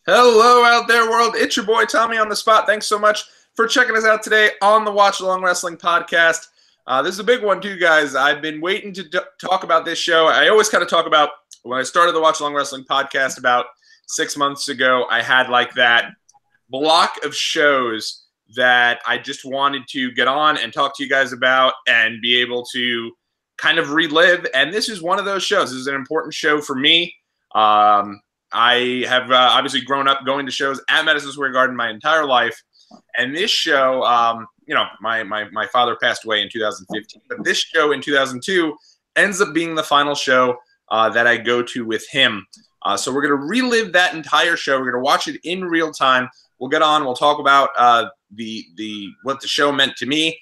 Hello out there, world. It's your boy, Tommy on the spot. Thanks so much for checking us out today on the Watchalong Wrestling Podcast. This is a big one, too, guys. I've been waiting to talk about this show. I always kind of talk about when I started the Watchalong Wrestling Podcast about 6 months ago. I had like that block of shows that I just wanted to get on and talk to you guys about and be able to kind of relive. And this is one of those shows. This is an important show for me. I have obviously grown up going to shows at Madison Square Garden my entire life. And this show, my father passed away in 2015, but this show in 2002 ends up being the final show that I go to with him. So we're going to relive that entire show. We're going to watch it in real time. We'll get on. We'll talk about what the show meant to me,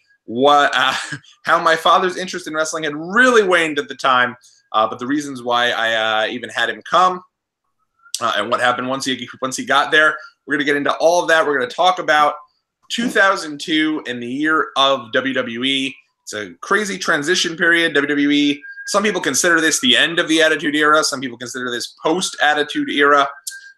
how my father's interest in wrestling had really waned at the time, but the reasons why I even had him come. And what happened once he got there. We're going to get into all of that. We're going to talk about 2002 and the year of WWE. It's a crazy transition period. WWE, some people consider this the end of the Attitude Era. Some people consider this post-Attitude Era.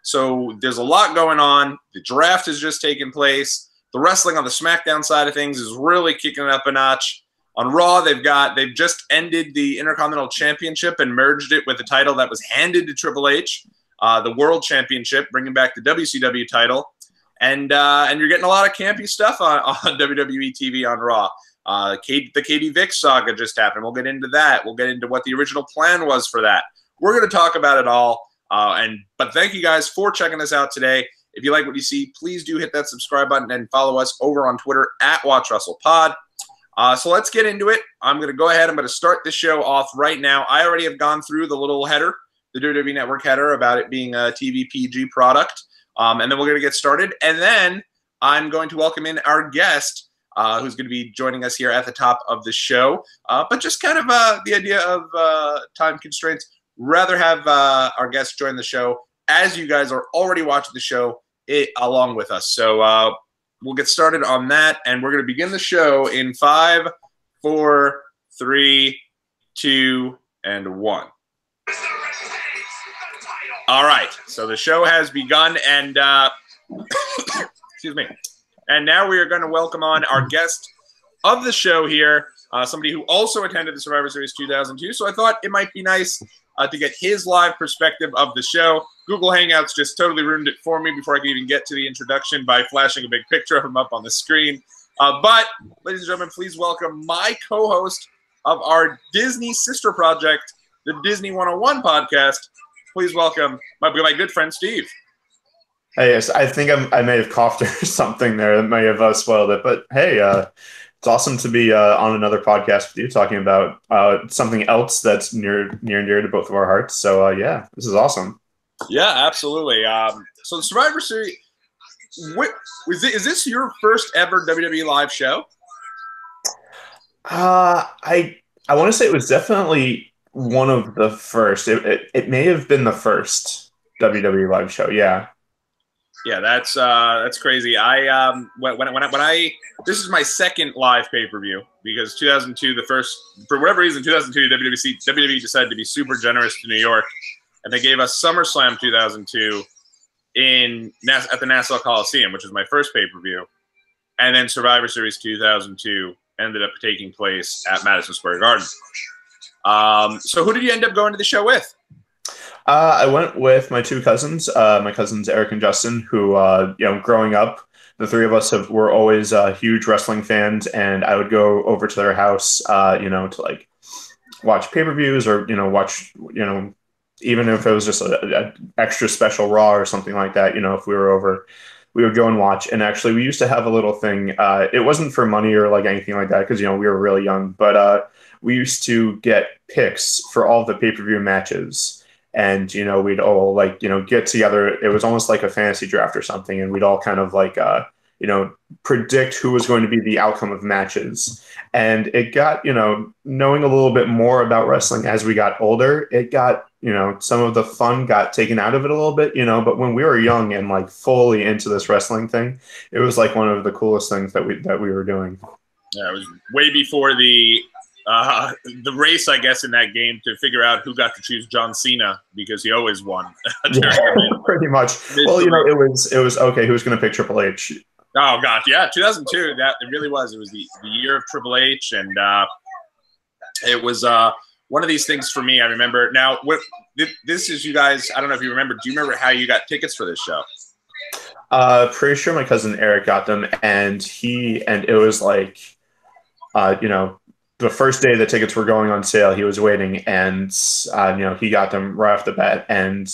So there's a lot going on. The draft has just taken place. The wrestling on the SmackDown side of things is really kicking it up a notch. On Raw, they've just ended the Intercontinental Championship and merged it with the title that was handed to Triple H. The World Championship, bringing back the WCW title, and you're getting a lot of campy stuff on WWE TV on Raw. The Katie Vick saga just happened. We'll get into that. We'll get into what the original plan was for that. We're going to talk about it all. But thank you guys for checking us out today. If you like what you see, please do hit that subscribe button and follow us over on Twitter at WatchWrestlePod. So let's get into it. I'm going to go ahead. I'm going to start this show off right now. I already have gone through the little header, the WWE Network header about it being a TV PG product. And then we're going to get started. And then I'm going to welcome in our guest who's going to be joining us here at the top of the show. But just kind of the idea of time constraints, rather have our guest join the show as you guys are already watching the show along with us. So we'll get started on that. And we're going to begin the show in 5, 4, 3, 2, and 1. All right, so the show has begun, and excuse me. And now we are going to welcome on our guest of the show here, somebody who also attended the Survivor Series 2002. So I thought it might be nice to get his live perspective of the show. Google Hangouts just totally ruined it for me before I could even get to the introduction by flashing a big picture of him up on the screen. But, ladies and gentlemen, please welcome my co-host of our Disney sister project, the Disney 101 podcast. Please welcome my good friend, Steve. Hey, yes, I think I may have coughed or something there that may have spoiled it. But hey, it's awesome to be on another podcast with you talking about something else that's near and dear to both of our hearts. So yeah, this is awesome. Yeah, absolutely. So the Survivor Series, is this your first ever WWE live show? I want to say it was definitely one of the first. It may have been the first WWE live show. Yeah. Yeah, that's crazy. This is my second live pay-per-view because 2002, for whatever reason, 2002 WWE decided to be super generous to New York, and they gave us SummerSlam 2002 at the Nassau Coliseum, which was my first pay-per-view, and then Survivor Series 2002 ended up taking place at Madison Square Garden. So who did you end up going to the show with? I went with my two cousins, my cousins Eric and Justin, who, growing up, the three of us were always huge wrestling fans, and I would go over to their house, to like watch pay-per-views or, watch, even if it was just an extra special Raw or something like that, if we were over, we would go and watch. And actually, we used to have a little thing. It wasn't for money or like anything like that because, we were really young, but we used to get picks for all the pay-per-view matches. And, we'd all get together. It was almost like a fantasy draft or something. And we'd all kind of predict who was going to be the outcome of matches. And it got, knowing a little bit more about wrestling as we got older, it got, some of the fun got taken out of it a little bit, but when we were young and fully into this wrestling thing, it was one of the coolest things that we were doing. Yeah, it was way before the the race, I guess, in that game to figure out who got to choose John Cena because he always won. Yeah, pretty much. Well, it was okay. Who's going to pick Triple H? Oh God, yeah, 2002. That it really was. It was the year of Triple H, and it was one of these things for me. I remember now. This is, you guys. I don't know if you remember. Do you remember how you got tickets for this show? Pretty sure my cousin Eric got them, and it was like, the first day the tickets were going on sale, he was waiting, and he got them right off the bat, and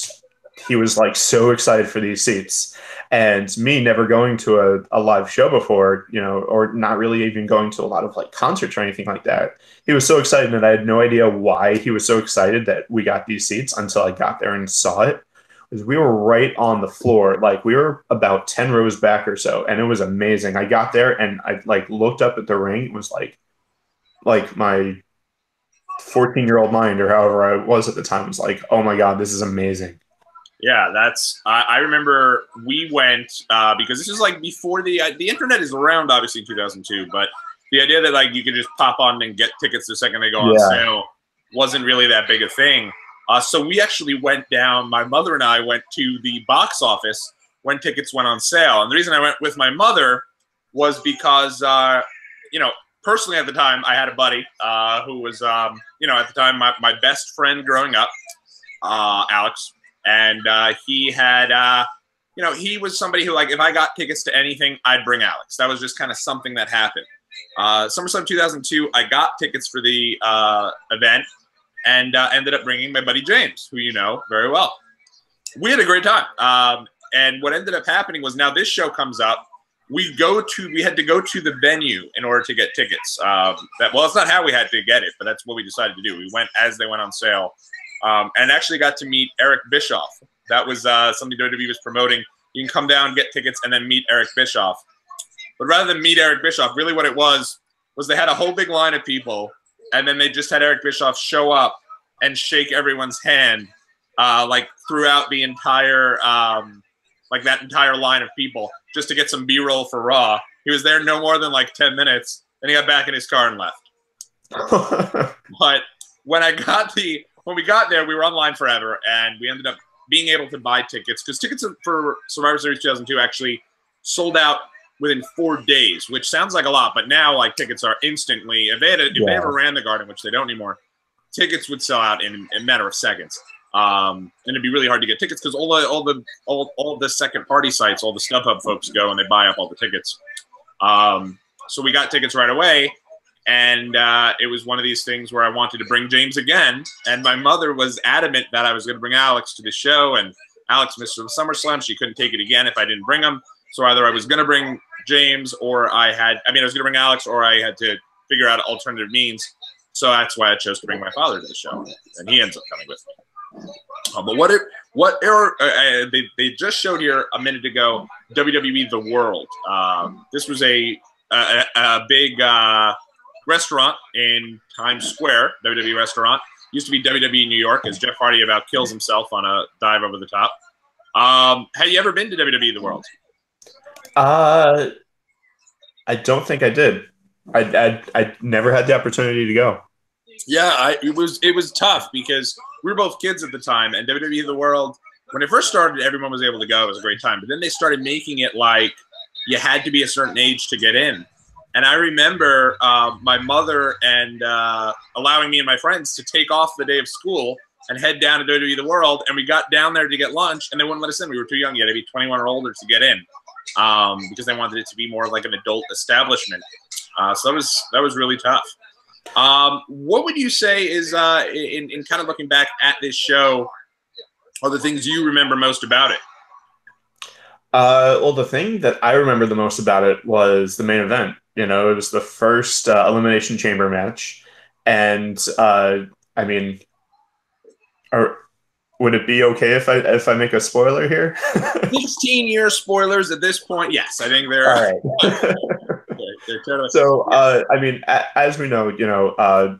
he was like so excited for these seats. And me never going to a live show before, or not really even going to a lot of like concerts or anything like that. He was so excited, and I had no idea why he was so excited that we got these seats until I got there and saw it. Because we were right on the floor, like we were about 10 rows back or so, and it was amazing. I got there and I like looked up at the ring. It was like my 14-year-old mind, or however I was at the time, was like, oh my God, this is amazing. Yeah, I remember we went because this is like before the internet is around, obviously in 2002, but the idea that like you could just pop on and get tickets the second they go on sale wasn't really that big a thing. So we actually went down. My mother and I went to the box office when tickets went on sale, and the reason I went with my mother was because personally at the time I had a buddy who was at the time my best friend growing up, Alex. And he had, he was somebody who, like, if I got tickets to anything, I'd bring Alex. That was just kind of something that happened. SummerSlam 2002, I got tickets for the event and ended up bringing my buddy James, who you know very well. We had a great time. And what ended up happening was, now this show comes up. We had to go to the venue in order to get tickets. It's not how we had to get it, but that's what we decided to do. We went as they went on sale. And actually got to meet Eric Bischoff. That was something WWE was promoting. You can come down, get tickets, and then meet Eric Bischoff. But rather than meet Eric Bischoff, really what it was they had a whole big line of people, and then they just had Eric Bischoff show up and shake everyone's hand, like throughout the entire, that entire line of people, just to get some B-roll for Raw. He was there no more than like 10 minutes, then he got back in his car and left. But when we got there, we were online forever, and we ended up being able to buy tickets, because tickets for Survivor Series 2002 actually sold out within 4 days, which sounds like a lot, but now like tickets are instantly. If they ever ran the Garden, which they don't anymore, tickets would sell out in a matter of seconds, and it'd be really hard to get tickets because all the second party sites, all the StubHub folks go and they buy up all the tickets. So we got tickets right away. And it was one of these things where I wanted to bring James again. And my mother was adamant that I was going to bring Alex to the show. And Alex missed the SummerSlam. She couldn't take it again if I didn't bring him. So either I was going to bring James or I was going to bring Alex, or I had to figure out alternative means. So that's why I chose to bring my father to the show. And he ends up coming with me. But they just showed here a minute ago, WWE The World. This was a big restaurant in Times Square, WWE restaurant. Used to be WWE New York, as Jeff Hardy about kills himself on a dive over the top. Have you ever been to WWE The World? I don't think I did. I never had the opportunity to go. Yeah, it was tough because we were both kids at the time, and WWE The World, when it first started, everyone was able to go. It was a great time. But then they started making it like you had to be a certain age to get in. And I remember my mother and allowing me and my friends to take off the day of school and head down to WWE The World. And we got down there to get lunch, and they wouldn't let us in. We were too young yet to be 21 or older to get in, because they wanted it to be more like an adult establishment. So that was really tough. What would you say is, in kind of looking back at this show, are the things you remember most about it? Well, the thing that I remember the most about it was the main event. It was the first Elimination Chamber match. And, would it be okay if I make a spoiler here? 16-year spoilers at this point. Yes, I think they're all right. they're totally. So, as we know,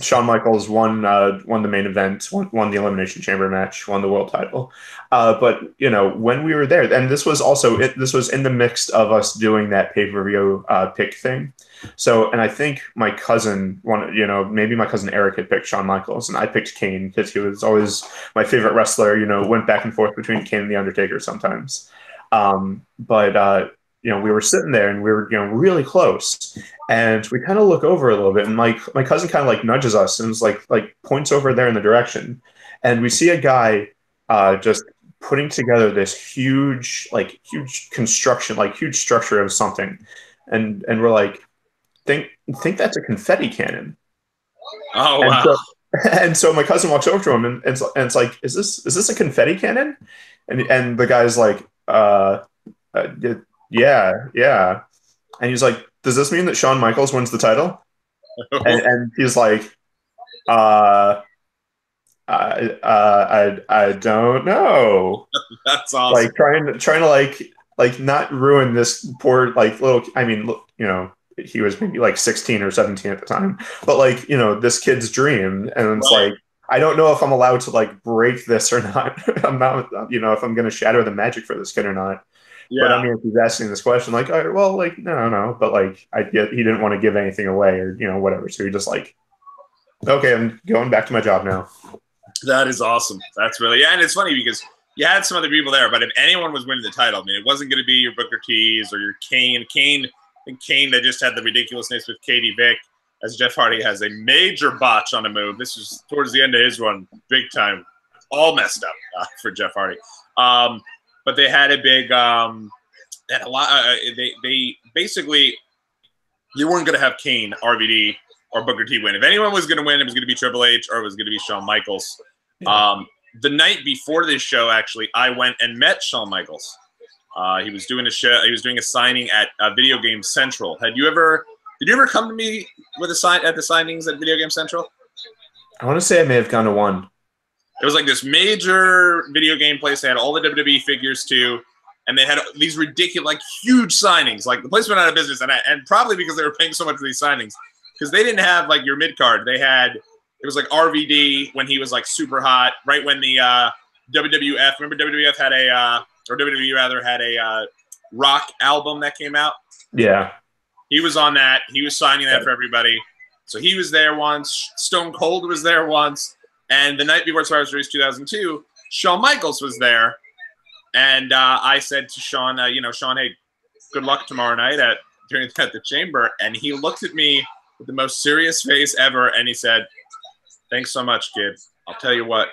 Shawn Michaels won the main event, won the Elimination Chamber match, won the world title. But you know, when we were there, and this was also this was in the mix of us doing that pay-per-view pick thing. So, and I think my cousin, maybe my cousin Eric had picked Shawn Michaels, and I picked Kane because he was always my favorite wrestler. You know, went back and forth between Kane and the Undertaker sometimes. But you know, we were sitting there and we were, really close. And we kind of look over a little bit, and my cousin kind of like nudges us and is like points over there in the direction, and we see a guy just putting together this huge construction, like huge structure of something, and we're like, think that's a confetti cannon. Oh and wow! So, and so my cousin walks over to him and it's like, is this a confetti cannon? And the guy's like, yeah. And he's like, does this mean that Shawn Michaels wins the title? And he's like, I don't know. That's awesome. Like trying to not ruin this poor little. I mean, he was maybe like 16 or 17 at the time, but this kid's dream, and it's right. like, I don't know if I'm allowed to break this or not. I'm not, if I'm going to shatter the magic for this kid or not. Yeah. But I mean, if he's asking this question, all right, well, no. But I get he didn't want to give anything away or, whatever. So he just okay, I'm going back to my job now. That is awesome. That's really, and it's funny because you had some other people there, but if anyone was winning the title, I mean, it wasn't going to be your Booker T's or your Kane. Kane, they just had the ridiculousness with Katie Vick, as Jeff Hardy has a major botch on a move. This was towards the end of his run, big time, all messed up for Jeff Hardy. But they had a big, they basically, you weren't going to have Kane, RVD, or Booker T win. If anyone was going to win, it was going to be Triple H or it was going to be Shawn Michaels. Yeah. The night before this show, actually, I went and met Shawn Michaels. He was doing a show. He was doing a signing at Video Game Central. Did you ever come to me with at the signings at Video Game Central? I want to say I may have gone to one. It was like this major video game place. They had all the WWE figures too, and they had these ridiculous, huge signings. Like the place went out of business, and probably because they were paying so much for these signings, because they didn't have your mid card. They had it was RVD when he was super hot, right when the WWF. Remember WWF had or WWE rather had a rock album that came out. Yeah, he was on that. He was signing that for everybody. So he was there once. Stone Cold was there once. And the night before Survivor Series 2002, Shawn Michaels was there. And I said to Shawn, Shawn, hey, good luck tomorrow night at the Chamber. And he looked at me with the most serious face ever. And he said, thanks so much, kid. I'll tell you what,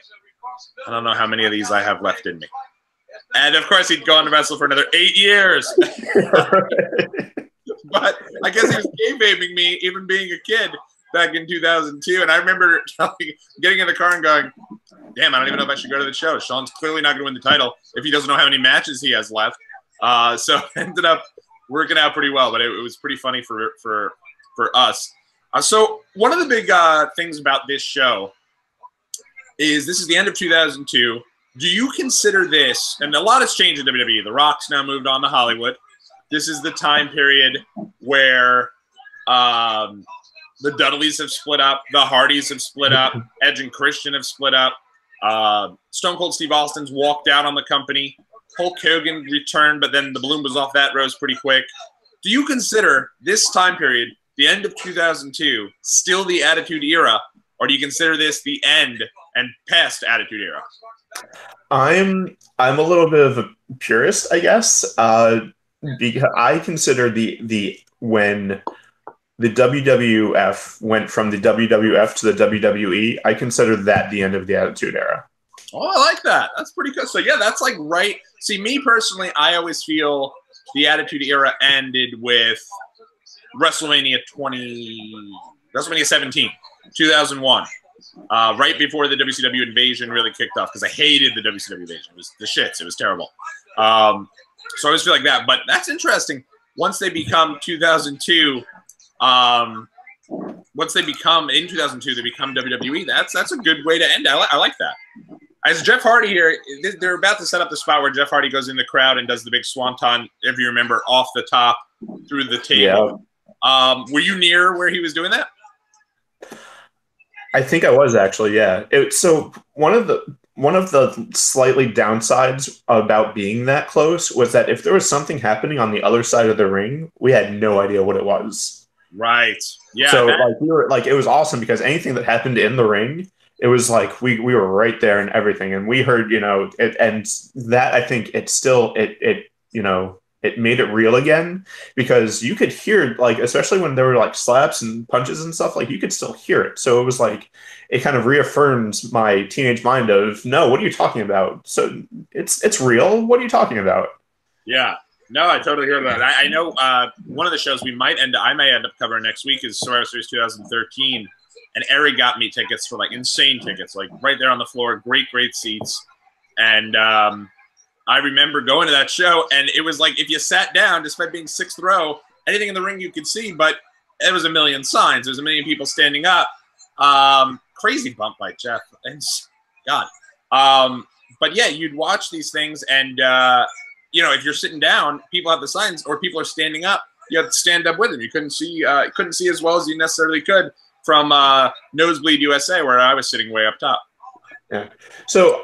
I don't know how many of these I have left in me. And, of course, he'd go on to wrestle for another 8 years. But I guess he was kayfabing me, even being a kid, back in 2002. And I remember getting in the car and going, damn, I don't even know if I should go to the show. Shawn's clearly not going to win the title if he doesn't know how many matches he has left. So it ended up working out pretty well, but it was pretty funny for us. So one of the big things about this show is this is the end of 2002. Do you consider this, and a lot has changed in WWE. The Rock's now moved on to Hollywood. This is the time period where the Dudleys have split up, the Hardys have split up, Edge and Christian have split up. Stone Cold Steve Austin's walked out on the company. Hulk Hogan returned, but then the balloon was off that rose pretty quick. Do you consider this time period, the end of 2002, still the Attitude Era, or do you consider this the end and past Attitude Era? I'm a little bit of a purist, I guess, because I consider the when the WWF went from the WWF to the WWE, I consider that the end of the Attitude Era. Oh, I like that. That's pretty good. So, yeah, that's right. See, me personally, I always feel the Attitude Era ended with WrestleMania 17, 2001, right before the WCW invasion really kicked off, because I hated the WCW invasion. It was the shits. It was terrible. So I always feel like that. But that's interesting. Once they become 2002, once they become in 2002, they become WWE. That's a good way to end. I like that. As Jeff Hardy here, they're about to set up the spot where Jeff Hardy goes in the crowd and does the big swanton, if you remember, off the top through the table. Yeah. Were you near where he was doing that? I think I was actually, yeah. So one of the slightly downsides about being that close was that if there was something happening on the other side of the ring, we had no idea what it was. Right. Yeah. So That. like we were like it was awesome because anything that happened in the ring, it was like we were right there and everything, and we heard it, and that I think it still it made it real again because you could hear like especially when there were like slaps and punches and stuff like you could still hear it. So it was like it kind of reaffirmed my teenage mind of no, what are you talking about? So it's real. What are you talking about? Yeah. No, I totally hear that. I know one of the shows I may end up covering next week is Survivor Series 2013, and Ari got me tickets for like insane tickets, like right there on the floor, great seats, and I remember going to that show, and it was like if you sat down, despite being sixth row, anything in the ring you could see, but it was a million signs. There was a million people standing up. Crazy bump by Jeff. Thanks God. But yeah, you'd watch these things, and if you're sitting down, people have the signs, or people are standing up. You have to stand up with them. You couldn't see as well as you necessarily could from Nosebleed USA, where I was sitting way up top. Yeah. So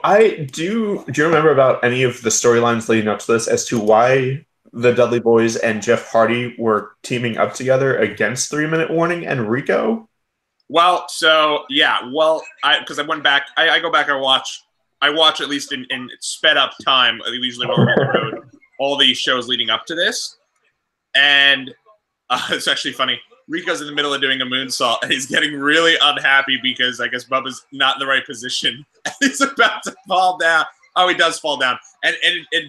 do you remember about any of the storylines leading up to this as to why the Dudley Boys and Jeff Hardy were teaming up together against 3 Minute Warning and Rico? Well, so yeah, because I went back, I go back and watch at least in sped up time, usually when we're on the road, all these shows leading up to this. And it's actually funny. Rico's in the middle of doing a moonsault, and he's getting really unhappy because I guess Bubba's not in the right position. And he's about to fall down. Oh, he does fall down. And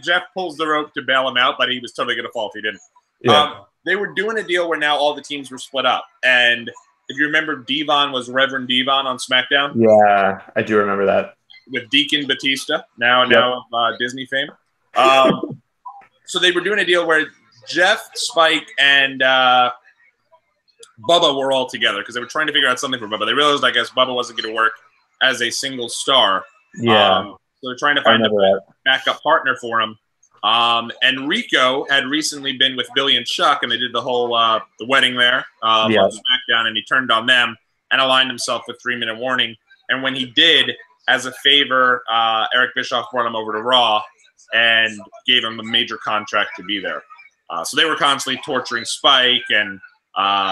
Jeff pulls the rope to bail him out, but he was totally going to fall if he didn't. Yeah. They were doing a deal where now all the teams were split up. And if you remember, Devon was Reverend Devon on SmackDown. Yeah, I do remember that. With Deacon Batista, now of Disney fame. So they were doing a deal where Jeff, Spike, and Bubba were all together because they were trying to figure out something for Bubba. They realized, I guess, Bubba wasn't going to work as a single star. Yeah. So they're trying to find a backup partner for him. And Rico had recently been with Billy and Chuck, and they did the whole the wedding there on SmackDown, and he turned on them and aligned himself with 3 Minute Warning. And when he did, as a favor, Eric Bischoff brought him over to Raw and gave him a major contract to be there. So they were constantly torturing Spike, and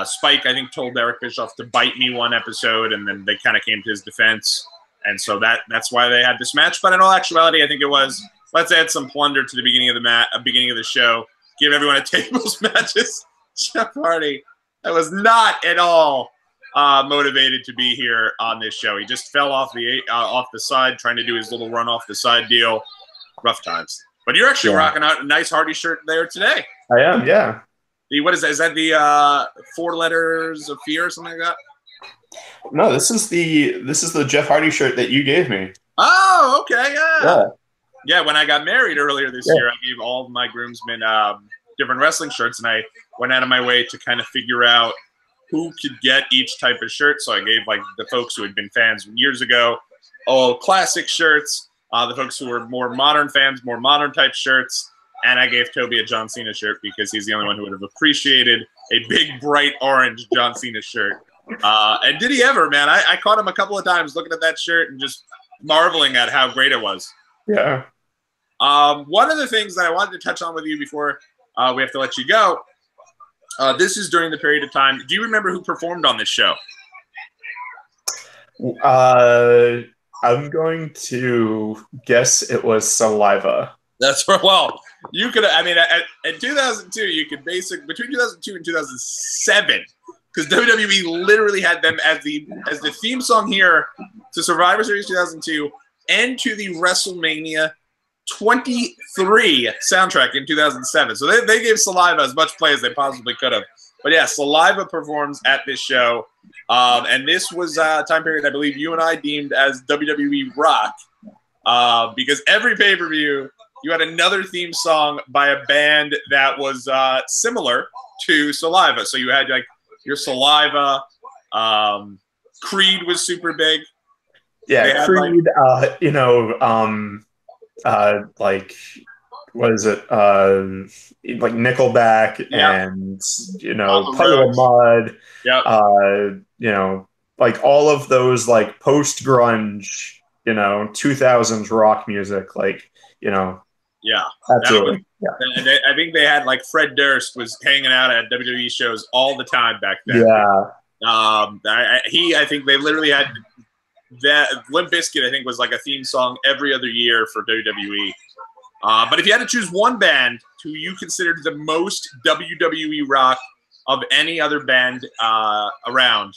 Spike, I think, told Eric Bischoff to bite me one episode, and then they kind of came to his defense. And so that's why they had this match. But in all actuality, I think it was, let's add some plunder to the beginning of the show, give everyone a tables matches. Jeff Hardy, that was not at all motivated to be here on this show. He just fell off the side, trying to do his little run off the side deal. Rough times. But you're actually rocking out a nice Hardy shirt there today. I am, yeah. What is that? Is that the 4 letters of fear or something like that? No, this is the Jeff Hardy shirt that you gave me. Oh, okay, yeah. When I got married earlier this year, I gave all of my groomsmen different wrestling shirts, and I went out of my way to kind of figure out who could get each type of shirt. So I gave like the folks who had been fans years ago, classic shirts. The folks who were more modern fans, more modern type shirts. And I gave Toby a John Cena shirt because he's the only one who would have appreciated a big, bright orange John Cena shirt. And did he ever, man? I caught him a couple of times looking at that shirt and just marveling at how great it was. Yeah. One of the things that I wanted to touch on with you before we have to let you go, this is during the period of time. Do you remember who performed on this show? I'm going to guess it was Saliva. That's well. You could. I mean, in 2002, you could between 2002 and 2007, because WWE literally had them as the theme song here to Survivor Series 2002 and to the WrestleMania 23 soundtrack in 2007. So they gave Saliva as much play as they possibly could have. But yeah, Saliva performs at this show, and this was a time period I believe you and I deemed as WWE Rock, because every pay-per-view you had another theme song by a band that was similar to Saliva. So you had like your Saliva. Creed was super big. Yeah, Creed. Like what is it? Like Nickelback and Puddle of Mud. Yeah. like all of those like post grunge, 2000s rock music, like, Yeah, absolutely. Yeah. And I think they had like Fred Durst was hanging out at WWE shows all the time back then. Yeah. I think they literally had that. Limp Bizkit, I think, was like a theme song every other year for WWE. But if you had to choose one band who you considered the most WWE rock of any other band around,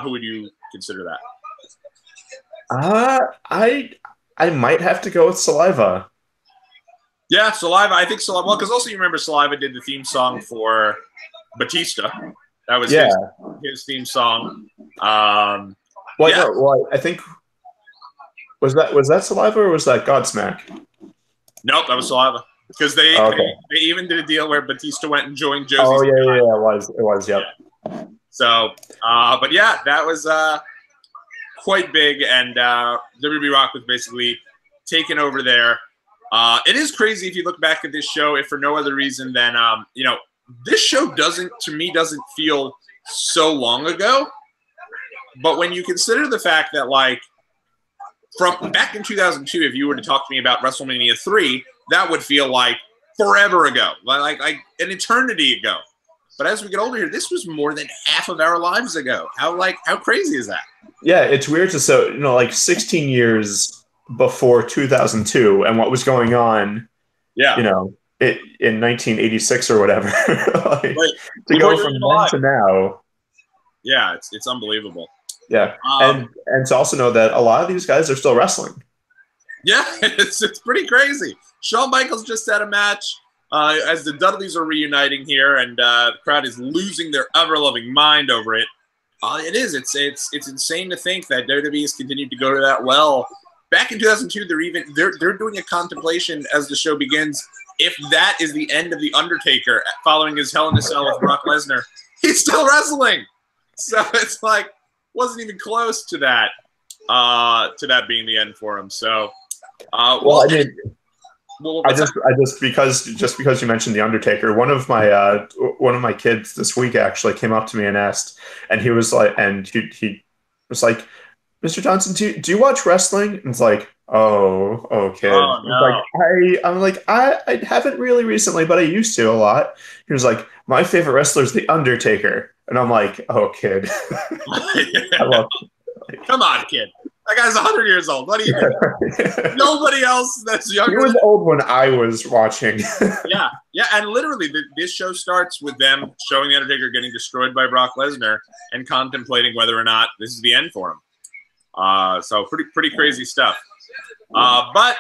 who would you consider that? I might have to go with Saliva. Yeah, Saliva. I think Saliva. Well, because also you remember Saliva did the theme song for Batista. That was his theme song. I think was that Saliva or was that Godsmack? Nope, that was Saliva. Because they even did a deal where Batista went and joined Josie's. Oh yeah, it was, yep. Yeah. So, but yeah, that was quite big, and WWE Rock was basically taken over there. It is crazy if you look back at this show, if for no other reason than this show doesn't feel so long ago. But when you consider the fact that, like, from back in 2002, if you were to talk to me about WrestleMania 3, that would feel like forever ago, like an eternity ago. But as we get older here, this was more than half of our lives ago. How crazy is that? Yeah, it's weird to like 16 years before 2002 and what was going on. Yeah, in 1986 or whatever. To go from then to now. Yeah, it's unbelievable. Yeah, and to also know that a lot of these guys are still wrestling. Yeah, it's pretty crazy. Shawn Michaels just had a match as the Dudleys are reuniting here, and the crowd is losing their ever-loving mind over it. It is. It's insane to think that WWE has continued to go to that well. Back in 2002, they're doing a contemplation as the show begins. If that is the end of the Undertaker following his Hell in a Cell with Brock Lesnar, he's still wrestling. So it's like wasn't even close to that being the end for him. So, because you mentioned the Undertaker, one of my kids this week actually came up to me and asked, and he was like, Mr. Johnson, do you watch wrestling? And it's like, oh, okay. Oh, no. I'm like, I haven't really recently, but I used to a lot. He was like, my favorite wrestler is the Undertaker, and I'm like, oh, kid. I love. Come on, kid. That guy's 100 years old. What do you think? Nobody else that's younger. He was old when I was watching. Yeah, and literally, this show starts with them showing the Undertaker getting destroyed by Brock Lesnar and contemplating whether or not this is the end for him. So pretty crazy stuff. But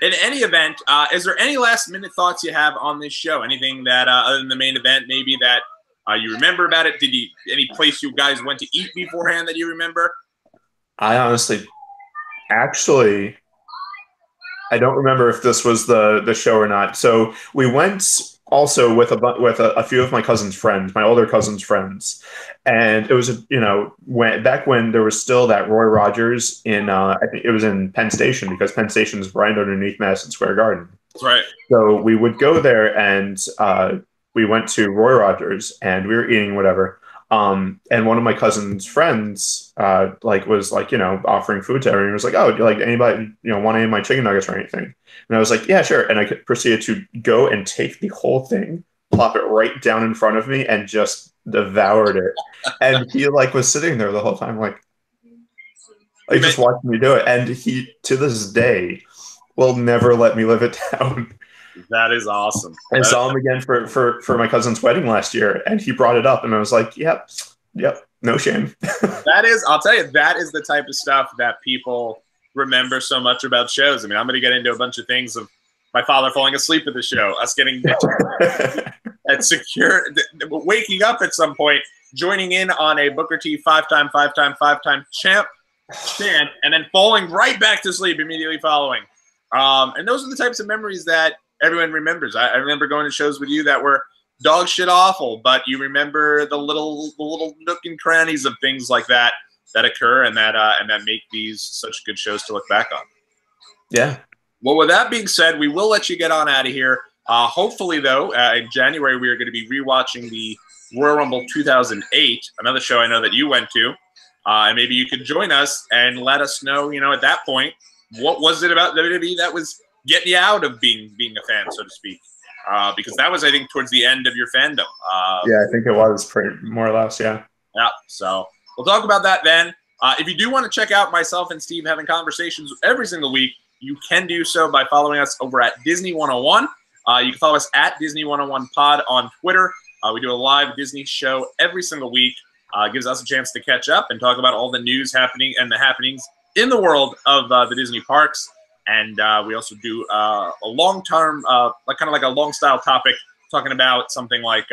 in any event, is there any last-minute thoughts you have on this show? Anything that, other than the main event, maybe that you remember about it? Any place you guys went to eat beforehand that you remember? I honestly, actually, I don't remember if this was the show or not. So we went also with a few of my cousin's friends, my older cousin's friends, and it was back when there was still that Roy Rogers in I think it was in Penn Station, because Penn Station is right underneath Madison Square Garden. That's right. So we would go there, and we went to Roy Rogers, and we were eating whatever. And one of my cousin's friends was offering food to everyone. He was like, oh, do you like anybody want any of my chicken nuggets or anything? And I was like, yeah, sure. And I proceeded to go and take the whole thing, plop it right down in front of me, and just devoured it. And he was sitting there the whole time, just watching me do it. And he, to this day, will never let me live it down. That is awesome. I saw him again for my cousin's wedding last year, and he brought it up, and I was like, yep, no shame. I'll tell you, that is the type of stuff that people remember so much about shows. I mean, I'm going to get into a bunch of things of my father falling asleep at the show, us getting at secure, waking up at some point, joining in on a Booker T five-time champ chant, and then falling right back to sleep immediately following. And those are the types of memories that everyone remembers. I remember going to shows with you that were dog shit awful, but you remember the little nook and crannies of things like that occur and that make these such good shows to look back on. Yeah. Well, with that being said, we will let you get on out of here. Hopefully, though, in January we are going to be rewatching the Royal Rumble 2008, another show I know that you went to. And maybe you could join us and let us know, at that point, what was it about WWE that was getting you out of being a fan, so to speak? Because that was, I think, towards the end of your fandom. Yeah, I think it was pretty more or less, yeah. Yeah, so we'll talk about that then. If you do want to check out myself and Steve having conversations every single week, you can do so by following us over at Disney 101. You can follow us at Disney 101 Pod on Twitter. We do a live Disney show every single week. Gives us a chance to catch up and talk about all the news happening and the happenings in the world of the Disney parks. And we also do a long-term, kind of like a long-style topic, talking about something like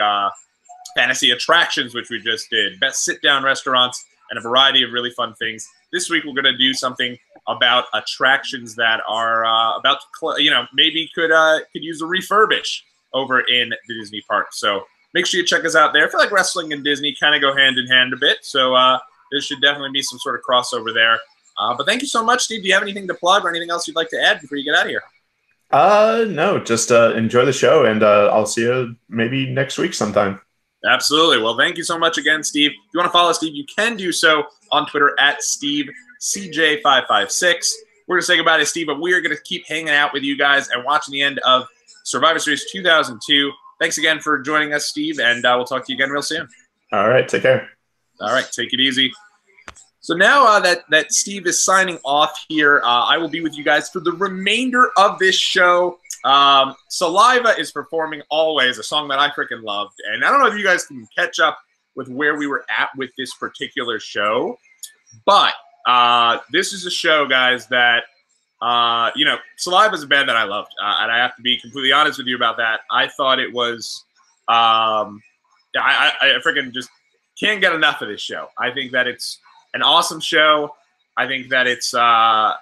fantasy attractions, which we just did, best sit-down restaurants, and a variety of really fun things. This week we're going to do something about attractions that are about to, maybe could use a refurbish over in the Disney park. So make sure you check us out there. I feel like wrestling and Disney kind of go hand in hand a bit, so there should definitely be some sort of crossover there. But thank you so much, Steve. Do you have anything to plug or anything else you'd like to add before you get out of here? No, just enjoy the show, and I'll see you maybe next week sometime. Absolutely. Well, thank you so much again, Steve. If you want to follow Steve, you can do so on Twitter at SteveCJ556. We're going to say goodbye to Steve, but we are going to keep hanging out with you guys and watching the end of Survivor Series 2002. Thanks again for joining us, Steve, and we'll talk to you again real soon. All right. Take care. All right. Take it easy. So now that Steve is signing off here, I will be with you guys for the remainder of this show. Saliva is performing Always, a song that I freaking loved. And I don't know if you guys can catch up with where we were at with this particular show. But this is a show, guys, that, Saliva is a band that I loved. And I have to be completely honest with you about that. I thought it was, I freaking just can't get enough of this show. I think that it's an awesome show. I think that it's, and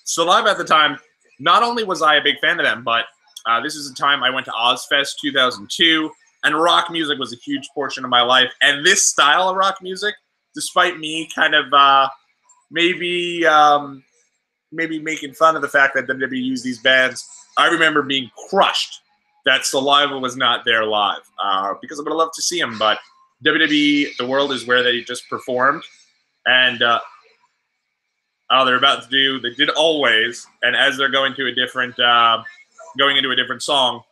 Saliva at the time, not only was I a big fan of them, but this is a time I went to Ozfest 2002, and rock music was a huge portion of my life. And this style of rock music, despite me kind of maybe making fun of the fact that WWE used these bands, I remember being crushed that Saliva was not there live because I would have loved to see him, but WWE, the world is where they just performed, and they're about to do. They did Always, and as they're going to a different, going into a different song,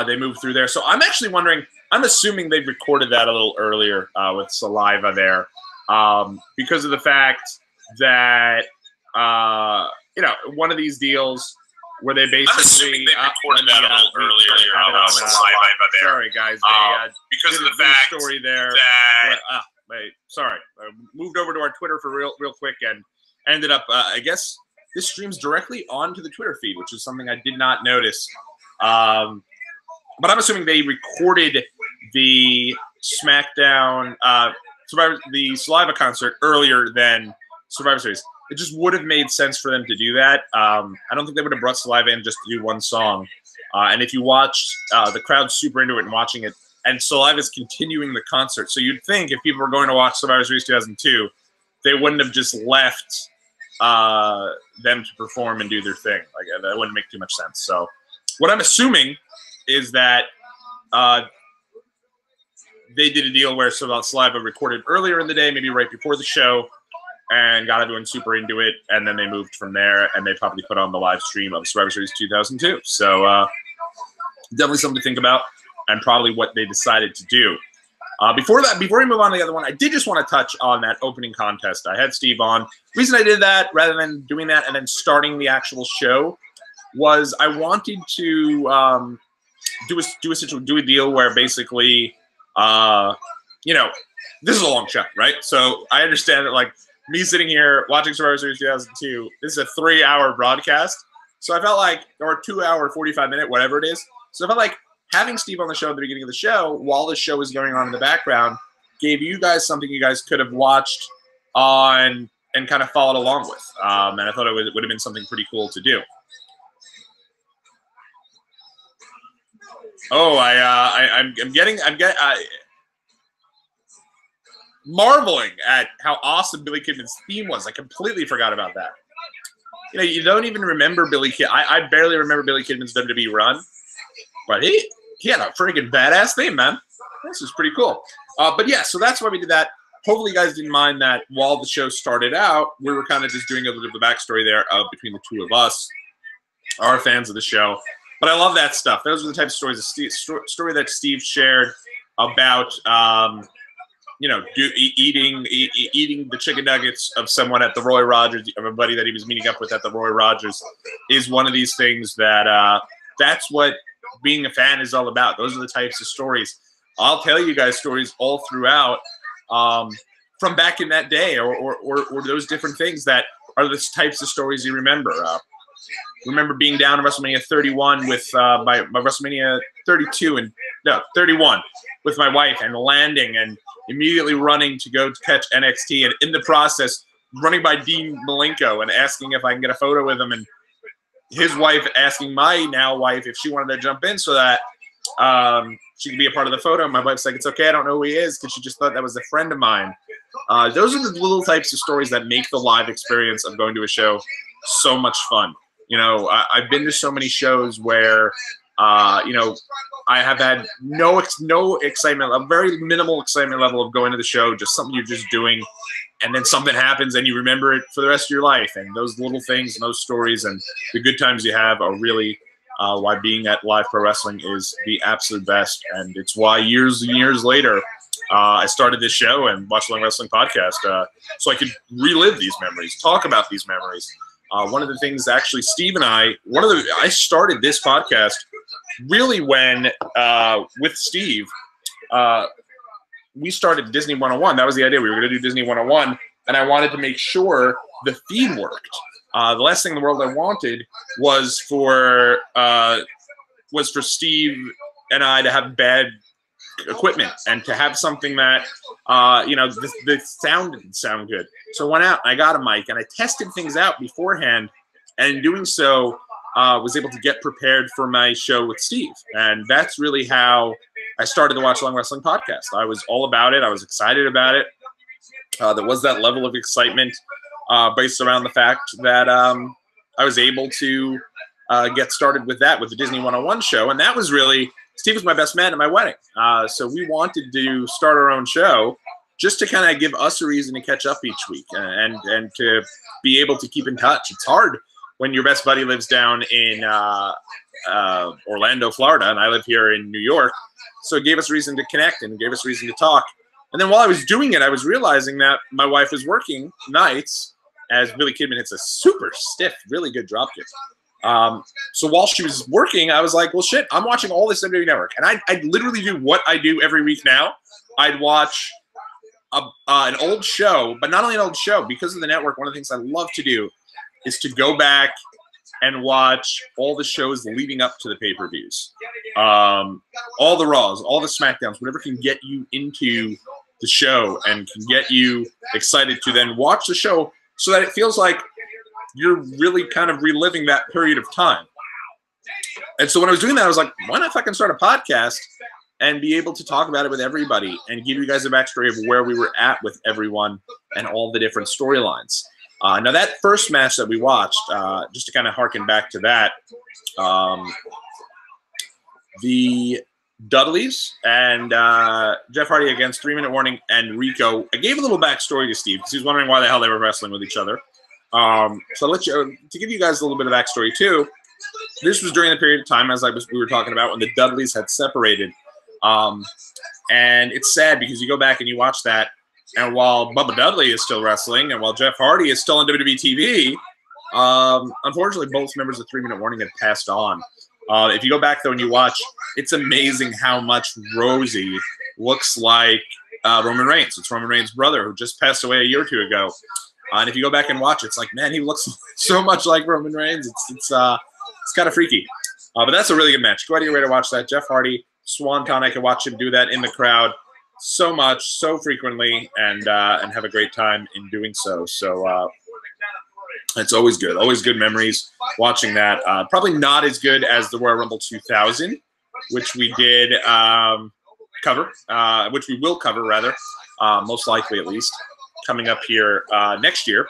they move through there. So I'm actually wondering. I'm assuming they've recorded that a little earlier with Saliva there, because of the fact that one of these deals where they basically recorded that a little earlier. Sorry, guys. Because of the fact story there. Sorry. I moved over to our Twitter for real quick and ended up. I guess this streams directly onto the Twitter feed, which is something I did not notice. But I'm assuming they recorded the SmackDown, the Saliva concert earlier than Survivor Series. It just would have made sense for them to do that. I don't think they would have brought Saliva in just to do one song. And if you watch, the crowd's super into it and watching it, and Saliva's continuing the concert. So you'd think if people were going to watch Survivor Series 2002, they wouldn't have just left them to perform and do their thing. Like, that wouldn't make too much sense. So what I'm assuming is that they did a deal where Saliva recorded earlier in the day, maybe right before the show, and got everyone super into it, and then they moved from there, and they probably put on the live stream of Survivor Series 2002. So definitely something to think about, and probably what they decided to do. Before we move on to the other one, I did just want to touch on that opening contest. I had Steve on. The reason I did that, rather than doing that and then starting the actual show, was I wanted to do a deal where basically, this is a long shot, right? So I understand that, like, me sitting here watching Survivor Series 2002, this is a 3-hour broadcast. So I felt like, or 2-hour, 45-minute, whatever it is. So I felt like having Steve on the show at the beginning of the show, while the show was going on in the background, gave you guys something you guys could have watched on and kind of followed along with. And I thought it would have been something pretty cool to do. Oh, I'm marveling at how awesome Billy Kidman's theme was. I completely forgot about that. You don't even remember Billy Kidman. I barely remember Billy Kidman's WWE run, but he had a freaking badass theme, man. This is pretty cool. But yeah, so that's why we did that. Hopefully you guys didn't mind that while the show started out, we were kind of just doing a little bit of the backstory there between the two of us, our fans of the show. But I love that stuff. Those are the types of stories that Steve shared about, eating the chicken nuggets of someone at the Roy Rogers, of a buddy that he was meeting up with at the Roy Rogers, is one of these things that that's what being a fan is all about. Those are the types of stories. I'll tell you guys stories all throughout from back in that day, or those different things that are the types of stories you remember. Remember being down in WrestleMania 31 with my WrestleMania 32 and no 31 with my wife, and landing and immediately running to go to catch NXT, and in the process running by Dean Malenko and asking if I can get a photo with him, and his wife asking my now wife if she wanted to jump in so that she could be a part of the photo. My wife's like, it's okay, I don't know who he is, because she just thought that was a friend of mine. Those are the little types of stories that make the live experience of going to a show so much fun. I've been to so many shows where, I have had no excitement, a very minimal excitement level of going to the show, just something you're just doing, and then something happens and you remember it for the rest of your life. And those little things and those stories and the good times you have are really why being at live pro wrestling is the absolute best. And it's why years and years later, I started this show and Watchalong Wrestling Podcast so I could relive these memories, talk about these memories. One of the things, actually, Steve and I started this podcast really when, with Steve, we started Disney 101. That was the idea. We were going to do Disney 101, and I wanted to make sure the feed worked. The last thing in the world I wanted was for Steve and I to have bad equipment and to have something that the sound didn't sound good. So I went out and I got a mic and I tested things out beforehand, and in doing so was able to get prepared for my show with Steve. And that's really how I started the Watchalong Wrestling Podcast. I was all about it. I was excited about it. There was that level of excitement based around the fact that I was able to get started with that, with the Disney 101 show. And that was really, Steve was my best man at my wedding. So we wanted to start our own show just to kind of give us a reason to catch up each week and to be able to keep in touch. It's hard when your best buddy lives down in Orlando, Florida, and I live here in New York. So it gave us reason to connect and gave us reason to talk. And then while I was doing it, I was realizing that my wife was working nights, as Billy Kidman hits a super stiff, really good dropkick. So while she was working, I was like, well, shit, I'm watching all this WWE Network. And I'd literally do what I do every week now. I'd watch an old show, but not only an old show, because of the network, one of the things I love to do is to go back and watch all the shows leading up to the pay-per-views. All the Raws, all the SmackDowns, whatever can get you into the show and can get you excited to then watch the show so that it feels like you're really kind of reliving that period of time. And so when I was doing that, I was like, why not if I can start a podcast and be able to talk about it with everybody and give you guys a backstory of where we were at with everyone and all the different storylines. Now, that first match that we watched, just to kind of harken back to that, the Dudleys and Jeff Hardy against 3 Minute Warning and Rico. I gave a little backstory to Steve because he was wondering why the hell they were wrestling with each other. So I'll let you, to give you guys a little bit of backstory too. This was during the period of time, as we were talking about, when the Dudleys had separated. And it's sad because you go back and you watch that, and while Bubba Dudley is still wrestling and while Jeff Hardy is still on WWE TV, unfortunately both members of 3 Minute Warning had passed on. If you go back though and you watch, it's amazing how much Rosie looks like Roman Reigns. It's Roman Reigns' brother who just passed away a year or two ago. And if you go back and watch, it's like, man, he looks so much like Roman Reigns. It's kind of freaky. But that's a really good match. Go out of your way to watch that. Jeff Hardy, Swanton, I could watch him do that in the crowd so much, so frequently, and have a great time in doing so. So it's always good memories watching that. Probably not as good as the Royal Rumble 2000, which we did cover, which we will cover rather, most likely at least, coming up here next year.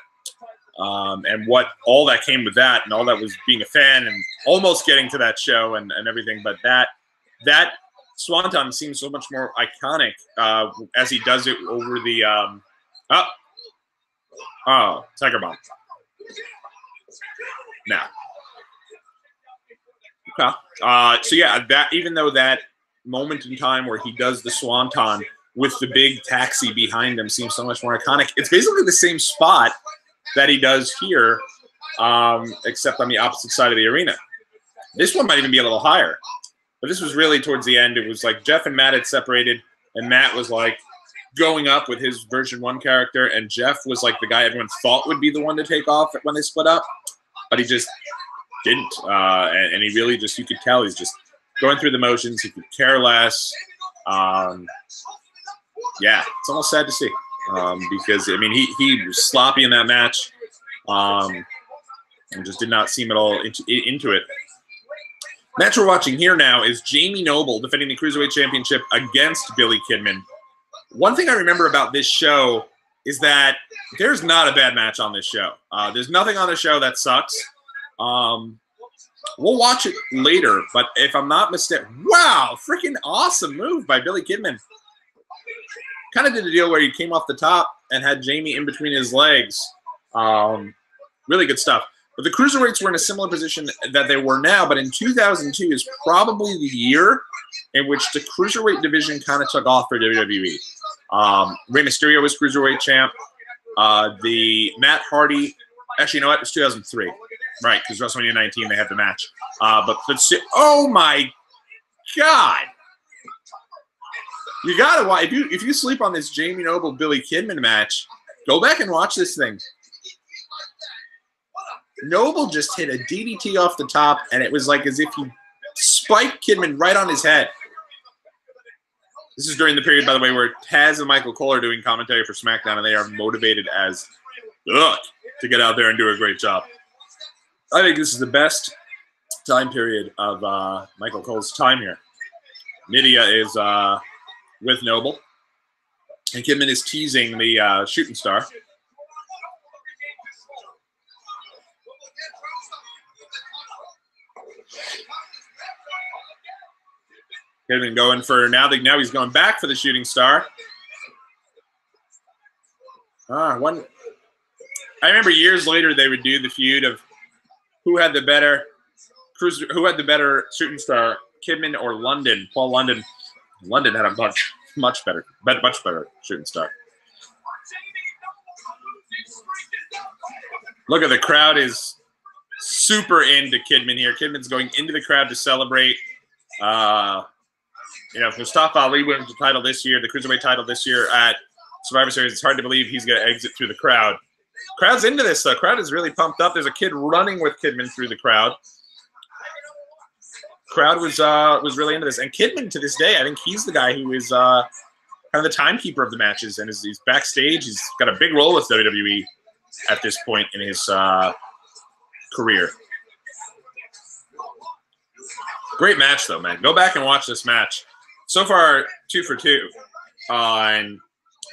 And what all that came with that, and all that was being a fan and almost getting to that show and everything. But that Swanton seems so much more iconic as he does it over the Tiger Bomb. Now, okay. So yeah, that even though that moment in time where he does the Swanton with the big taxi behind him seems so much more iconic, it's basically the same spot that he does here, except on the opposite side of the arena. This one might even be a little higher, but this was really towards the end. It was like Jeff and Matt had separated, and Matt was like going up with his version 1 character, and Jeff was like the guy everyone thought would be the one to take off when they split up, but he just didn't. And he really just, you could tell he's just going through the motions. He could care less. Yeah, it's almost sad to see because, I mean, he was sloppy in that match and just did not seem at all into it. Match we're watching here now is Jamie Noble defending the Cruiserweight Championship against Billy Kidman. One thing I remember about this show is that there's not a bad match on this show. There's nothing on the show that sucks. We'll watch it later, but if I'm not mistaken, wow, freaking awesome move by Billy Kidman. Kind of did a deal where he came off the top and had Jamie in between his legs. Really good stuff. But the Cruiserweights were in a similar position that they were now, but in 2002 is probably the year in which the Cruiserweight division kind of took off for WWE. Rey Mysterio was Cruiserweight champ. The Matt Hardy, actually, you know what? It was 2003. Right, because WrestleMania 19, they had the match. But let's see. Oh, my God. You got to watch. If you sleep on this Jamie Noble, Billy Kidman match, go back and watch this thing. Noble just hit a DDT off the top, and it was like as if he spiked Kidman right on his head. This is during the period, by the way, where Taz and Michael Cole are doing commentary for SmackDown, and they are motivated as to get out there and do a great job. I think this is the best time period of Michael Cole's time here. Nydia is with Noble, and Kidman is teasing the shooting star. Kidman going for now he's going back for the shooting star. I remember years later they would do the feud of who had the better shooting star, Kidman or London. Paul London. London had a much better shooting star. Look at the crowd is super into Kidman here. Kidman's going into the crowd to celebrate. Mustafa Ali wins the title this year, the Cruiserweight title this year at Survivor Series. It's hard to believe he's going to exit through the crowd. Crowd's into this, though. Crowd is really pumped up. There's a kid running with Kidman through the crowd. Crowd was really into this. And Kidman, to this day, I think he's the guy who is kind of the timekeeper of the matches. And he's backstage. He's got a big role with WWE at this point in his career. Great match, though, man. Go back and watch this match. So far, 2 for 2 on,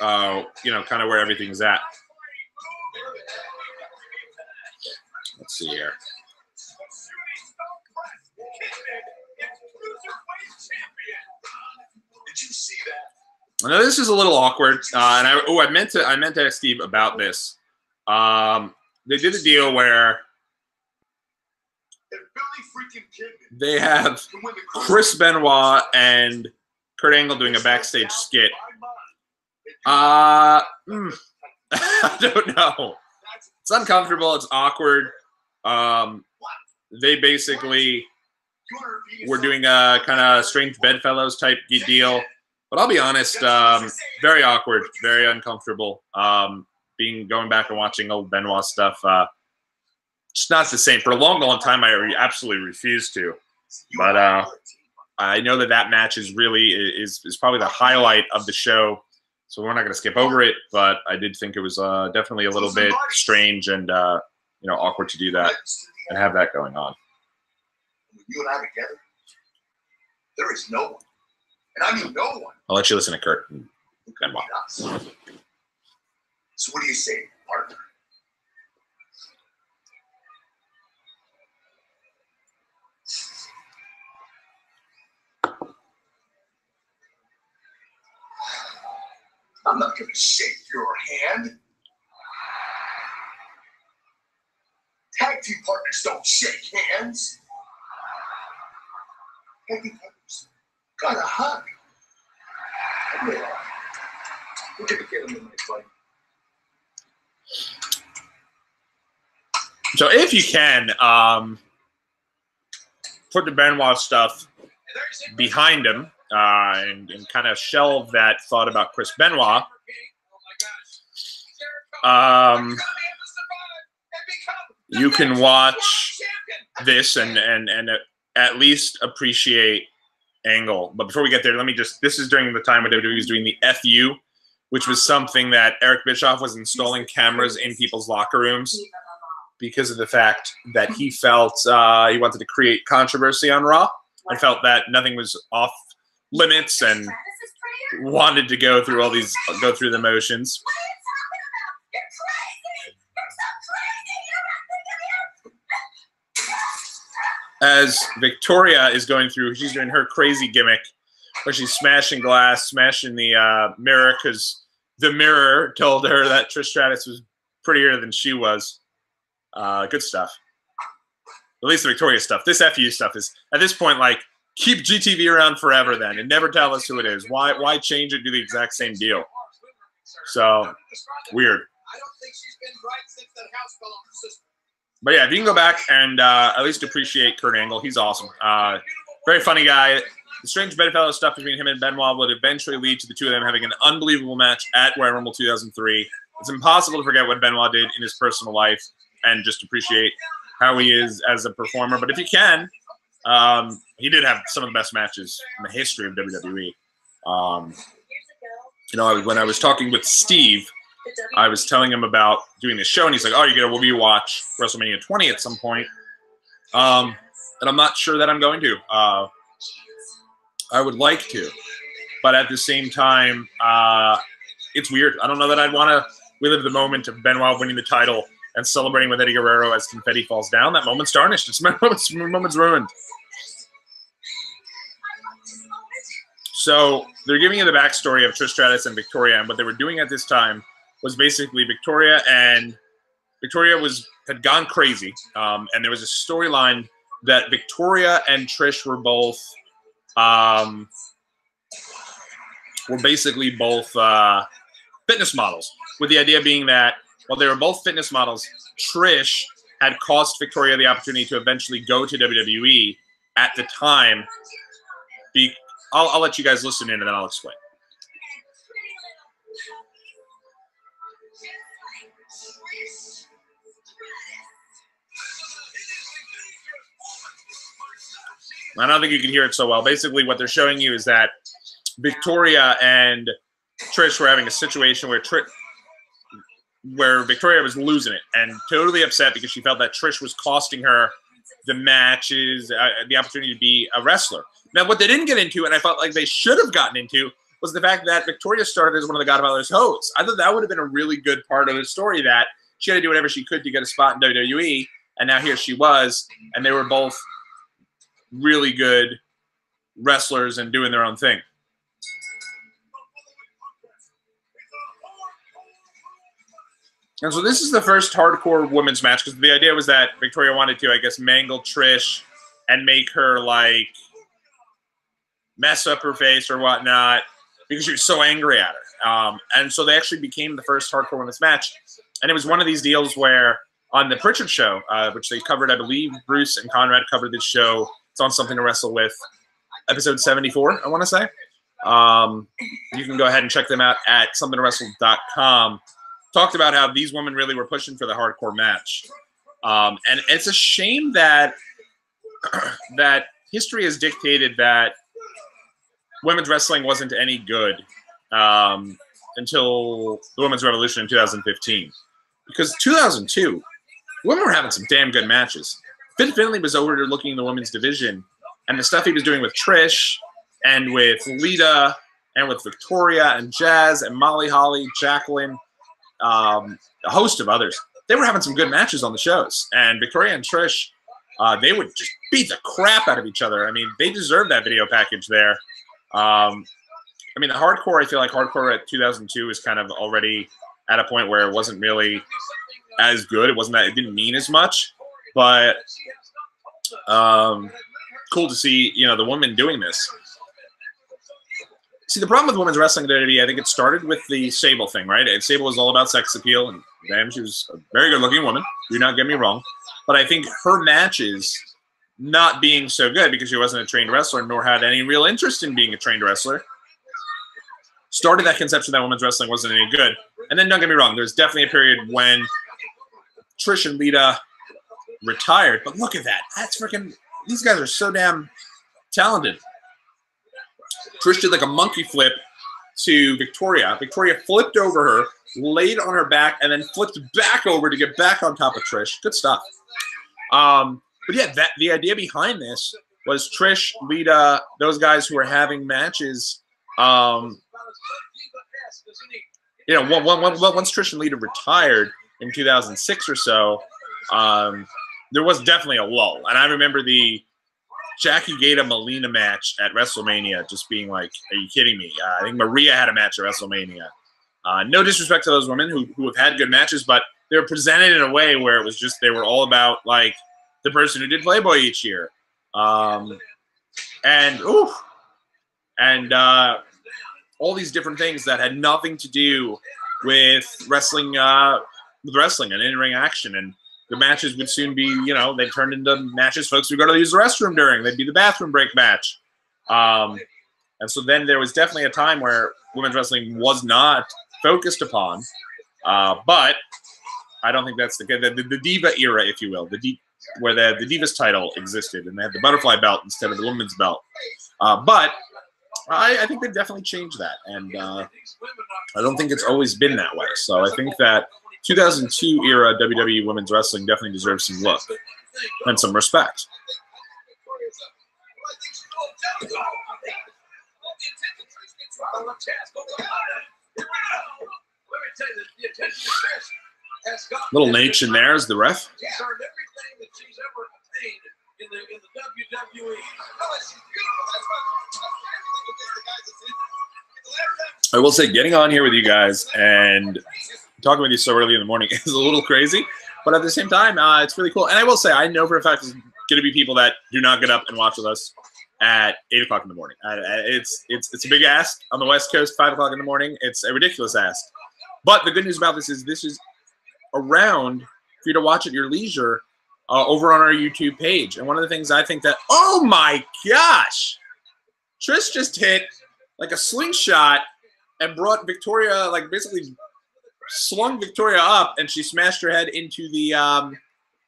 kind of where everything's at. Let's see here. I know this is a little awkward, and I meant to ask Steve about this. They did a deal where they have Chris Benoit and Kurt Angle doing a backstage skit. I don't know. It's uncomfortable. It's awkward. They basically were doing a kind of strange bedfellows type deal. But I'll be honest, very awkward, very uncomfortable. Going back and watching old Benoit stuff, it's not the same. For a long, long time, I absolutely refused to. But I know that match is probably the highlight of the show. So we're not going to skip over it. But I did think it was definitely a little bit strange and awkward to do that and have that going on. You and I together, there is no one. And I mean no one. I'll let you listen to Kurt and Benoit. So what do you say, partner? I'm not going to shake your hand. Tag team partners don't shake hands. Tag team partners got a hug. Yeah. We're going to get him in my fight. So if you can, put the Benoit stuff behind him and kind of shelve that thought about Chris Benoit. You can watch this and at least appreciate Angle. But before we get there, let me just, this is during the time when WWE was doing the FU, which was something that Eric Bischoff was installing cameras in people's locker rooms because of the fact that he felt he wanted to create controversy on Raw and felt that nothing was off limits and wanted to go through the motions. As Victoria is going through, she's doing her crazy gimmick where she's smashing glass, smashing the mirror because the mirror told her that Trish Stratus was prettier than she was. Good stuff. At least the Victoria stuff. This FU stuff is, at this point, like, keep GTV around forever then and never tell us who it is. Why change it, do the exact same deal? So, weird. I don't think she's been right since that house fell on her sister. But yeah, if you can go back and at least appreciate Kurt Angle, he's awesome. Very funny guy. The strange bedfellow stuff between him and Benoit would eventually lead to the two of them having an unbelievable match at Royal Rumble 2003. It's impossible to forget what Benoit did in his personal life and just appreciate how he is as a performer. But if you can, he did have some of the best matches in the history of WWE. You know, when I was talking with Steve, I was telling him about doing this show, and he's like, "Oh, you're gonna watch WrestleMania 20 at some point," and I'm not sure that I'm going to. I would like to, but at the same time, it's weird. I don't know that I'd want to relive the moment of Benoit winning the title and celebrating with Eddie Guerrero as confetti falls down. That moment's tarnished. It's moment's ruined. So they're giving you the backstory of Trish Stratus and Victoria, and what they were doing at this time was basically Victoria had gone crazy, and there was a storyline that Victoria and Trish were both basically both fitness models, with the idea being that while they were both fitness models, Trish had cost Victoria the opportunity to eventually go to WWE at the time. I'll let you guys listen in and then I'll explain. I don't think you can hear it so well. Basically, what they're showing you is that Victoria and Trish were having a situation where Victoria was losing it and totally upset because she felt that Trish was costing her the matches, the opportunity to be a wrestler. Now, what they didn't get into, and I felt like they should have gotten into, was the fact that Victoria started as one of the Godfather's hosts. I thought that would have been a really good part of the story, that she had to do whatever she could to get a spot in WWE, and now here she was, and they were both really good wrestlers and doing their own thing. And so this is the first hardcore women's match, because the idea was that Victoria wanted to, I guess, mangle Trish and make her, like, mess up her face or whatnot because she was so angry at her. And so they actually became the first hardcore women's match. And it was one of these deals where on the Pritchard show, which they covered, I believe Bruce and Conrad covered this show. It's on Something to Wrestle With, episode 74, I want to say. You can go ahead and check them out at somethingtowrestle.com. Talked about how these women really were pushing for the hardcore match. And it's a shame that that history has dictated that women's wrestling wasn't any good until the Women's Revolution in 2015. Because 2002, women were having some damn good matches. Finn Finlay was overlooking the women's division, and the stuff he was doing with Trish and with Lita and with Victoria and Jazz and Molly Holly, Jacqueline, a host of others. They were having some good matches on the shows. And Victoria and Trish, they would just beat the crap out of each other. I mean, they deserved that video package there. I mean, the hardcore, I feel like hardcore at 2002 is kind of already at a point where it wasn't really as good. It didn't mean as much, but cool to see, the women doing this. See, the problem with women's wrestling in WWE, I think it started with the Sable thing, right? And Sable was all about sex appeal, and damn, she was a very good-looking woman. Do not get me wrong. But I think her matches not being so good because she wasn't a trained wrestler nor had any real interest in being a trained wrestler started that conception that women's wrestling wasn't any good. And then don't get me wrong, there's definitely a period when Trish and Lita retired. But look at that. That's freaking – these guys are so damn talented. Trish did like a monkey flip to Victoria. Victoria flipped over her, laid on her back, and then flipped back over to get back on top of Trish. Good stuff. But yeah, the idea behind this was Trish, Lita, those guys who were having matches. Once Trish and Lita retired in 2006 or so, there was definitely a lull. And I remember the Jackie Gata Melina match at WrestleMania just being like, are you kidding me? I think Maria had a match at WrestleMania. No disrespect to those women who have had good matches, but they were presented in a way where it was just they were all about like the person who did Playboy each year. And all these different things that had nothing to do with wrestling and in-ring action. And the matches would soon be, they turned into matches folks would go to use the restroom during. They'd be the bathroom break match. And so then there was definitely a time where women's wrestling was not focused upon. But I don't think that's the Diva era, if you will, where the Divas title existed and they had the butterfly belt instead of the women's belt. But I think they definitely changed that. And I don't think it's always been that way. So I think that 2002 era WWE women's wrestling definitely deserves some love and some respect. Little Nate in there is the ref. I will say getting on here with you guys and talking with you so early in the morning is a little crazy, but at the same time, it's really cool. And I will say, I know for a fact there's going to be people that do not get up and watch with us at 8 o'clock in the morning. It's a big ask on the West Coast, 5 o'clock in the morning. It's a ridiculous ask. But the good news about this is around for you to watch at your leisure over on our YouTube page. And one of the things I think that, oh my gosh, Trish just hit like a slingshot and brought Victoria, like basically slung Victoria up, and she smashed her head into the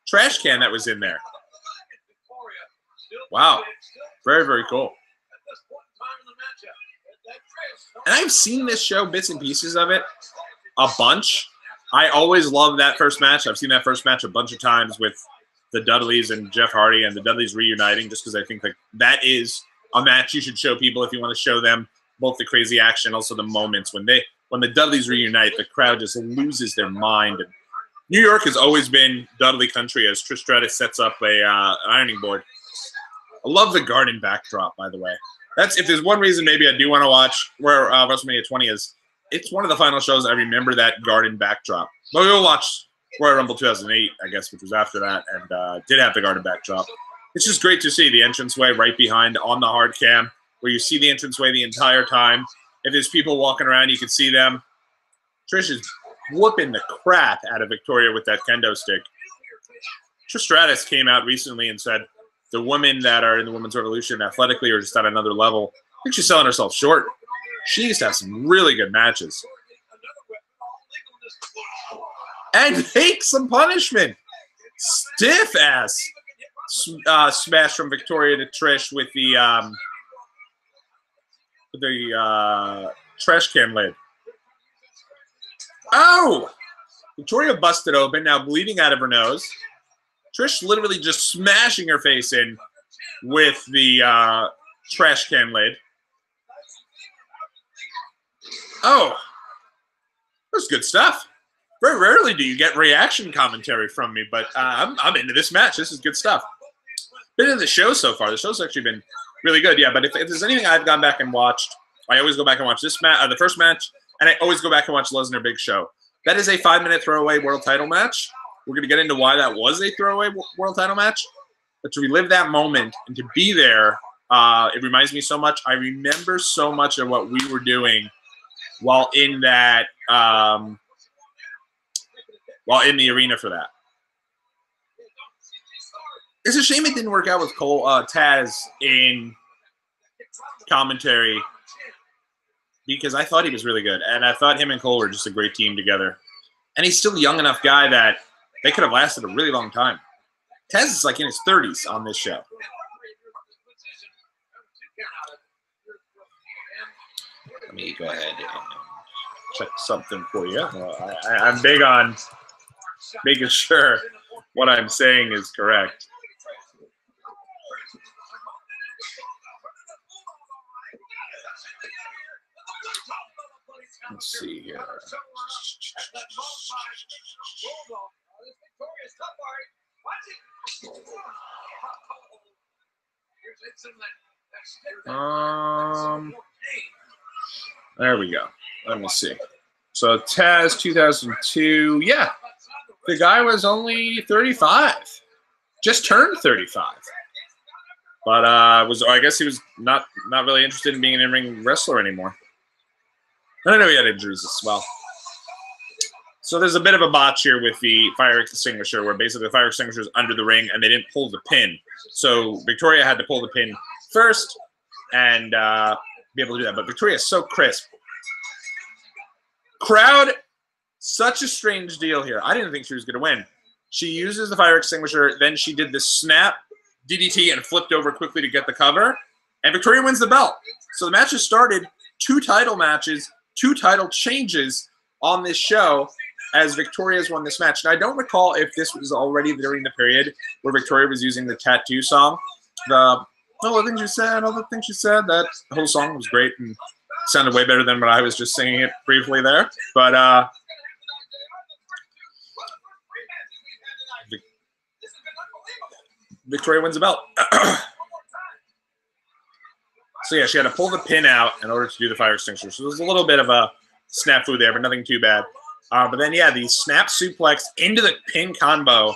trash can that was in there. Wow. Very, very cool. And I've seen this show, bits and pieces of it, a bunch. I always love that first match. I've seen that first match a bunch of times with the Dudleys and Jeff Hardy and the Dudleys reuniting, just because I think that is a match you should show people if you want to show them both the crazy action, also the moments when the Dudleys reunite, the crowd just loses their mind. And New York has always been Dudley country as Trish Stratus sets up an ironing board. I love the garden backdrop, by the way. That's if there's one reason maybe I do want to watch where WrestleMania 20 is. It's one of the final shows I remember that garden backdrop. But we'll watch Royal Rumble 2008, I guess, which was after that, and did have the garden backdrop. It's just great to see the entranceway right behind on the hard cam, where you see the entranceway the entire time. If there's people walking around, you can see them. Trish is whooping the crap out of Victoria with that kendo stick. Trish Stratus came out recently and said the women that are in the Women's Revolution athletically are just at another level. I think she's selling herself short. She used to have some really good matches. And take some punishment. Stiff ass smash from Victoria to Trish with the trash can lid. Oh! Victoria busted open, now bleeding out of her nose. Trish literally just smashing her face in with the trash can lid. Oh, that's good stuff. Very rarely do you get reaction commentary from me, but I'm into this match. This is good stuff. Been in the show so far. The show's actually been really good, yeah. But if there's anything I've gone back and watched I always go back and watch this match, the first match, and I always go back and watch Lesnar Big Show. That is a 5-minute throwaway world title match. We're going to get into why that was a throwaway world title match. But to relive that moment and to be there, it reminds me so much. I remember so much of what we were doing while in that, while in the arena for that. It's a shame it didn't work out with Taz in commentary because I thought he was really good, and I thought him and Cole were just a great team together. And he's still a young enough guy that they could have lasted a really long time. Taz is like in his 30s on this show. Let me go ahead and check something for you. I'm big on making sure what I'm saying is correct. Let's see here. There we go. Let me see. So Taz 2002. Yeah, the guy was only 35, just turned 35. But I guess he was not really interested in being an in-ring wrestler anymore. I don't know, he had injuries as well. So there's a bit of a botch here with the fire extinguisher, where basically the fire extinguisher is under the ring and they didn't pull the pin. So Victoria had to pull the pin first and be able to do that. But Victoria is so crisp. Crowd, such a strange deal here. I didn't think she was going to win. She uses the fire extinguisher, then she did the snap DDT and flipped over quickly to get the cover. And Victoria wins the belt. So the match has started. 2 title matches, 2 title changes on this show as Victoria's won this match. And I don't recall if this was already during the period where Victoria was using the tattoo song. All the things you said, that whole song was great and sounded way better than what I was just singing it briefly there. But Victoria wins the belt. So yeah, she had to pull the pin out in order to do the fire extinguisher. So there's a little bit of a snafu there, but nothing too bad. But then, yeah, the snap suplex into the pin combo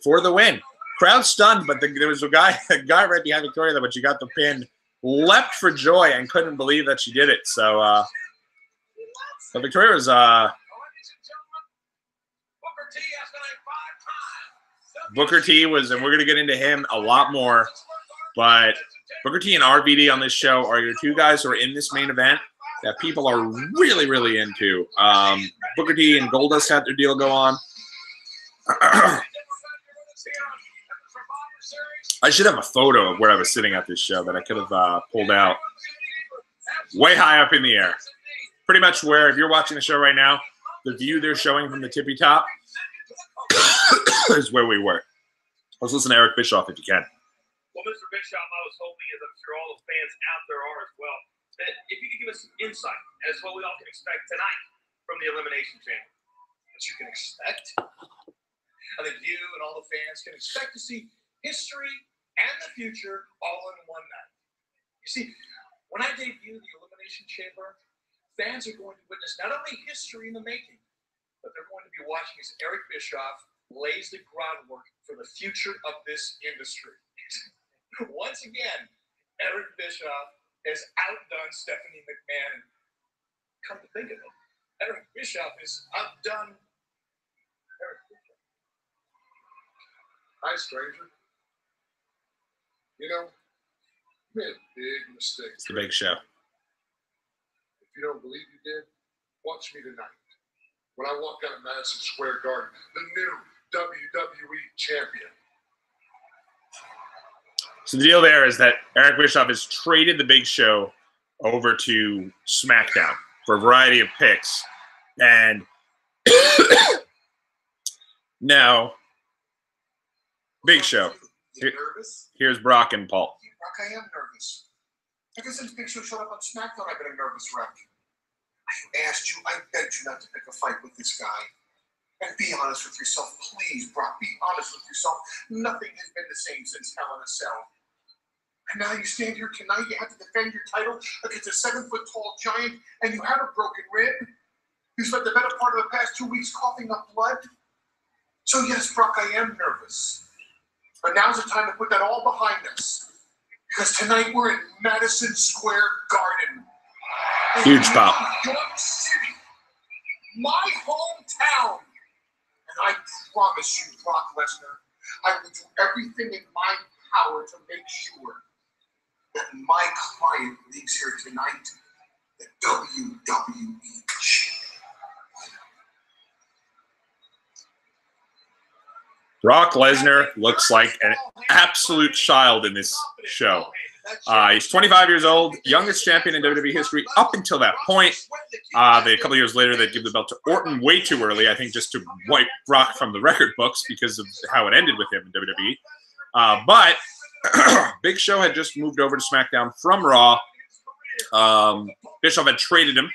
for the win. Crowd stunned, but there was a guy right behind Victoria that when she got the pin, leapt for joy and couldn't believe that she did it. So, but Victoria was Booker T was, and we're gonna get into him a lot more, but Booker T and RVD on this show are your 2 guys who are in this main event that people are really, really into. Booker T and Goldust had their deal go on. I should have a photo of where I was sitting at this show that I could have pulled out. Way high up in the air. Pretty much where, if you're watching the show right now, the view they're showing from the tippy top is where we were. Let's listen to Eric Bischoff if you can. Well, Mr. Bischoff, I was hoping, as I'm sure all the fans out there are as well, that if you could give us some insight as to what we all can expect tonight from the Elimination Chamber. What you can expect? I think you and all the fans can expect to see history and the future all in one night. You see, when I debut the Elimination Chamber, fans are going to witness not only history in the making, but they're going to be watching as Eric Bischoff lays the groundwork for the future of this industry. Once again, Eric Bischoff has outdone Stephanie McMahon. Come to think of it, Eric Bischoff has outdone Eric Bischoff. Hi, stranger. You know, you made a big mistake. It's the Big Show. If you don't believe you did, watch me tonight. When I walk out of Madison Square Garden, the new WWE champion. So the deal there is that Eric Bischoff has traded the Big Show over to SmackDown for a variety of picks. And now, Big Show. Here's Brock and Paul. Brock, I am nervous. Ever since Big Show showed up on SmackDown, I've been a nervous wreck. I asked you, I begged you not to pick a fight with this guy. And be honest with yourself, please, Brock. Be honest with yourself. Nothing has been the same since Hell in a Cell. And now you stand here tonight, you have to defend your title against a 7-foot-tall giant, and you have a broken rib. You spent the better part of the past 2 weeks coughing up blood. So yes, Brock, I am nervous. But now's the time to put that all behind us. Because tonight we're in Madison Square Garden. Huge pop. New York City, my hometown. And I promise you, Brock Lesnar, I will do everything in my power to make sure that my client leaves here tonight the WWE champion. Brock Lesnar looks like an absolute child in this show. He's 25 years old, youngest champion in WWE history up until that point. A couple of years later, they'd give the belt to Orton way too early, I think, just to wipe Brock from the record books because of how it ended with him in WWE. But Big Show had just moved over to SmackDown from Raw. Bischoff had traded him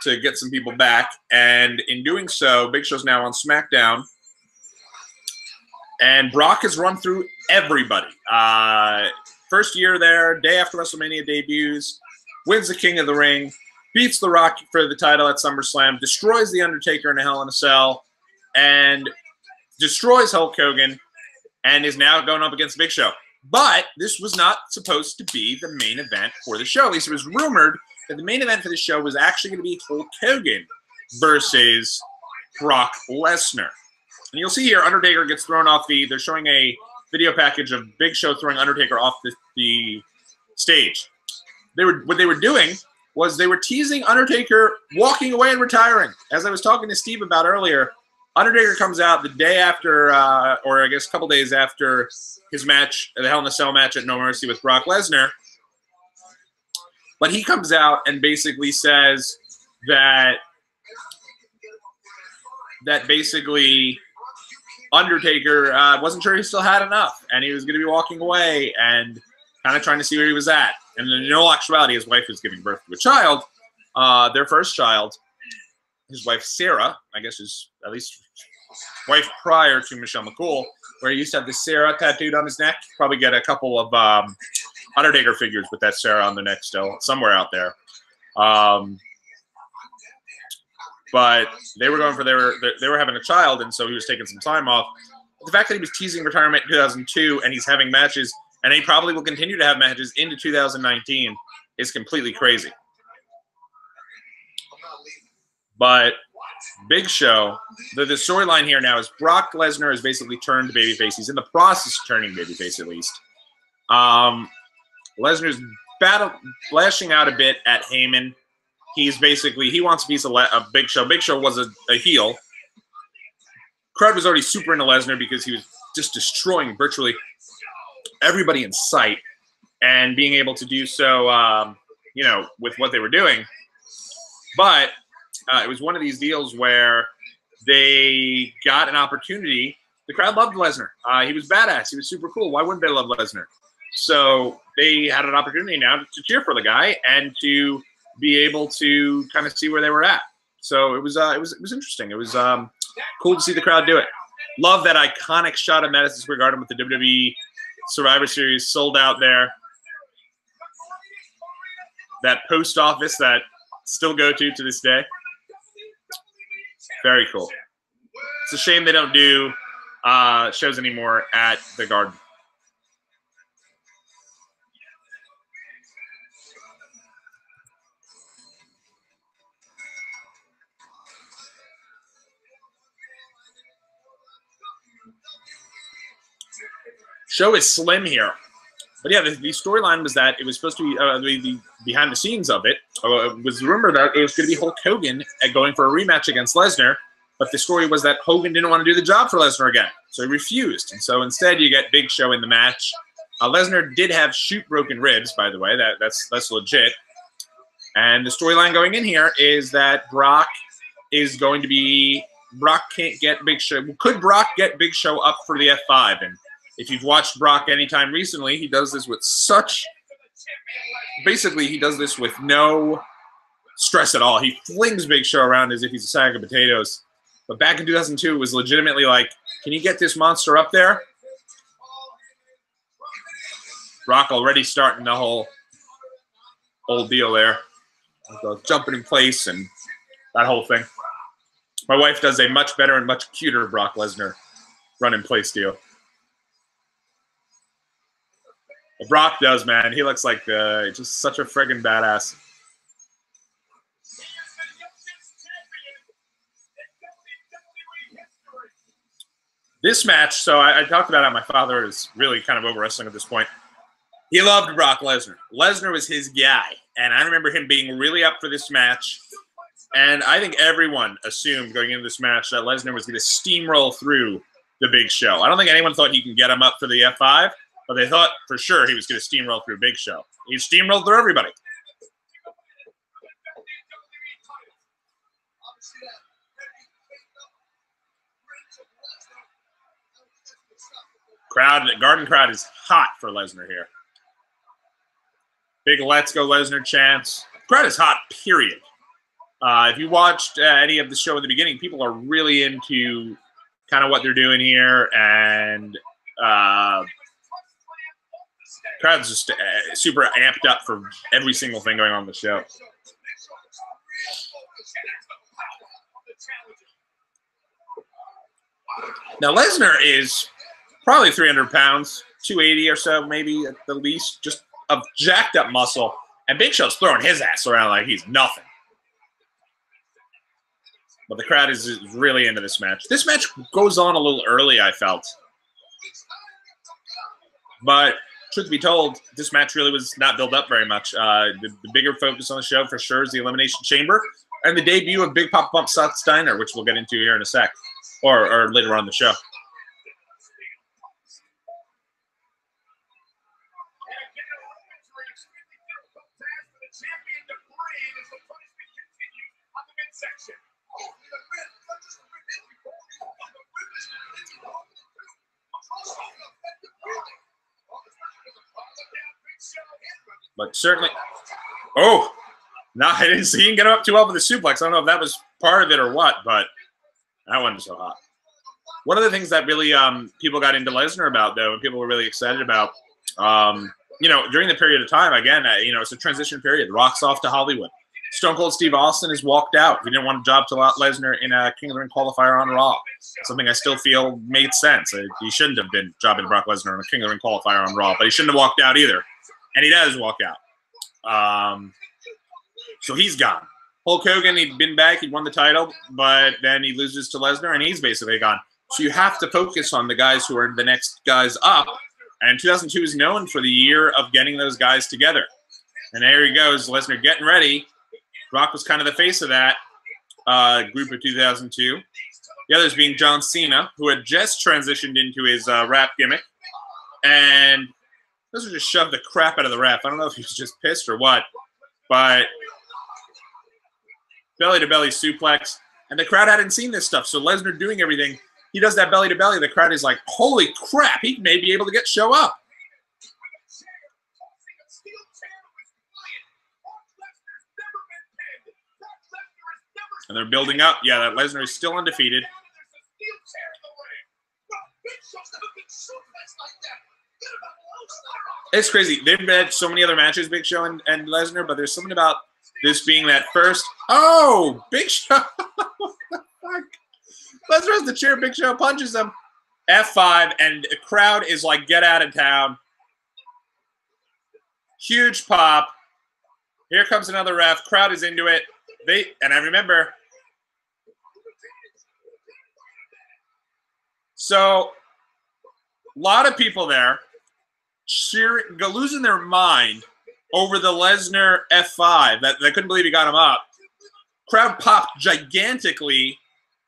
to get some people back, and in doing so, Big Show's now on SmackDown. And Brock has run through everybody. First year there, day after WrestleMania debuts, wins the King of the Ring, beats The Rock for the title at SummerSlam, destroys The Undertaker in a Hell in a Cell, and destroys Hulk Hogan, and is now going up against Big Show. But this was not supposed to be the main event for the show. At least it was rumored that the main event for the show was actually going to be Hulk Hogan versus Brock Lesnar. And you'll see here, Undertaker gets thrown off the... They're showing a video package of Big Show throwing Undertaker off the stage. What they were doing was they were teasing Undertaker walking away and retiring. As I was talking to Steve about earlier, Undertaker comes out the day after, or I guess a couple days after his match, the Hell in a Cell match at No Mercy with Brock Lesnar. But he comes out and basically says that basically Undertaker wasn't sure he still had enough, and he was going to be walking away and kind of trying to see where he was at. And in all actuality, his wife was giving birth to a child, their first child. His wife, Sarah, I guess is at least wife prior to Michelle McCool, where he used to have the Sarah tattooed on his neck. Probably get a couple of Undertaker figures with that Sarah on the neck still, somewhere out there. But they were going for they were having a child, and so he was taking some time off. But the fact that he was teasing retirement in 2002 and he's having matches, and he probably will continue to have matches into 2019, is completely crazy. But Big Show, the storyline here now is Brock Lesnar has basically turned babyface. He's in the process of turning babyface, at least. Lesnar's lashing out a bit at Heyman. He's basically, he wants a piece of Big Show. Big Show was a heel. Crowd was already super into Lesnar because he was just destroying virtually everybody in sight, and being able to do so, with what they were doing. But it was one of these deals where they got an opportunity. The crowd loved Lesnar. He was badass. He was super cool. Why wouldn't they love Lesnar? So they had an opportunity now to cheer for the guy and to be able to kind of see where they were at. So it was interesting. It was cool to see the crowd do it. Love that iconic shot of Madison Square Garden with the WWE Survivor Series sold out there. That post office that still go to this day. Very cool. It's a shame they don't do shows anymore at the Garden. Show is slim here. But yeah, the storyline was that it was supposed to be the behind the scenes of it. It was rumored that it was going to be Hulk Hogan going for a rematch against Lesnar. But the story was that Hogan didn't want to do the job for Lesnar again. So he refused. And so instead you get Big Show in the match. Lesnar did have shoot broken ribs, by the way. That's legit. And the storyline going in here is that Brock can't get Big Show. Could Brock get Big Show up for the F5? And if you've watched Brock anytime recently, he does this with basically he does this with no stress at all. He flings Big Show around as if he's a sack of potatoes. But back in 2002, it was legitimately like, can you get this monster up there? Brock already starting the whole old deal there. Jumping in place and that whole thing. My wife does a much better and much cuter Brock Lesnar run in place deal. But Brock does, man. He looks like just such a friggin' badass. This match, so I talked about it. My father is really kind of over wrestling at this point. He loved Brock Lesnar. Lesnar was his guy. And I remember him being really up for this match. And I think everyone assumed going into this match that Lesnar was going to steamroll through the Big Show. I don't think anyone thought he can get him up for the F5, but they thought for sure he was going to steamroll through Big Show. He steamrolled through everybody. Garden crowd is hot for Lesnar here. Big "Let's Go Lesnar" chants. Crowd is hot, period. If you watched any of the show in the beginning, people are really into kind of what they're doing here, and crowd's just super amped up for every single thing going on in the show. Now, Lesnar is probably 300 pounds, 280 or so, maybe at the least, just of jacked up muscle. And Big Show's throwing his ass around like he's nothing. But the crowd is really into this match. This match goes on a little early, I felt. But truth be told, this match really was not built up very much. The bigger focus on the show for sure is the Elimination Chamber and the debut of Big Papa Pump Scott Steiner, which we'll get into here in a sec, or later on in the show. But certainly, oh, no, I didn't see him get up too well with the suplex. I don't know if that was part of it or what, but that one was so hot. One of the things that really people got into Lesnar about, though, and people were really excited about, you know, during the period of time, again, you know, it's a transition period. Rock's off to Hollywood. Stone Cold Steve Austin has walked out. He didn't want a job to Lesnar in a King of the Ring qualifier on Raw. Something I still feel made sense. He shouldn't have been jobbing Brock Lesnar in a King of the Ring qualifier on Raw, but he shouldn't have walked out either. And he does walk out. So he's gone. Hulk Hogan, he'd been back. He'd won the title, but then he loses to Lesnar, and he's basically gone. So you have to focus on the guys who are the next guys up. And 2002 is known for the year of getting those guys together. And there he goes, Lesnar getting ready. Brock was kind of the face of that group of 2002. The others being John Cena, who had just transitioned into his rap gimmick. And Lesnar just shoved the crap out of the ref. I don't know if he was just pissed or what, but belly-to-belly suplex. And the crowd hadn't seen this stuff, so Lesnar doing everything. He does that belly-to-belly. The crowd is like, holy crap, he may be able to show up. And they're building up. Yeah, that Lesnar is still undefeated. It's crazy. They've had so many other matches, Big Show and Lesnar, but there's something about this being that first. Oh, Big Show. What the fuck? Lesnar has the chair. Big Show punches him. F5, and the crowd is like, get out of town. Huge pop. Here comes another ref. Crowd is into it. And I remember. So, a lot of people there losing their mind over the Lesnar F5. That they couldn't believe he got him up. Crowd popped gigantically,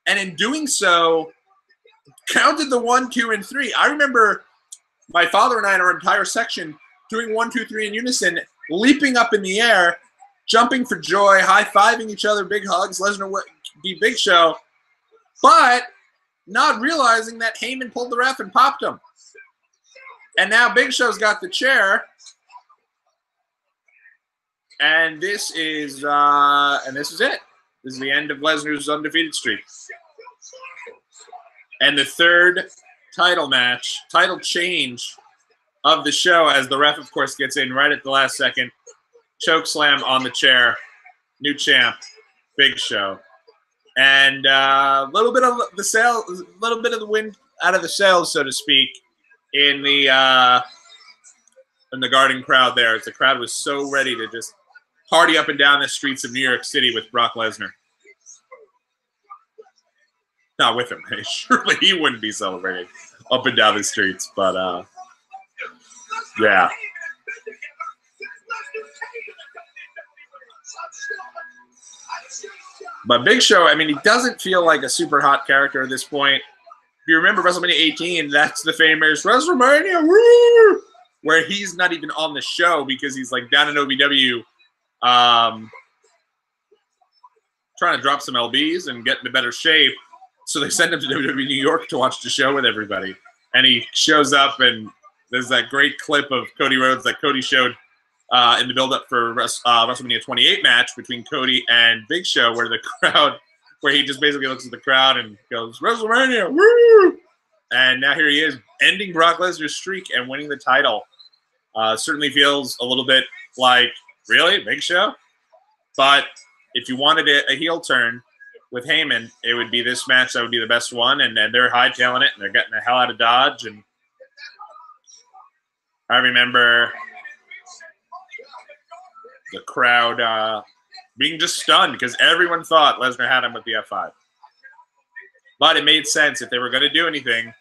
and in doing so, counted the 1, 2, and 3. I remember my father and I in our entire section doing 1, 2, 3 in unison, leaping up in the air, jumping for joy, high-fiving each other, big hugs. Lesnar beat Big Show, but not realizing that Heyman pulled the ref and popped him. And now Big Show's got the chair. And this is it. This is the end of Lesnar's undefeated streak. And the third title match, title change of the show as the ref, of course, gets in right at the last second. Choke slam on the chair. New champ, Big Show. And a little bit of the sail, a little bit of the wind out of the sails, so to speak, in the Garden crowd there. As the crowd was so ready to just party up and down the streets of New York City with Brock Lesnar. Not with him. Surely he wouldn't be celebrating up and down the streets. But, yeah. But Big Show, I mean, he doesn't feel like a super hot character at this point. If you remember WrestleMania 18, that's the famous WrestleMania, woo! Where he's not even on the show because he's like down in OVW trying to drop some LBs and get into better shape. So they send him to WWE New York to watch the show with everybody. And he shows up, and there's that great clip of Cody Rhodes that Cody showed in the build-up for WrestleMania 28 match between Cody and Big Show, where the crowd, where he just basically looks at the crowd and goes, WrestleMania, woo! And now here he is, ending Brock Lesnar's streak and winning the title. Certainly feels a little bit like, really, Big Show? But if you wanted a heel turn with Heyman, it would be this match that would be the best one, and they're hightailing it, and they're getting the hell out of Dodge. And I remember the crowd being just stunned because everyone thought Lesnar had him with the F5. But it made sense if they were going to do anything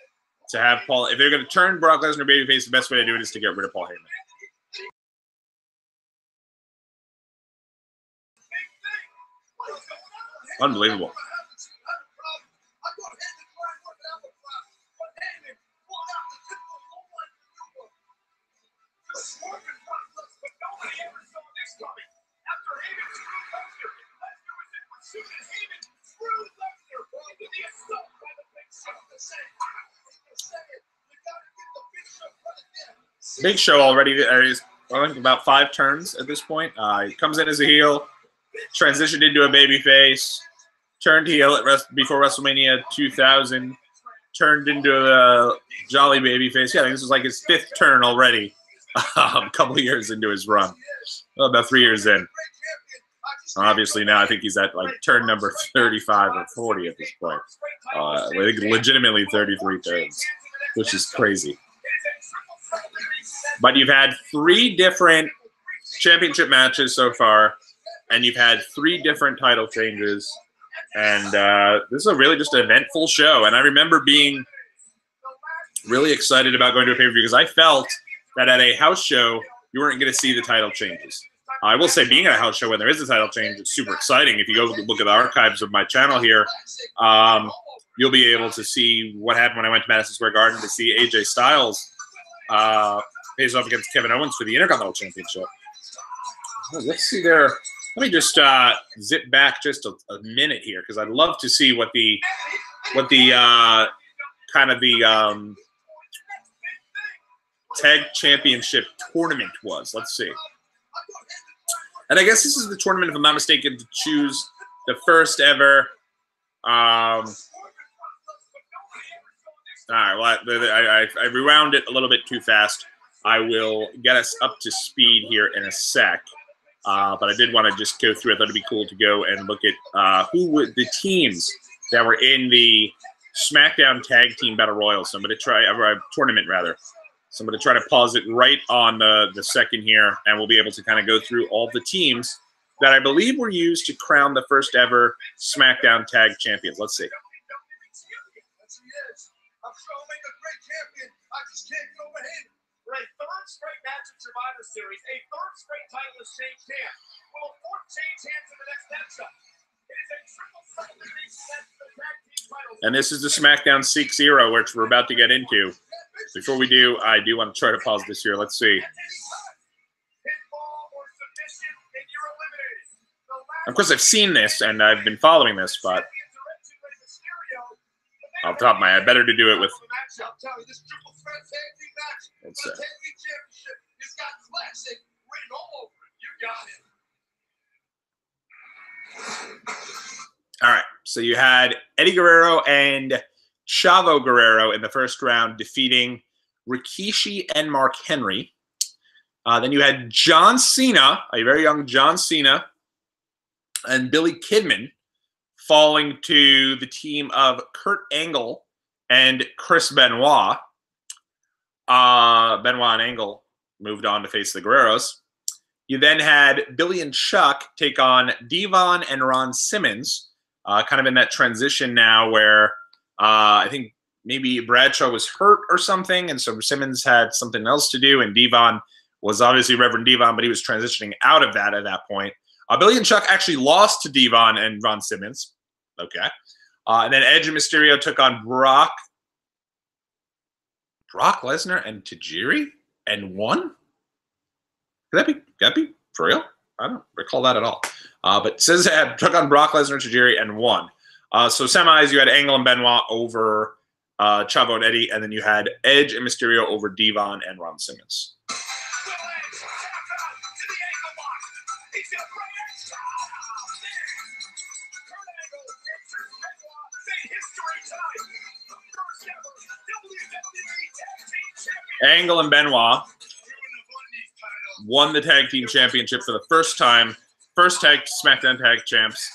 to have Paul. If they're going to turn Brock Lesnar babyface, the best way to do it is to get rid of Paul Heyman. Unbelievable. Big Show already is, I think, about 5 turns at this point. He comes in as a heel, transitioned into a babyface, turned heel before WrestleMania 2000, turned into a jolly babyface. Yeah, I think this was like his 5th turn already, a couple of years into his run. Well, about 3 years in. Obviously now I think he's at like turn number 35 or 40 at this point. I think legitimately 33 turns, which is crazy. But you've had 3 different championship matches so far, and you've had 3 different title changes. And this is a really just an eventful show. And I remember being really excited about going to a pay-per-view because I felt that at a house show, you weren't going to see the title changes. I will say being at a house show when there is a title change, it's super exciting. If you go look at the archives of my channel here, you'll be able to see what happened when I went to Madison Square Garden to see AJ Styles face off against Kevin Owens for the Intercontinental Championship. Let's see there. Let me just zip back just a minute here because I'd love to see what the kind of the tag championship tournament was. Let's see. And I guess this is the tournament, if I'm not mistaken, to choose the first ever. All right, well, I rewound it a little bit too fast. I will get us up to speed here in a sec. But I did want to just go through. I thought it'd be cool to go and look at who were the teams that were in the SmackDown Tag Team Battle Royal. So I'm going to try, tournament rather. So I'm going to try to pause it right on the second here, and we'll be able to kind of go through all the teams that I believe were used to crown the first ever SmackDown Tag Champions. Let's see. For a 3rd straight match at Survivor Series, a 3rd straight title has changed hands. Will a 4th change hands in the next matchup? It is a triple threat elimination match for the tag team titles. And this is the SmackDown 6-0, which we're about to get into. Before we do, I do want to try to pause this here. Let's see. Of course, I've seen this, and I've been following this, but off the top of my head, better to do it with. Let's see. All right, so you had Eddie Guerrero and Chavo Guerrero in the first round defeating Rikishi, and Mark Henry. Then you had John Cena, a very young John Cena, and Billy Kidman falling to the team of Kurt Angle and Chris Benoit. Benoit and Angle moved on to face the Guerreros. You then had Billy and Chuck take on Devon and Ron Simmons, kind of in that transition now where I think maybe Bradshaw was hurt or something, and so Simmons had something else to do, and Devon was obviously Reverend Devon, but he was transitioning out of that at that point. Billy and Chuck actually lost to Devon and Ron Simmons. Okay. And then Edge and Mysterio took on Brock Lesnar and Tajiri and won? Could that be for real? I don't recall that at all. But it says took on Brock Lesnar and Tajiri and won. So semis, you had Angle and Benoit over Chavo and Eddie, and then you had Edge and Mysterio over Devon and Ron Simmons. Angle and Benoit won the tag team championship for the first time. First tag SmackDown tag champs.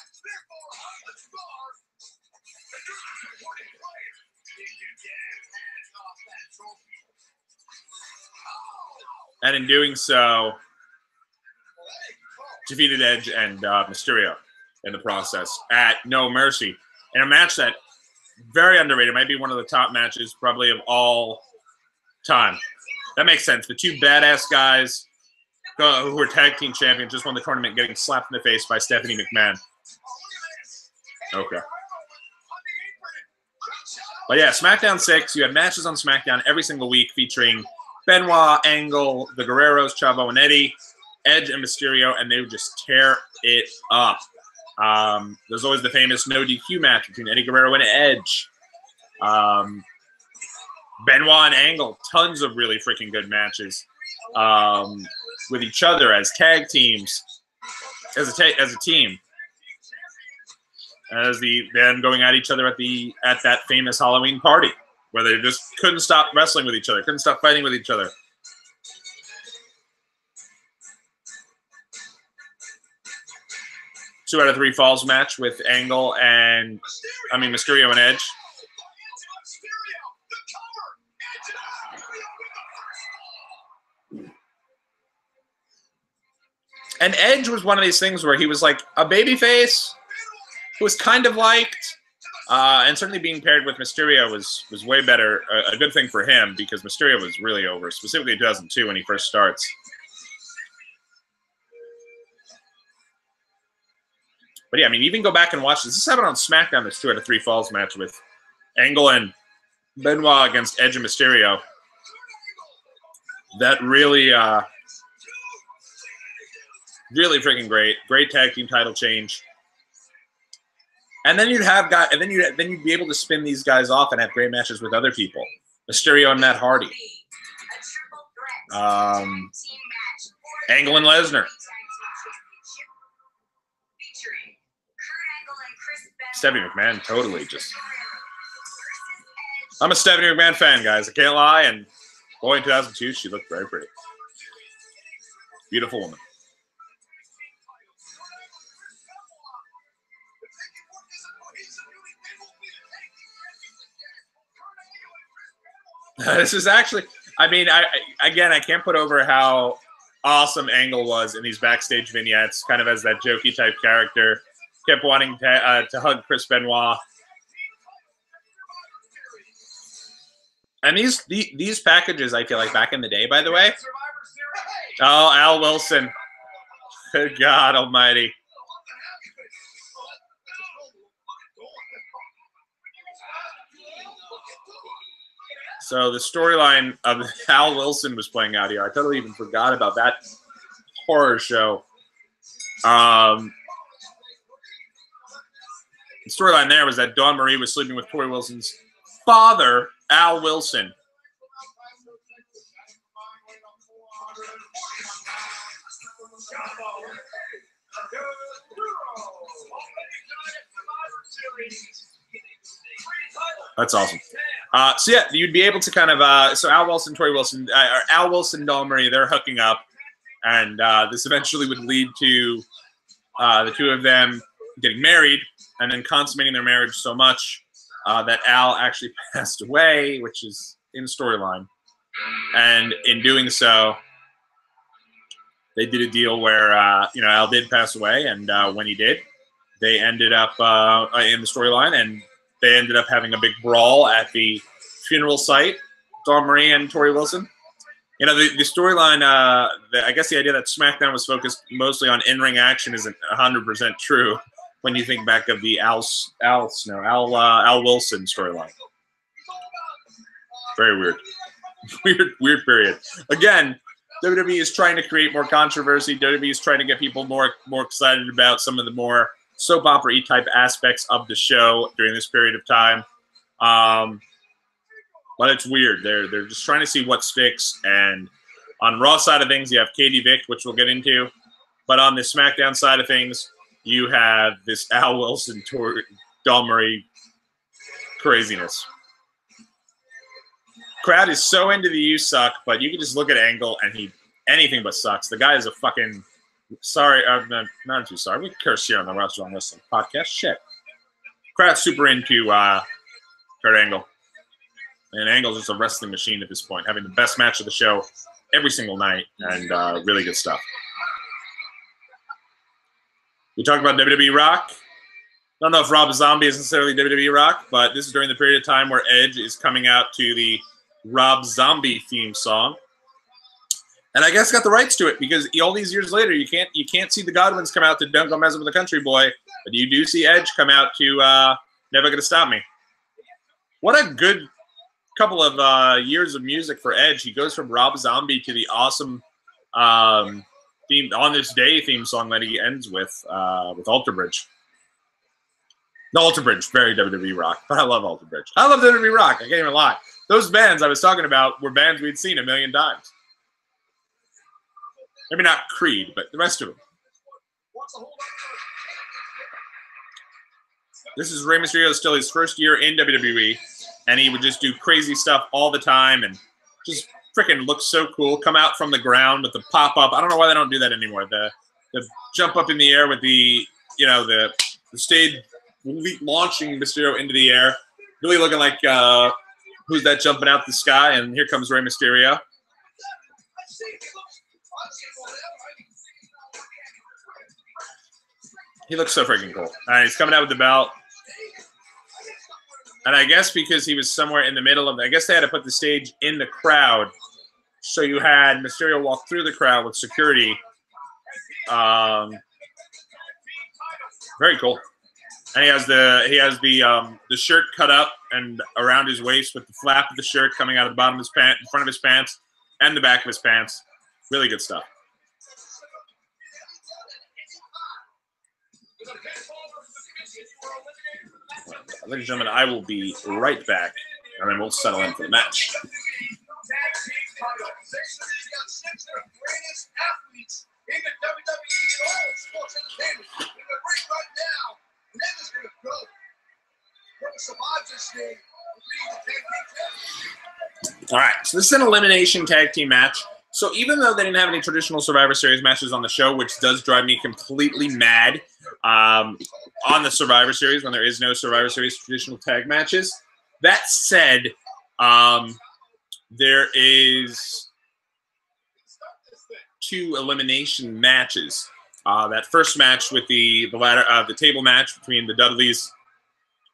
And in doing so, defeated Edge and Mysterio in the process at No Mercy. In a match that very underrated, might be one of the top matches probably of all time. That makes sense. The two badass guys who were tag team champions just won the tournament, getting slapped in the face by Stephanie McMahon. Okay. But yeah, SmackDown 6, you had matches on SmackDown every single week featuring Benoit, Angle, the Guerreros, Chavo and Eddie, Edge and Mysterio, and they would just tear it up. There's always the famous no DQ match between Eddie Guerrero and Edge. Benoit and Angle, tons of really freaking good matches with each other as tag teams, as a team, as them going at each other at that famous Halloween party where they just couldn't stop wrestling with each other, couldn't stop fighting with each other. Two out of three falls match with Angle and Mysterio and Edge. And Edge was one of these things where he was like a babyface who was kind of liked, and certainly being paired with Mysterio was way better, a good thing for him, because Mysterio was really over, specifically in 2002 when he first starts. But yeah, I mean, even go back and watch this. This happened on SmackDown, this 2 out of 3 falls match with Angle and Benoit against Edge and Mysterio. That really, really freaking great. Great tag team title change. And then you'd have guys, and then you'd be able to spin these guys off and have great matches with other people. Mysterio and Matt Hardy. Angle and Lesnar. Stephanie McMahon, totally just. I'm a Stephanie McMahon fan, guys. I can't lie. And boy, in 2002, she looked very pretty. Beautiful woman. This is actually, I mean, I can't put over how awesome Angle was in these backstage vignettes, kind of as that jokey type character. Kept wanting to hug Chris Benoit. And these packages, I feel like back in the day, by the way. Oh, Al Wilson. Good God almighty. So the storyline of Al Wilson was playing out here. I totally even forgot about that horror show. The storyline there was that Dawn Marie was sleeping with Tori Wilson's father, Al Wilson. That's awesome. So yeah, you'd be able to kind of so Al Wilson, Tori Wilson, or Al Wilson, Dawn Marie, they're hooking up, and this eventually would lead to the two of them getting married and then consummating their marriage so much that Al actually passed away, which is in the storyline. And in doing so, they did a deal where Al did pass away, and when he did, they ended up in the storyline, and they ended up having a big brawl at the funeral site, Dawn Marie and Tori Wilson. You know, the storyline, I guess the idea that SmackDown was focused mostly on in-ring action isn't 100% true when you think back of the Al Wilson storyline. Very weird. Weird period. Again, WWE is trying to create more controversy. WWE is trying to get people more excited about some of the more soap opera-y type aspects of the show during this period of time. But it's weird. They're just trying to see what sticks. And on Raw side of things, you have Katie Vick, which we'll get into. But on the SmackDown side of things, you have this Al Wilson, Dawn Marie craziness. Crowd is so into the "you suck," but you can just look at Angle and he anything but sucks. The guy is a fucking sorry. Not too sorry. We curse here on the Watchalong Wrestling podcast. Shit. Crowd's super into Kurt Angle. And Angle's just a wrestling machine at this point, having the best match of the show every single night, and really good stuff. We talked about WWE Rock. I don't know if Rob Zombie is necessarily WWE Rock, but this is during the period of time where Edge is coming out to the Rob Zombie theme song. And I guess got the rights to it because all these years later, you can't see the Godwins come out to "Don't Go Messing with the Country Boy," but you do see Edge come out to "Never Gonna Stop Me." What a good couple of years of music for Edge. He goes from Rob Zombie to the awesome theme "On This Day" theme song that he ends with Alter Bridge. The Alter Bridge, very WWE Rock, but I love Alter Bridge. I love WWE Rock. I can't even lie. Those bands I was talking about were bands we'd seen a million times. Maybe not Creed, but the rest of them. This is Rey Mysterio, still his first year in WWE, and he would just do crazy stuff all the time and just freaking look so cool. Come out from the ground with the pop-up. I don't know why they don't do that anymore. The jump up in the air with the stage launching Mysterio into the air. Really looking like who's that jumping out the sky? And here comes Rey Mysterio. He looks so freaking cool. All right, he's coming out with the belt. And I guess because he was somewhere in the middle of I guess they had to put the stage in the crowd. So you had Mysterio walk through the crowd with security. Very cool. And he has the shirt cut up and around his waist with the flap of the shirt coming out of the bottom of his pants, in front of his pants, and the back of his pants. Really good stuff. Ladies and gentlemen, I will be right back, and then we'll settle in for the match. All right, so this is an elimination tag team match. So even though they didn't have any traditional Survivor Series matches on the show, which does drive me completely mad on the Survivor Series when there is no Survivor Series traditional tag matches, that said, there is 2 elimination matches. That first match with the table match between the Dudleys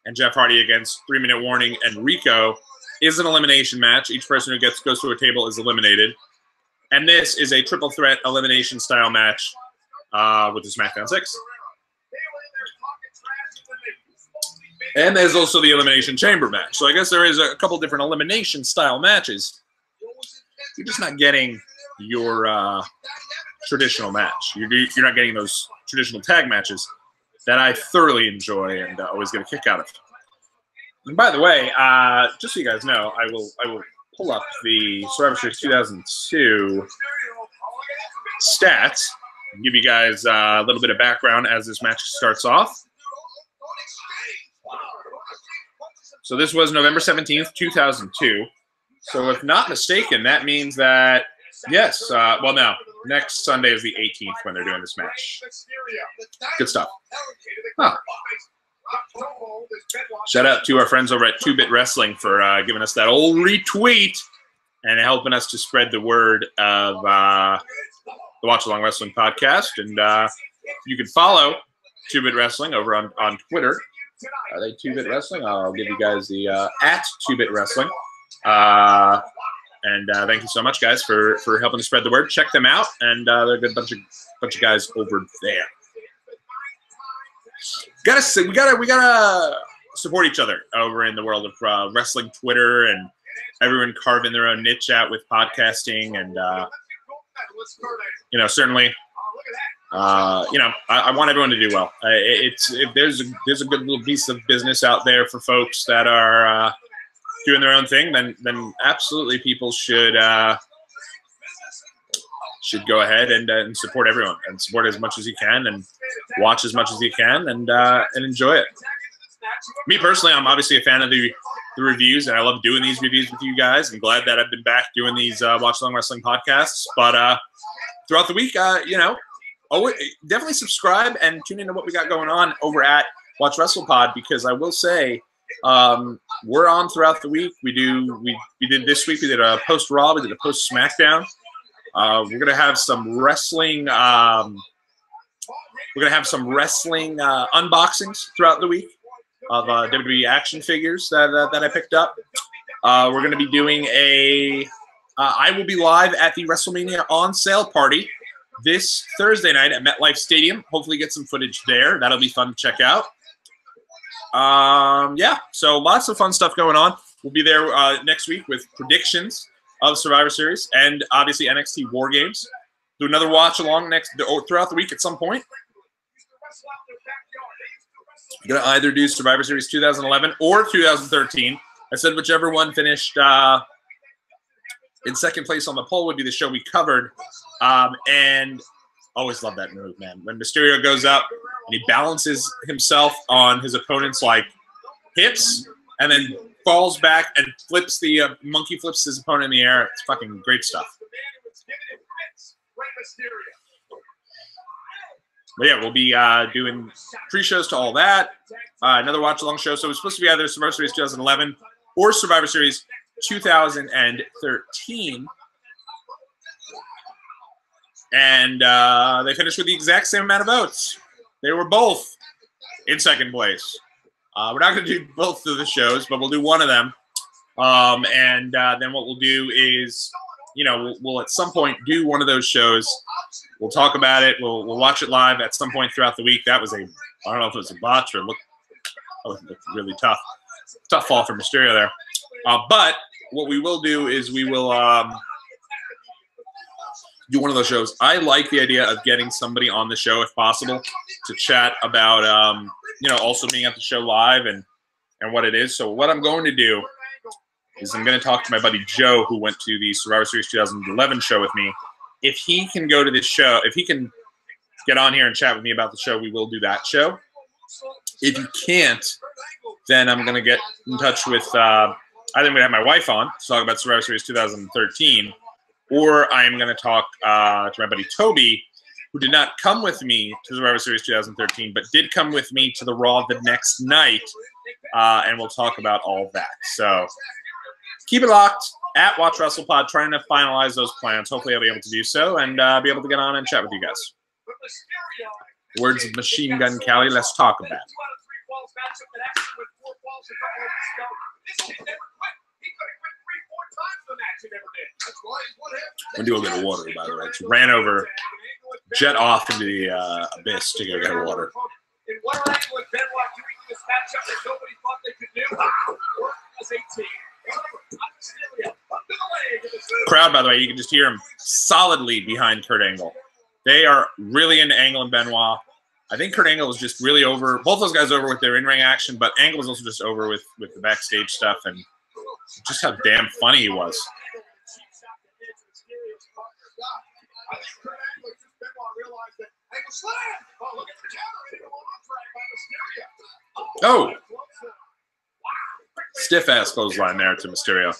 and Jeff Hardy against 3 Minute Warning and Rico is an elimination match. Each person who goes through a table is eliminated. And this is a triple threat elimination style match with the SmackDown 6. And there's also the Elimination Chamber match. So I guess there is a couple different elimination style matches. You're just not getting your traditional match. You're not getting those traditional tag matches that I thoroughly enjoy and always get a kick out of. And by the way, just so you guys know, I will pull up the Survivor Series 2002 stats and give you guys a little bit of background as this match starts off. So this was November 17th, 2002. So if not mistaken, that means that, yes, well, no, next Sunday is the 18th when they're doing this match. Good stuff. Huh. Shout out to our friends over at 2-Bit Wrestling for giving us that old retweet and helping us to spread the word of the Watchalong Wrestling podcast. And you can follow 2-Bit Wrestling over on Twitter. Are they 2-Bit Wrestling? I'll give you guys the at 2-Bit Wrestling. And thank you so much, guys, for helping to spread the word. Check them out, and they're a good bunch of guys over there. We gotta support each other over in the world of wrestling Twitter, and everyone carving their own niche out with podcasting, and certainly, I want everyone to do well. If there's a good little piece of business out there for folks that are doing their own thing, then absolutely people should go ahead and support everyone, and support as much as you can, and watch as much as you can, and enjoy it. Me personally, I'm obviously a fan of the reviews, and I love doing these reviews with you guys. I'm glad that I've been back doing these Watchalong Wrestling podcasts. But throughout the week, always, definitely subscribe and tune into what we got going on over at Watch Wrestle Pod, because I will say we're on throughout the week. We did this week. We did a post Raw. We did a post SmackDown. We're gonna have some wrestling. We're gonna have some wrestling unboxings throughout the week of WWE action figures that I picked up. We're gonna be doing I will be live at the WrestleMania on sale party this Thursday night at MetLife Stadium. Hopefully, get some footage there. That'll be fun to check out. Yeah, so lots of fun stuff going on. We'll be there next week with predictions of Survivor Series and obviously NXT War Games. Do another watch along throughout the week at some point. You're gonna either do Survivor Series 2011 or 2013. I said whichever one finished in second place on the poll would be the show we covered. And always love that move, man. When Mysterio goes up and he balances himself on his opponent's hips and then falls back and flips monkey flips his opponent in the air. It's fucking great stuff. But yeah, we'll be doing pre-shows to all that. Another watch-along show. So it was supposed to be either Survivor Series 2011 or Survivor Series 2013. And they finished with the exact same amount of votes. They were both in second place. We're not going to do both of the shows, but we'll do one of them. And then what we'll do is, we'll at some point do one of those shows. We'll talk about it. We'll watch it live at some point throughout the week. That was I don't know if it was a botch or it looked really tough. Tough fall for Mysterio there. But what we will do is we will do one of those shows. I like the idea of getting somebody on the show if possible to chat about, also being at the show live and what it is. So what I'm going to do is I'm going to talk to my buddy Joe, who went to the Survivor Series 2011 show with me. If he can go to this show, if he can get on here and chat with me about the show, we will do that show. If he can't, then I'm going to get in touch with either I'm going to have my wife on to talk about Survivor Series 2013, or I'm going to talk to my buddy Toby, who did not come with me to Survivor Series 2013, but did come with me to the Raw the next night, and we'll talk about all that. So keep it locked at Watch WrestlePod, trying to finalize those plans. Hopefully I'll be able to do so and be able to get on and chat with you guys. Words of Machine Gun Kelly, let's talk about it. I'm going to do a bit of water, by the way. Just ran over, jet off into the abyss to go get water. In what angle is Benoit doing this matchup that nobody thought they could do? Working as a team. Crowd, by the way, you can just hear him solidly behind Kurt Angle. They are really into Angle and Benoit. I think Kurt Angle was just really over. Both those guys over with their in-ring action, but Angle was also just over with the backstage stuff and just how damn funny he was. Stiff-ass clothesline there to Mysterio.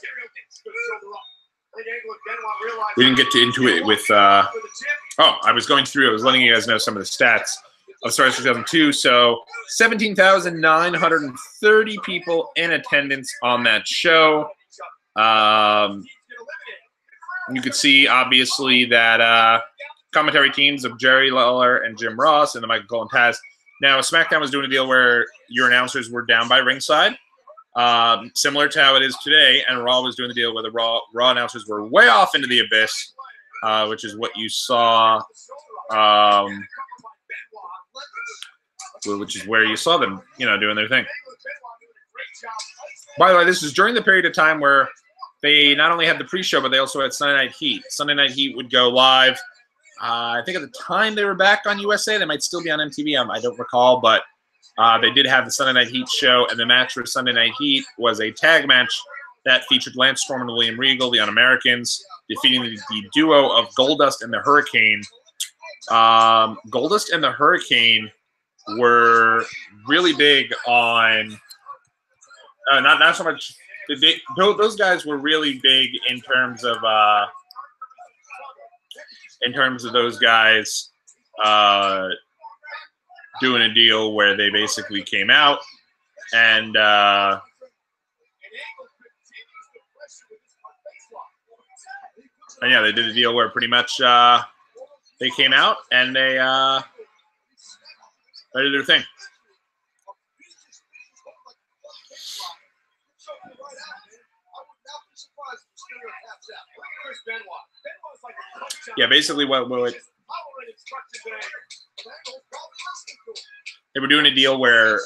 We didn't get into it with I was going through, I was letting you guys know some of the stats of Stars 2002. So 17,930 people in attendance on that show. You could see, obviously, that commentary teams of Jerry Lawler and Jim Ross and the Michael Cole and Taz. Now, SmackDown was doing a deal where your announcers were down by ringside, similar to how it is today, and Raw was doing the deal where the Raw announcers were way off into the abyss, which is what you saw, which is where you saw them, doing their thing. By the way, this is during the period of time where they not only had the pre-show, but they also had Sunday Night Heat. Sunday Night Heat would go live. I think at the time they were back on USA. They might still be on MTV. I don't recall, but they did have the Sunday Night Heat show, and the match for Sunday Night Heat was a tag match that featured Lance Storm and William Regal, the Un-Americans, defeating the duo of Goldust and the Hurricane. Goldust and the Hurricane were really big on not so much. Those guys were really big in terms of those guys doing a deal where they basically came out and yeah, they did a deal where pretty much they came out and they did their thing. Yeah, basically what they were doing a deal where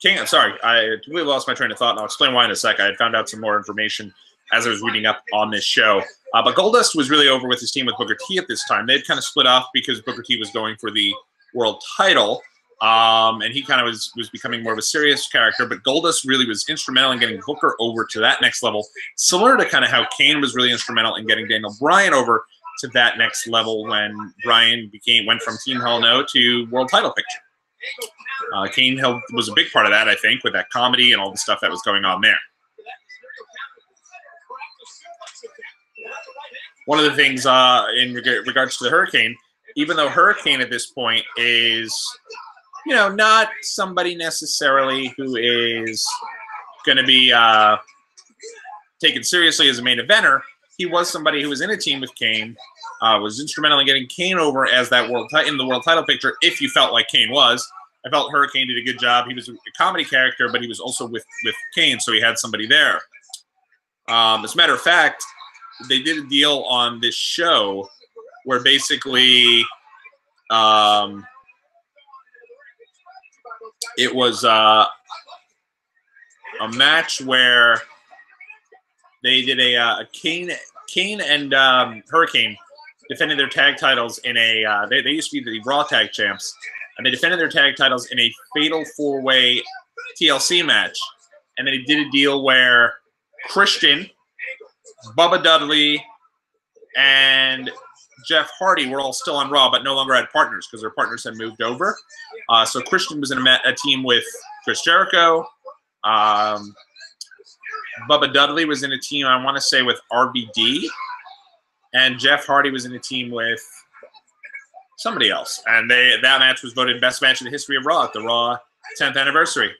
King. I'm sorry, I completely lost my train of thought, and I'll explain why in a sec. I had found out some more information as I was reading up on this show. But Goldust was really over with his team with Booker T at this time. They'd kind of split off because Booker T was going for the world title. And he kind of was becoming more of a serious character, but Goldust really was instrumental in getting Booker over to that next level, similar to kind of how Kane was really instrumental in getting Daniel Bryan over to that next level when Bryan went from Team Hell No to world title picture. Kane was a big part of that, I think, with that comedy and all the stuff that was going on there. One of the things in regards to the Hurricane, even though Hurricane at this point is not somebody necessarily who is going to be taken seriously as a main eventer, he was somebody who was in a team with Kane, was instrumental in getting Kane over as that in the world title picture, if you felt like Kane was. I felt Hurricane did a good job. He was a comedy character, but he was also with Kane, so he had somebody there. As a matter of fact, they did a deal on this show where basically it was a match where they did a Kane and Hurricane defended their tag titles in a they used to be the Raw Tag Champs, and they defended their tag titles in a fatal four-way TLC match. And they did a deal where Christian, Bubba Dudley, and Jeff Hardy were all still on Raw, but no longer had partners because their partners had moved over. So Christian was in a team with Chris Jericho. Bubba Dudley was in a team, I want to say, with RVD. And Jeff Hardy was in a team with somebody else. And that match was voted best match in the history of Raw at the Raw 10th anniversary.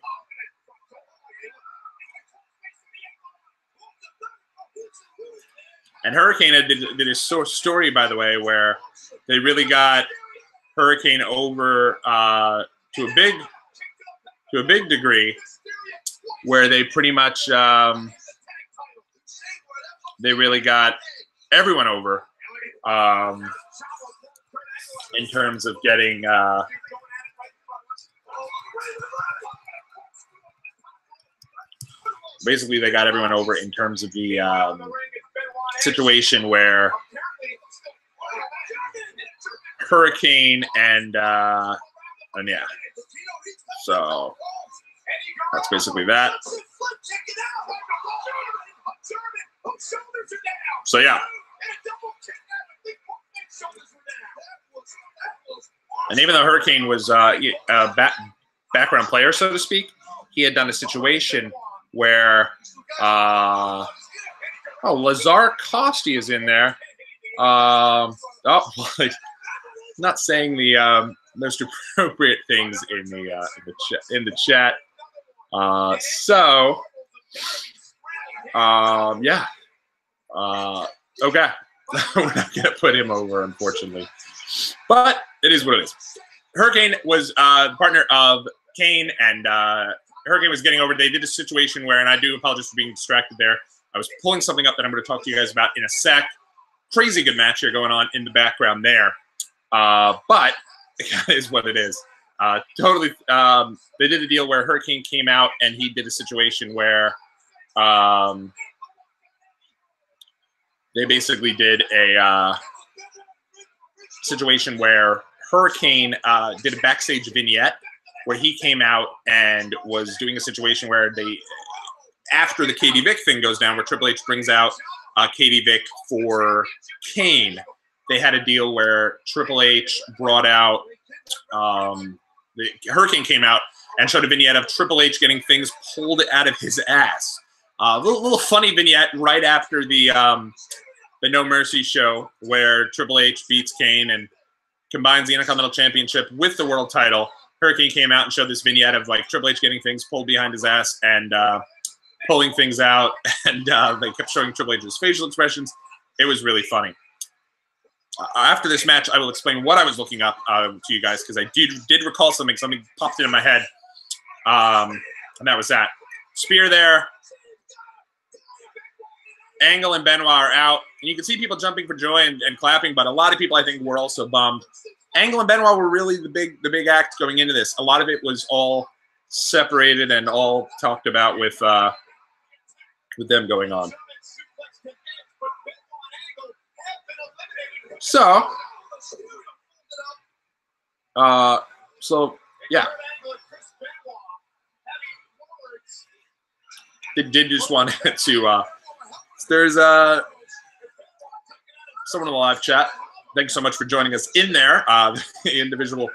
And Hurricane did a story, by the way, where they really got Hurricane over to a big degree, where they pretty much they really got everyone over in terms of getting basically they got everyone over in terms of the situation where Hurricane and yeah, so that's basically that. So yeah, and even though Hurricane was a background player, so to speak, he had done a situation where Lazar Costi is in there. Not saying the most appropriate things in the chat. Yeah. Okay. We're not gonna put him over, unfortunately, but it is what it is. Hurricane was the partner of Kane, and Hurricane was getting over. They did a situation where, and I do apologize for being distracted there. I was pulling something up that I'm going to talk to you guys about in a sec. Crazy good match here going on in the background there, but it is what it is. Totally, they did a deal where Hurricane came out and he did a situation where they basically did a situation where Hurricane did a backstage vignette where he came out and was doing a situation where they, after the Katie Vick thing goes down, where Triple H brings out Katie Vick for Kane, they had a deal where Triple H brought out, the Hurricane came out and showed a vignette of Triple H getting things pulled out of his ass. Little funny vignette right after the No Mercy show where Triple H beats Kane and combines the Intercontinental Championship with the world title. Hurricane came out and showed this vignette of like Triple H getting things pulled behind his ass and pulling things out, and they kept showing Triple H's facial expressions. It was really funny. After this match, I will explain what I was looking up to you guys, because I did recall something. Something popped into my head, and that was that. Spear there. Angle and Benoit are out. And you can see people jumping for joy and clapping, but a lot of people, I think, were also bummed. Angle and Benoit were really the big act going into this. A lot of it was all separated and all talked about with them going on. So yeah. Did just want to there's someone in the live chat. Thanks so much for joining us in there. The individual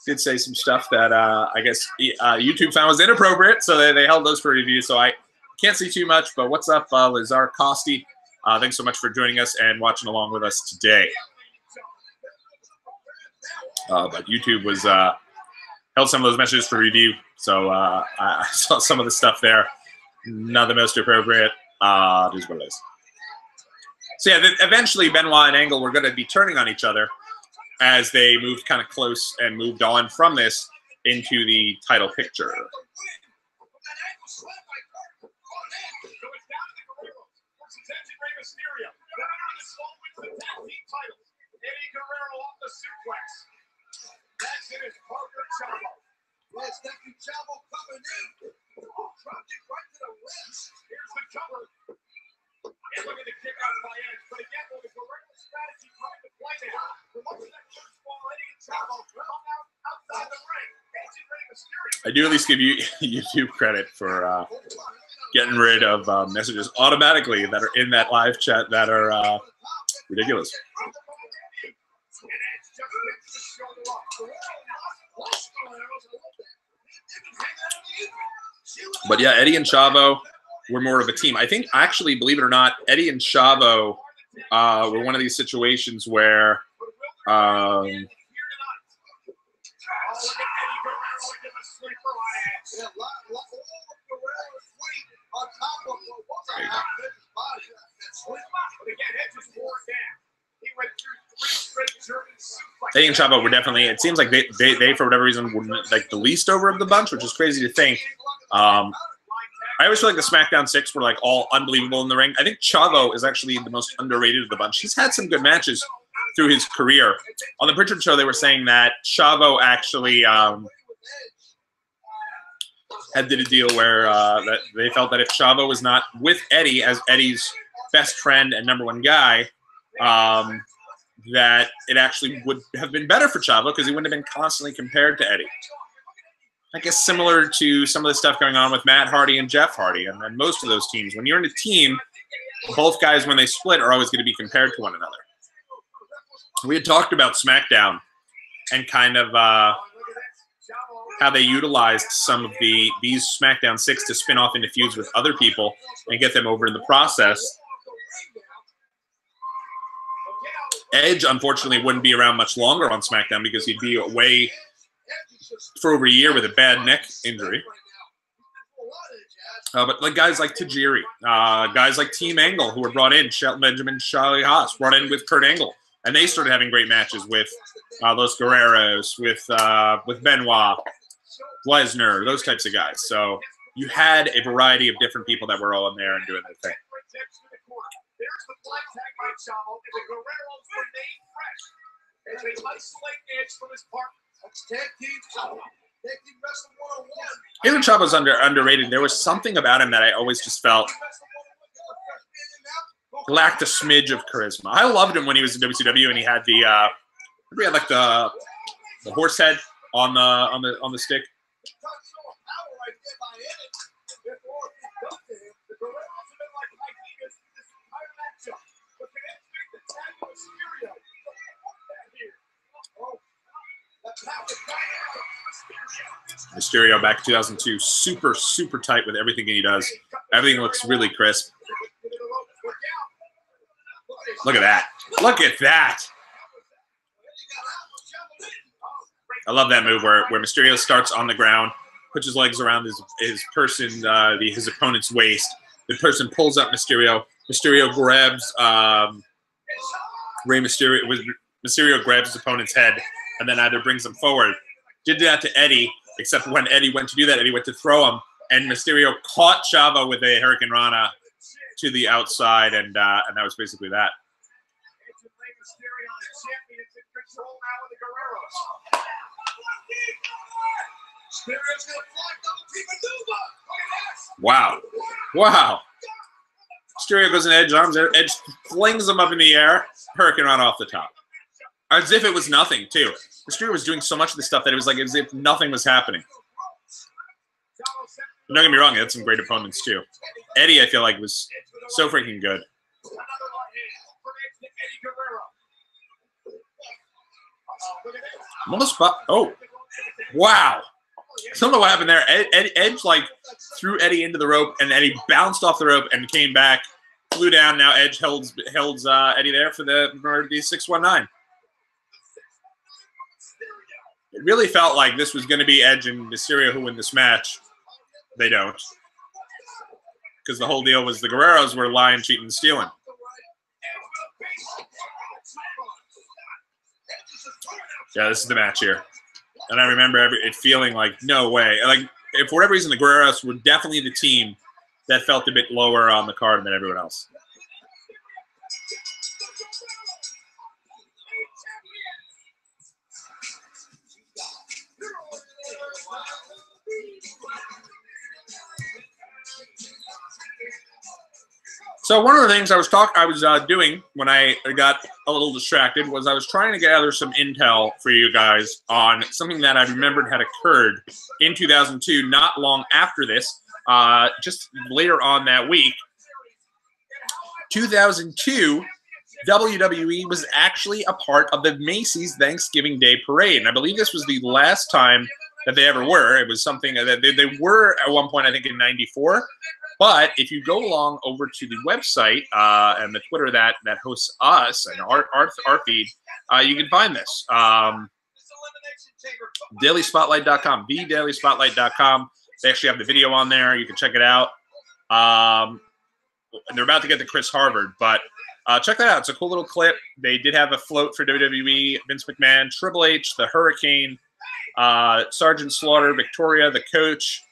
did say some stuff that I guess YouTube found was inappropriate, so they held those for review. So I can't see too much, but what's up, Lazar Costi? Thanks so much for joining us and watching along with us today. But YouTube was held some of those messages for review, so I saw some of the stuff there. Not the most appropriate. It is what it is. So yeah, eventually Benoit and Angle were going to be turning on each other as they moved kind of close and moved on from this into the title picture. And look at the kick out by Edge. But again, there was a regular strategy coming to play now. The one that first ball, Eddie and Chavo come out outside the ring. I do at least give you YouTube credit for getting rid of messages automatically that are in that live chat that are ridiculous. But yeah, Eddie and Chavo were more of a team. I think, actually, believe it or not, Eddie and Chavo were one of these situations where Eddie and Chavo were definitely, it seems like they for whatever reason were like the least over of the bunch, which is crazy to think. I always feel like the SmackDown 6 were like all unbelievable in the ring. I think Chavo is actually the most underrated of the bunch. He's had some good matches through his career. On the Pritchard show, they were saying that Chavo actually had did a deal where that they felt that if Chavo was not with Eddie as Eddie's best friend and #1 guy, that it actually would have been better for Chavo because he wouldn't have been constantly compared to Eddie. I guess similar to some of the stuff going on with Matt Hardy and Jeff Hardy and most of those teams. When you're in a team, both guys, when they split, are always going to be compared to one another. We had talked about SmackDown and kind of how they utilized some of these SmackDown 6 to spin off into feuds with other people and get them over in the process. Edge, unfortunately, wouldn't be around much longer on SmackDown because he'd be away for over a year with a bad neck injury. But like guys like Tajiri, guys like Team Angle, who were brought in, Shelton Benjamin, Charlie Haas, brought in with Kurt Angle, and they started having great matches with Los Guerreros, with Benoit, Lesnar, those types of guys. So you had a variety of different people that were all in there and doing their thing. There's the flag tag by Chavo, and the Guerreros remain fresh as they isolate Edge from his partner. That's tag team Chavo. Tag team wrestling 101. Even Chavo's underrated. There was something about him that I always just felt lacked a smidge of charisma. I loved him when he was in WCW and he had the like the horse head on the stick. Mysterio back in 2002, super tight with everything he does. Everything looks really crisp. Look at that. Look at that. I love that move where Mysterio starts on the ground, puts his legs around his opponent's waist. The person pulls up Mysterio. Mysterio grabs Rey Mysterio. Mysterio grabs his opponent's head and then either brings him forward. Did that to Eddie, except when Eddie went to do that, Eddie went to throw him, and Mysterio caught Chavo with a Hurricane Rana to the outside, and that was basically that. Wow. Mysterio goes in Edge's arms. Edge flings him up in the air. Hurricane Rana off the top. As if it was nothing, too. Mysterio was doing so much of this stuff that it was like as if nothing was happening. But don't get me wrong, he had some great opponents, too. Eddie, I feel like, was so freaking good. I'm almost oh, wow. I don't know what happened there. Edge like threw Eddie into the rope, and Eddie bounced off the rope and came back, flew down. Now Edge holds Eddie there for the 619. It really felt like this was going to be Edge and Mysterio who win this match. They don't. Because the whole deal was the Guerreros were lying, cheating, and stealing. Yeah, this is the match here. And I remember it feeling like, no way. Like, if for whatever reason, the Guerreros were definitely the team that felt a bit lower on the card than everyone else. So one of the things I was doing when I got a little distracted was I was trying to gather some intel for you guys on something that I remembered had occurred in 2002, not long after this, just later on that week. 2002, WWE was actually a part of the Macy's Thanksgiving Day Parade, and I believe this was the last time that they ever were. It was something that they were at one point, I think, in '94. But if you go along over to the website and the Twitter that hosts us and our feed, you can find this. DailySpotlight.com, TheDailySpotlight.com. They actually have the video on there. You can check it out. And they're about to get to Chris Harvard, but check that out. It's a cool little clip. They did have a float for WWE, Vince McMahon, Triple H, the Hurricane, Sergeant Slaughter, Victoria, the Coach,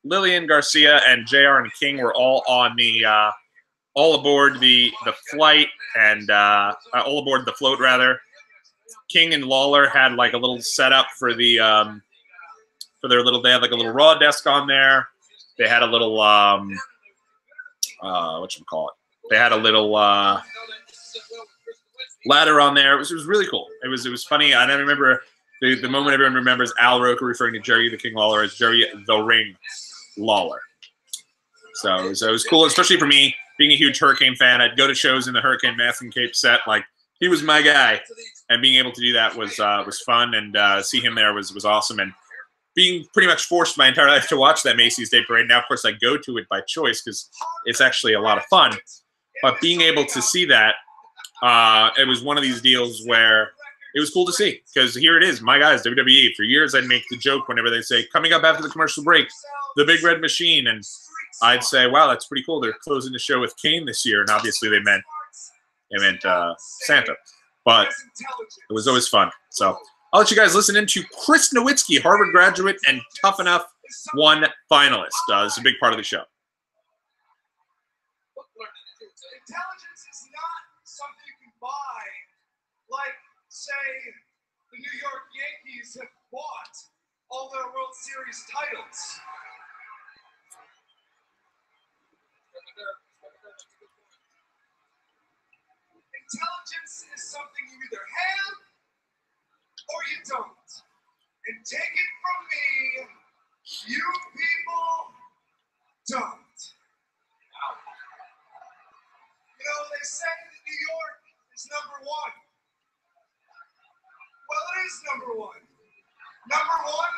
Lillian Garcia, and JR and King were all on the all aboard the flight and all aboard the float rather. King and Lawler had like a little setup for the for their little. They had like a little Raw desk on there. They had a little whatchamacallit. They had a little ladder on there. It was really cool. It was funny. I remember the moment everyone remembers Al Roker referring to Jerry the King Lawler as Jerry the Ring Lawler. So it was cool, especially for me, being a huge Hurricane fan. I'd go to shows in the Hurricane mask and cape set. Like, he was my guy. And being able to do that was fun, and see him there was awesome. And being pretty much forced my entire life to watch that Macy's Day Parade. Now, of course, I go to it by choice because it's actually a lot of fun. But being able to see that, it was one of these deals where it was cool to see, because here it is, my guys, WWE. For years, I'd make the joke whenever they say, coming up after the commercial break, the Big Red Machine. And I'd say, wow, that's pretty cool. They're closing the show with Kane this year. And obviously they meant Santa. But it was always fun. So I'll let you guys listen into Chris Nowitzki, Harvard graduate and Tough Enough 1 finalist. This is a big part of the show. Intelligence is not something you can buy, like, say, the New York Yankees have bought all their World Series titles. Intelligence is something you either have or you don't. And take it from me, you people don't. You know, they say that New York is #1. Well, it is #1. #1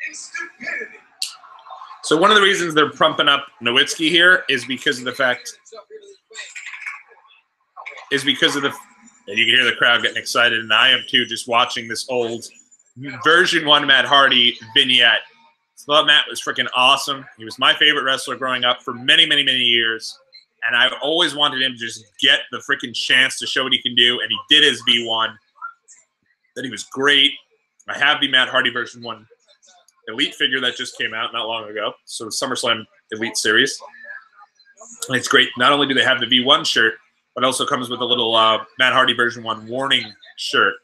in stupidity. So one of the reasons they're pumping up Nowitzki here is because of the fact, and you can hear the crowd getting excited, and I am too, just watching this old version 1 Matt Hardy vignette. I thought Matt was freaking awesome. He was my favorite wrestler growing up for many, many, many years. And I always wanted him to just get the freaking chance to show what he can do. And he did his V1. That he was great. I have the Matt Hardy version 1 Elite figure that just came out not long ago. So SummerSlam Elite Series. And it's great. Not only do they have the V1 shirt, but it also comes with a little Matt Hardy version 1 warning shirt.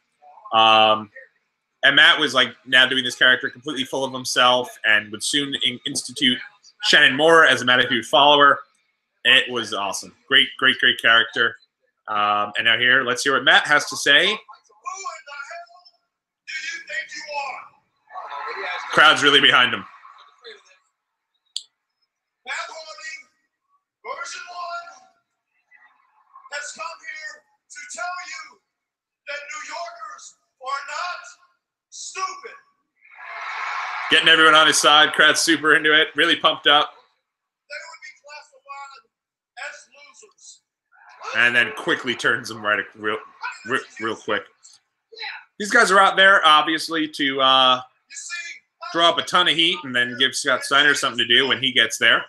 And Matt was like now doing this character completely full of himself and would soon institute Shannon Moore as a Matt follower. It was awesome. Great, great, great character. And now here, let's hear what Matt has to say. Who in the hell do you think you are? Crowd's really behind him. Matt Hardy, version 1, has come here to tell you that New Yorkers are not stupid. Getting everyone on his side. Crowd's super into it. Really pumped up. They would be classified as losers. And then quickly turns them right real quick. These guys are out there, obviously, to You see, draw up a ton of heat and then give Scott Steiner something to do when he gets there.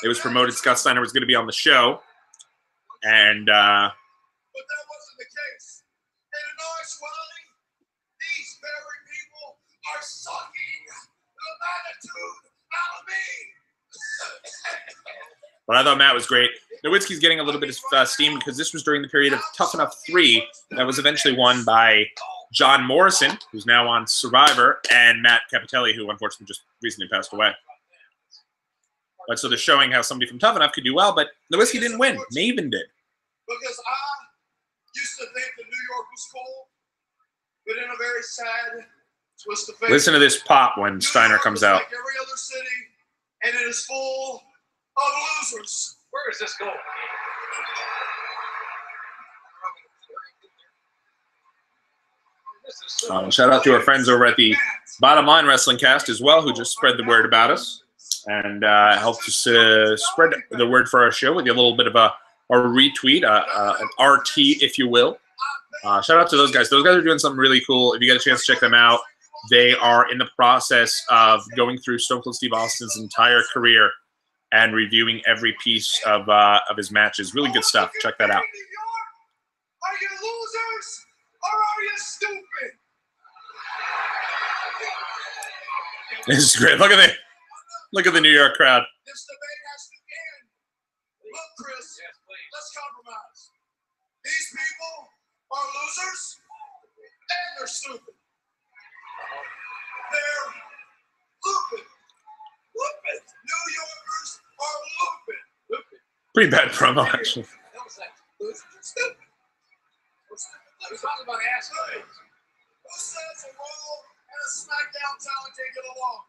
It was promoted Scott Steiner was going to be on the show. And but that wasn't the case. And in actuality, these very people are sucking the attitude out of me. but I thought Matt was great. Nowitzki's getting a little bit of steam because this was during the period of Tough Enough 3 that was eventually won by John Morrison, who's now on Survivor, and Matt Capitelli, who unfortunately just recently passed away. But so they're showing how somebody from Tough Enough could do well, but Nowitzki didn't win. Maven did. Because I used to think that New York was cool, but in a very sad twist of fate. Listen to this pop when Steiner comes out. Like every other city, and it is full of losers. Where is this going? Shout out to our friends over at the Bottom Line Wrestling Cast as well, who just spread the word about us and helped us spread the word for our show with a little bit of a retweet, an RT, if you will. Shout out to those guys. Those guys are doing something really cool. If you get a chance to check them out, they are in the process of going through Stone Cold Steve Austin's entire career and reviewing every piece of his matches. Really good stuff. Check that out. Are you losers or are you stupid? This is great. Look at the New York crowd. This debate has to end. Look, Chris, let's compromise. These people are losers and they're stupid. They're looping. Looping. New Yorkers are looping. Pretty bad promo, actually. Stupid. We're talking about assholes. Who says a Raw and a SmackDown talent can't get along?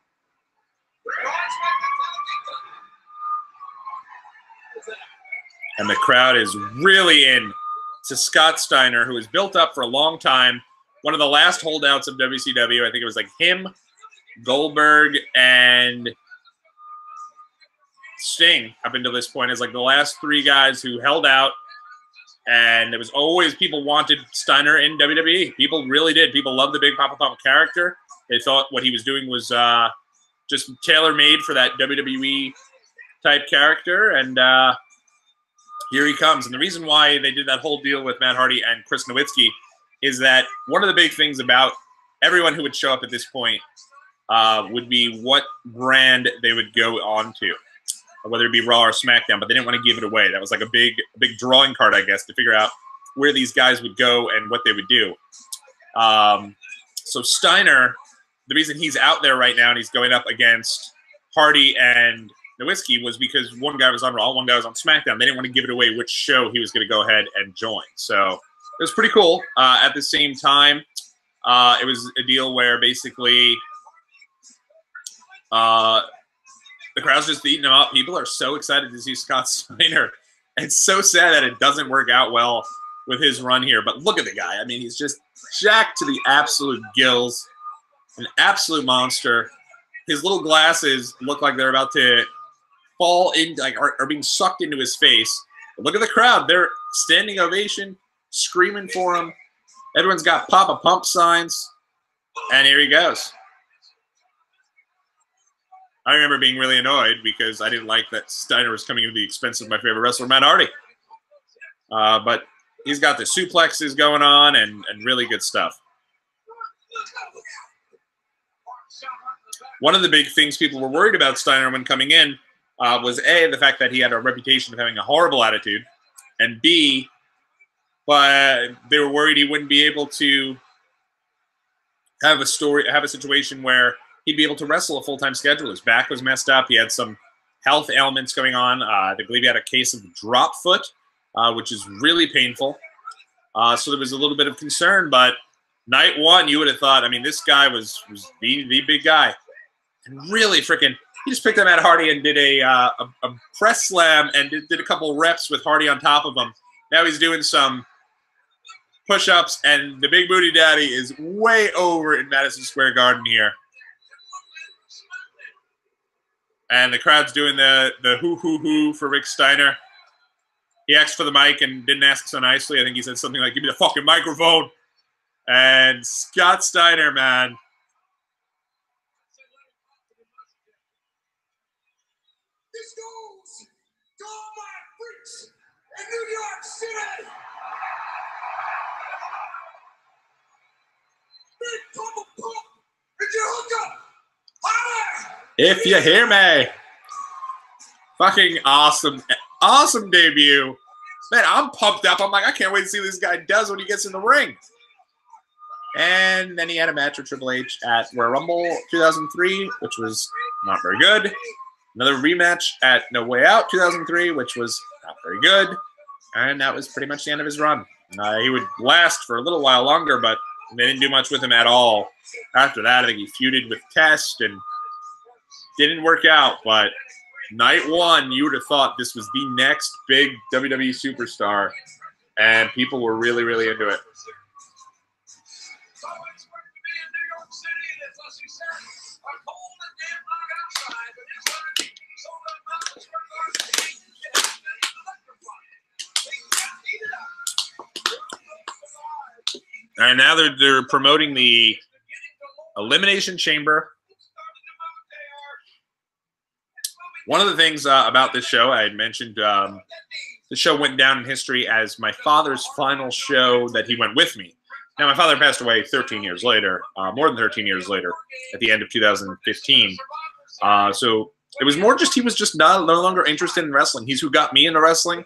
And the crowd is really in to Scott Steiner, who was built up for a long time. One of the last holdouts of WCW. I think it was like him, Goldberg and Sting up until this point is like the last three guys who held out. And it was always people wanted Steiner in WWE. People really did. People loved the Big Papa Pump character. They thought what he was doing was just tailor-made for that WWE type character. And here he comes. And the reason why they did that whole deal with Matt Hardy and Chris Nowitzki is that one of the big things about everyone who would show up at this point would be what brand they would go on to, whether it be Raw or SmackDown, but they didn't want to give it away. That was like a big drawing card, I guess, to figure out where these guys would go and what they would do. So Steiner, the reason he's out there right now and he's going up against Hardy and Nowitzki was because one guy was on Raw, one guy was on SmackDown. They didn't want to give it away which show he was going to go ahead and join. So it was pretty cool. At the same time, it was a deal where basically the crowd's just eating him up. People are so excited to see Scott Steiner. It's so sad that it doesn't work out well with his run here. But look at the guy. I mean, he's just jacked to the absolute gills. An absolute monster. His little glasses look like they're about to fall in, like are being sucked into his face. But look at the crowd. They're standing ovation, screaming for him. Everyone's got Papa Pump signs. And here he goes. I remember being really annoyed because I didn't like that Steiner was coming at the expense of my favorite wrestler, Matt Hardy. But he's got the suplexes going on and really good stuff. One of the big things people were worried about Steiner when coming in was A, the fact that he had a reputation of having a horrible attitude, and B, but they were worried he wouldn't be able to have a situation where he'd be able to wrestle a full-time schedule. His back was messed up. He had some health ailments going on. I believe he had a case of drop foot, which is really painful. So there was a little bit of concern, but night one, you would have thought, I mean, this guy was the big guy. And really freaking, he just picked up Matt Hardy and did a press slam and did a couple reps with Hardy on top of him. Now he's doing some push-ups, and the big booty daddy is way over in Madison Square Garden here. And the crowd's doing the hoo-hoo-hoo for Rick Steiner. He asked for the mic and didn't ask so nicely. I think he said something like, give me the fucking microphone. And Scott Steiner, man. This goes to all my freaks in New York City. Big Papa Pump, did you hook up? Holler! If you hear me. Fucking awesome. Awesome debut. Man, I'm pumped up. I'm like, I can't wait to see what this guy does when he gets in the ring. And then he had a match with Triple H at Royal Rumble 2003, which was not very good. Another rematch at No Way Out 2003, which was not very good. And that was pretty much the end of his run. He would last for a little while longer, but they didn't do much with him at all. After that, I think he feuded with Test and didn't work out. But night one, you would have thought this was the next big WWE superstar. And people were really, really into it. And now they're promoting the Elimination Chamber. One of the things about this show, I had mentioned, the show went down in history as my father's final show that he went with me. Now, my father passed away 13 years later, more than 13 years later, at the end of 2015. So it was more just he was just no longer interested in wrestling. He's who got me into wrestling.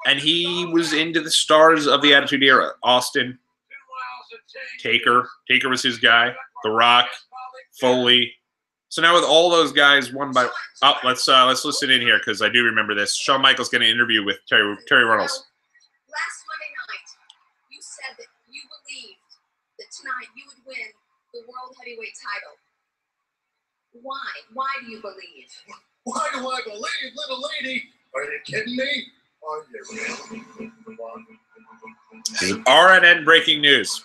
And he was into the stars of the Attitude Era. Austin, Taker. Taker was his guy. The Rock, Foley. So now with all those guys, one by let's listen in here because I do remember this. Shawn Michaels getting an interview with Terry Runnels. Last Monday night, you said that you believed that tonight you would win the World Heavyweight title. Why? Why do you believe? Why do I believe, little lady? Are you kidding me? Are you really? This is RNN breaking news.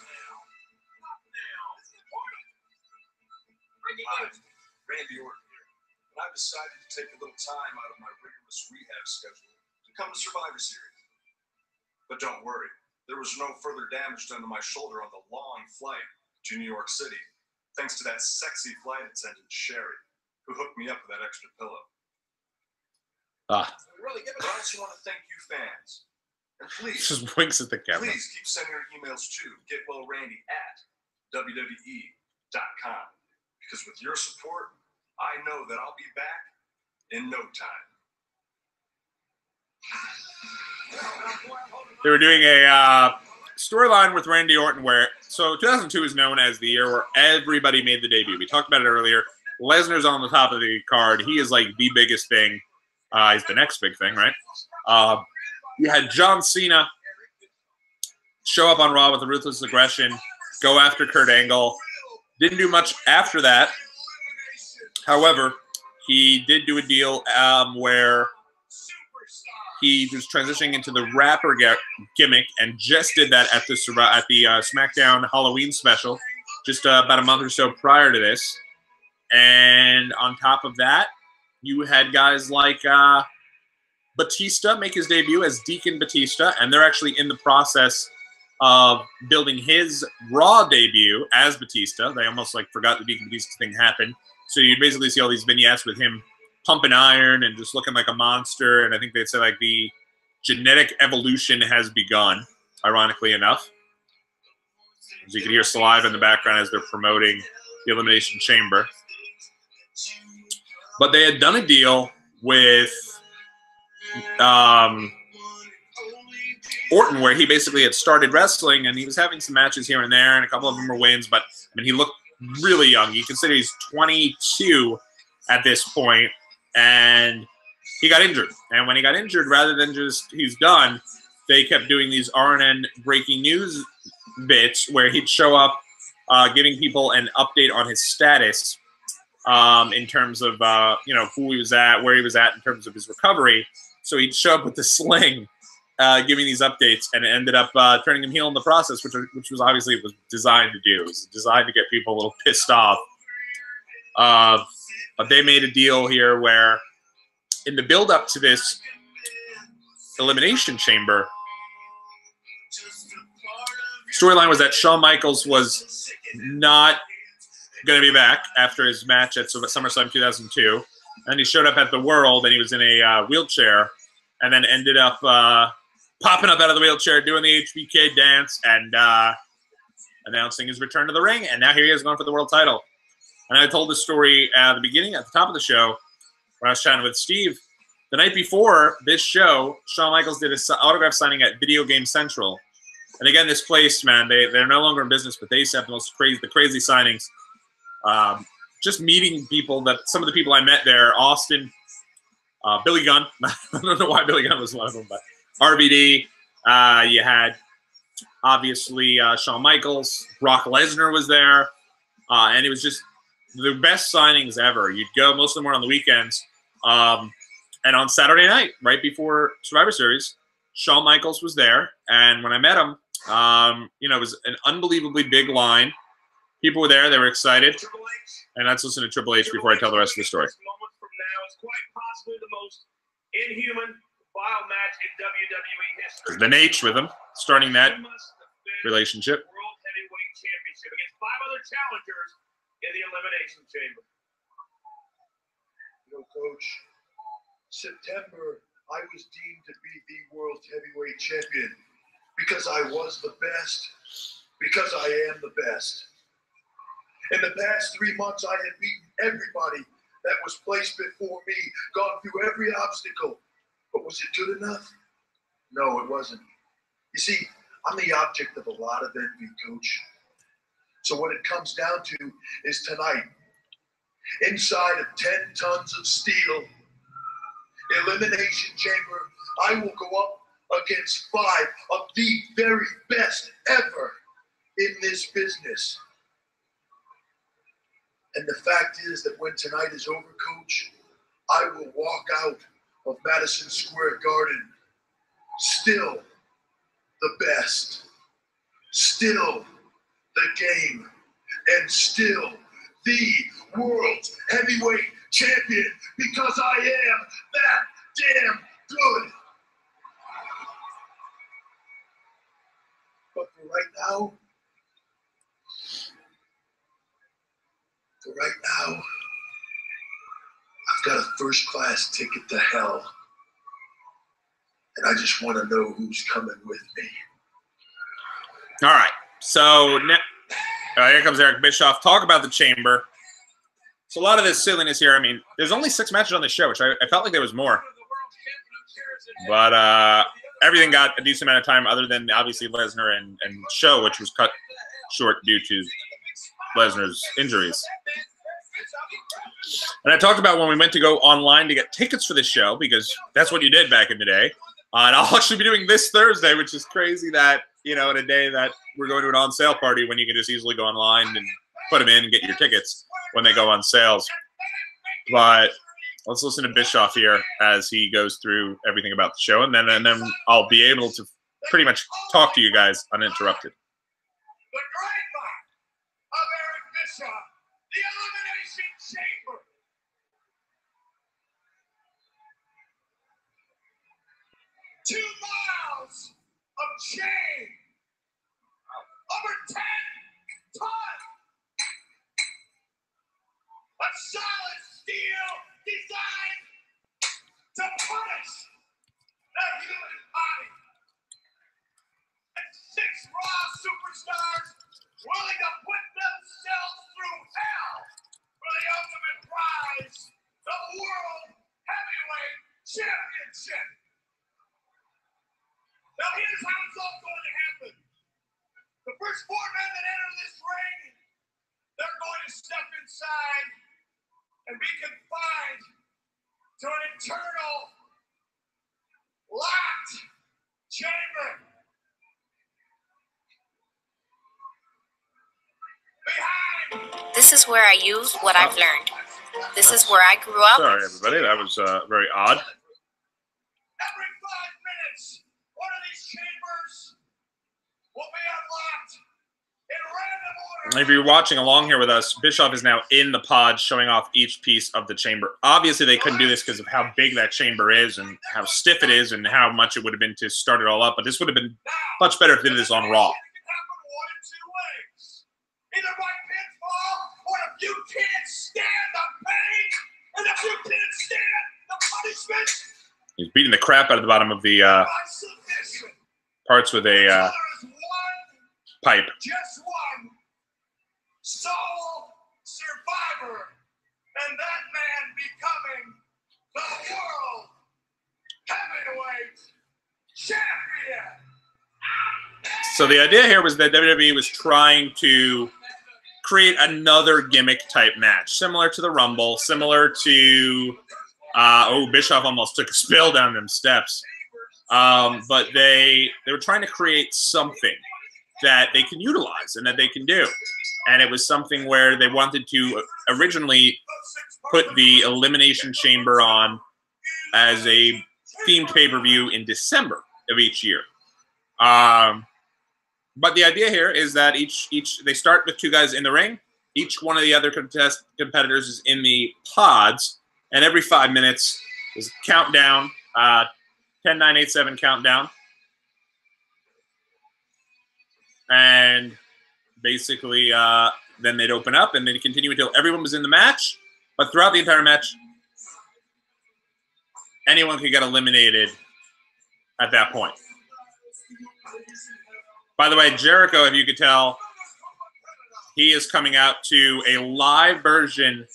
Hi, Randy Orton here. And I've decided to take a little time out of my rigorous rehab schedule to come to Survivor Series. But don't worry, there was no further damage done to my shoulder on the long flight to New York City, thanks to that sexy flight attendant, Sherry, who hooked me up with that extra pillow. Really, I also want to thank you fans. And please, Just winks at the camera. please keep sending your emails to getwellrandy@wwe.com. Because with your support, I know that I'll be back in no time. They were doing a storyline with Randy Orton where, so 2002 is known as the year where everybody made the debut. We talked about it earlier. Lesnar's on the top of the card. He is like the biggest thing. He's the next big thing, right? You had John Cena show up on Raw with a ruthless aggression, go after Kurt Angle. Didn't do much after that. However, he did do a deal where he was transitioning into the rapper gimmick and just did that at the SmackDown Halloween special, just about a month or so prior to this. And on top of that, you had guys like Batista make his debut as Deacon Batista, and they're actually in the process of building his Raw debut as Batista. They almost like forgot the Deacon Batista thing happened. So you'd basically see all these vignettes with him pumping iron and just looking like a monster. And I think they'd say like the genetic evolution has begun, ironically enough. As you can hear saliva in the background as they're promoting the Elimination Chamber. But they had done a deal with Orton where he basically had started wrestling and he was having some matches here and there, and a couple of them were wins, but I mean, he looked really young. You consider he's 22 at this point, and he got injured. And when he got injured, rather than just he's done, they kept doing these RNN breaking news bits where he'd show up giving people an update on his status in terms of who he was at, where he was at in terms of his recovery. So he'd show up with the sling, giving these updates, and it ended up turning him heel in the process, which was obviously it was designed to do. It was designed to get people a little pissed off. But they made a deal here where, in the build-up to this Elimination Chamber, storyline was that Shawn Michaels was not going to be back after his match at SummerSlam 2002. And he showed up at the World, and he was in a wheelchair, and then ended up popping up out of the wheelchair, doing the HBK dance, and announcing his return to the ring. And now here he is going for the world title. And I told this story at the beginning, at the top of the show, when I was chatting with Steve. The night before this show, Shawn Michaels did an autograph signing at Video Game Central. And again, this place, man, they're no longer in business, but they used to have the crazy signings. Just meeting people, some of the people I met there, Austin, Billy Gunn. I don't know why Billy Gunn was one of them, but RVD. You had, obviously, Shawn Michaels. Brock Lesnar was there. And it was just the best signings ever. You'd go, most of them were on the weekends. And on Saturday night, right before Survivor Series, Shawn Michaels was there. And when I met him, it was an unbelievably big line. People were there. They were excited. And let's listen to Triple H before I tell the rest of the story. Moment from now is quite possibly the most inhuman, vile match in WWE history. There's an H with him, starting that relationship. World Heavyweight Championship against 5 other challengers in the Elimination Chamber. Coach, September, I was deemed to be the World Heavyweight Champion because I was the best, because I am the best. In the past 3 months, I had beaten everybody that was placed before me, gone through every obstacle. But was it good enough? No, it wasn't. You see, I'm the object of a lot of envy, Coach. So what it comes down to is tonight, inside of 10 tons of steel, Elimination Chamber, I will go up against 5 of the very best ever in this business. And the fact is that when tonight is over, Coach, I will walk out of Madison Square Garden still the best, still the game, and still the world heavyweight champion because I am that damn good. But for right now, I've got a first-class ticket to hell. And I just want to know who's coming with me. All right. So here comes Eric Bischoff. Talk about the Chamber. So a lot of this silliness here. I mean, there's only 6 matches on the show, which I felt like there was more. But everything got a decent amount of time other than obviously Lesnar and Show, which was cut short due to Lesnar's injuries. And I talked about when we went to go online to get tickets for the show, because that's what you did back in the day. And I'll actually be doing this Thursday, which is crazy that, you know, in a day that we're going to an on-sale party when you can just easily go online and put them in and get your tickets when they go on sales. But let's listen to Bischoff here as he goes through everything about the show, and then I'll be able to pretty much talk to you guys uninterrupted. The great man of Eric Bischoff, the Elimination Chamber. 2 miles of chain, over 10 tons of solid steel designed to punish the human body. And 6 raw superstars willing to put themselves through hell for the ultimate prize, the World Heavyweight Championship. Now here's how it's all going to happen. The first 4 men that enter this ring, they're going to step inside and be confined to an internal locked chamber. This is where I use what I've learned. This is where I grew up. Sorry, everybody. That was very odd. Every 5 minutes, one of these chambers will be unlocked in random order. If you're watching along here with us, Bischoff is now in the pod showing off each piece of the chamber. Obviously, they couldn't do this because of how big that chamber is and how stiff it is and how much it would have been to start it all up. But this would have been much better if they did this on Raw. It can happen one of 2 ways. Either by pinfall, or if you can't stand the pain, and if you can't stand the punishment, He's beating the crap out of the bottom of the by submission. parts with a There is one, pipe. just one, sole survivor, and that man becoming the World Heavyweight Champion. So the idea here was that WWE was trying to create another gimmick type match, similar to the Rumble, similar to Bischoff almost took a spill down them steps. But they were trying to create something that they can utilize and that they can do. And it was something where they wanted to originally put the Elimination Chamber on as a themed pay-per-view in December of each year. But the idea here is that they start with 2 guys in the ring. Each one of the other competitors is in the pods, and every 5 minutes is a countdown, 10, 9, 8, 7 countdown. And basically, then they'd open up and they'd continue until everyone was in the match. But throughout the entire match, anyone could get eliminated at that point. By the way, Jericho, if you could tell, he is coming out to a live version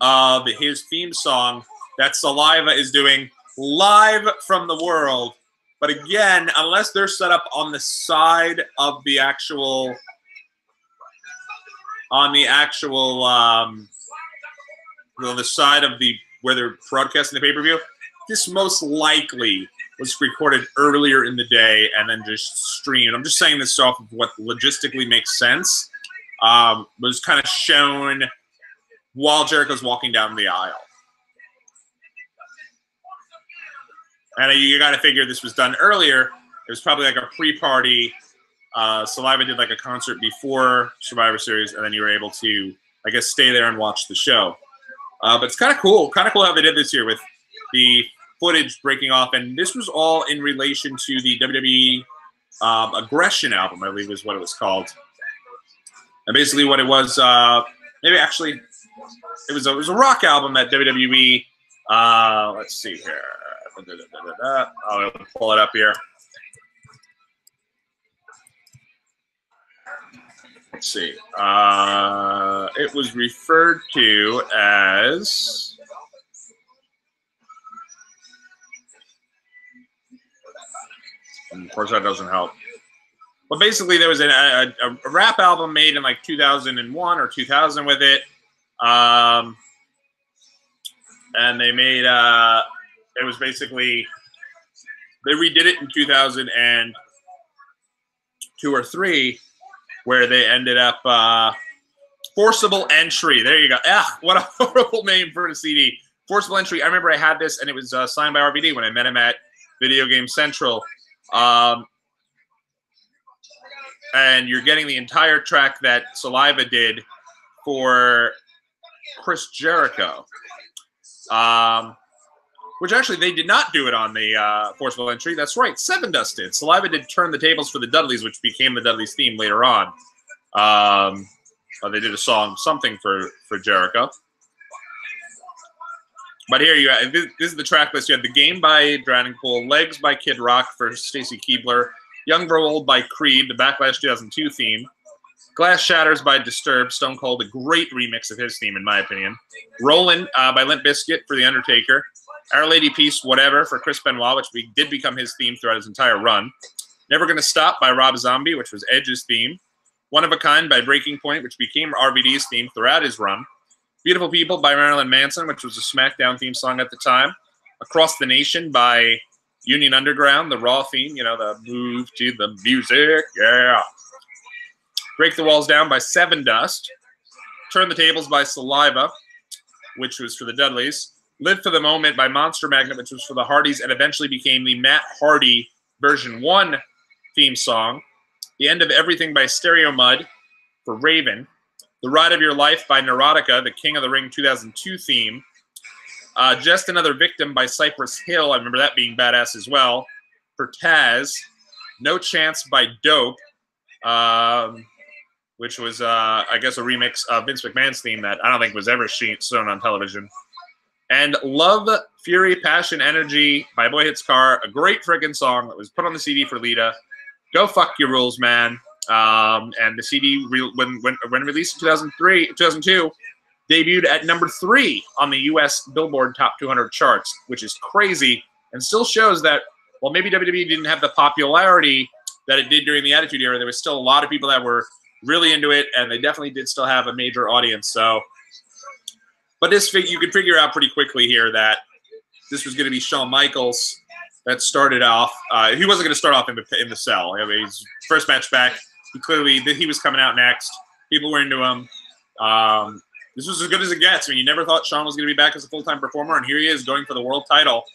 of his theme song that Saliva is doing live from the world. But again, unless they're set up on the side of the actual, the side of the where they're broadcasting the pay-per-view, this most likely was recorded earlier in the day and then just streamed. I'm just saying this off of what logistically makes sense. Was kind of shown while Jericho's walking down the aisle. And you got to figure this was done earlier. It was probably like a pre-party. Saliva did like a concert before Survivor Series, and then you were able to I guess, stay there and watch the show. But it's kind of cool. Kind of cool how they did this year with the footage breaking off. And this was all in relation to the WWE Aggression album, I believe is what it was called. And basically what it was, maybe actually, it was a rock album that WWE, let's see here. I'll pull it up here. Let's see. It was referred to as... And of course, that doesn't help. But basically, there was a rap album made in like 2001 or 2000 with it. And they made... it was basically... They redid it in 2002 or 3, where they ended up Forcible Entry. There you go. What a horrible name for a CD. Forcible Entry. I remember I had this, and it was signed by RVD when I met him at Video Game Central. And you're getting the entire track that Saliva did for Chris Jericho. Which actually, they did not do it on the Forcible Entry. That's right, Seven Dust did. Saliva did Turn the Tables for the Dudleys, which became the Dudleys theme later on. They did a song, something for Jericho. But here you have, this is the track list. You had The Game by Drowning Pool, Legs by Kid Rock for Stacy Keibler, Young Grow Old by Creed, the Backlash 2002 theme, Glass Shatters by Disturbed, Stone Cold, a great remix of his theme in my opinion, Rollin' by Limp Bizkit for The Undertaker, Our Lady Peace Whatever for Chris Benoit, which did become his theme throughout his entire run, Never Gonna Stop by Rob Zombie, which was Edge's theme, One of a Kind by Breaking Point, which became RVD's theme throughout his run, Beautiful People by Marilyn Manson, which was a SmackDown theme song at the time, Across the Nation by Union Underground, the Raw theme, you know, the move to the music, yeah. Break the Walls Down by Seven Dust, Turn the Tables by Saliva, which was for the Dudleys, Live for the Moment by Monster Magnet, which was for the Hardys and eventually became the Matt Hardy version 1 theme song, The End of Everything by Stereo Mud for Raven, The Ride of Your Life by Neurotica, the King of the Ring 2002 theme, Just Another Victim by Cypress Hill, I remember that being badass as well, for Taz, No Chance by Dope, which was, I guess, a remix of Vince McMahon's theme that I don't think was ever shown on television, and Love, Fury, Passion, Energy by Boy Hits Car, a great friggin' song that was put on the CD for Lita. Go fuck your rules, man. And the CD, when released in 2002, debuted at number 3 on the U.S. Billboard Top 200 charts, which is crazy and still shows that, while maybe WWE didn't have the popularity that it did during the Attitude Era, there was still a lot of people that were really into it, and they definitely did still have a major audience. So, but you could figure out pretty quickly here that this was going to be Shawn Michaels that started off. He wasn't going to start off in the cell. I mean, his first match back, he was coming out next. People were into him. This was as good as it gets. I mean, you never thought Shawn was going to be back as a full-time performer, and here he is going for the world title.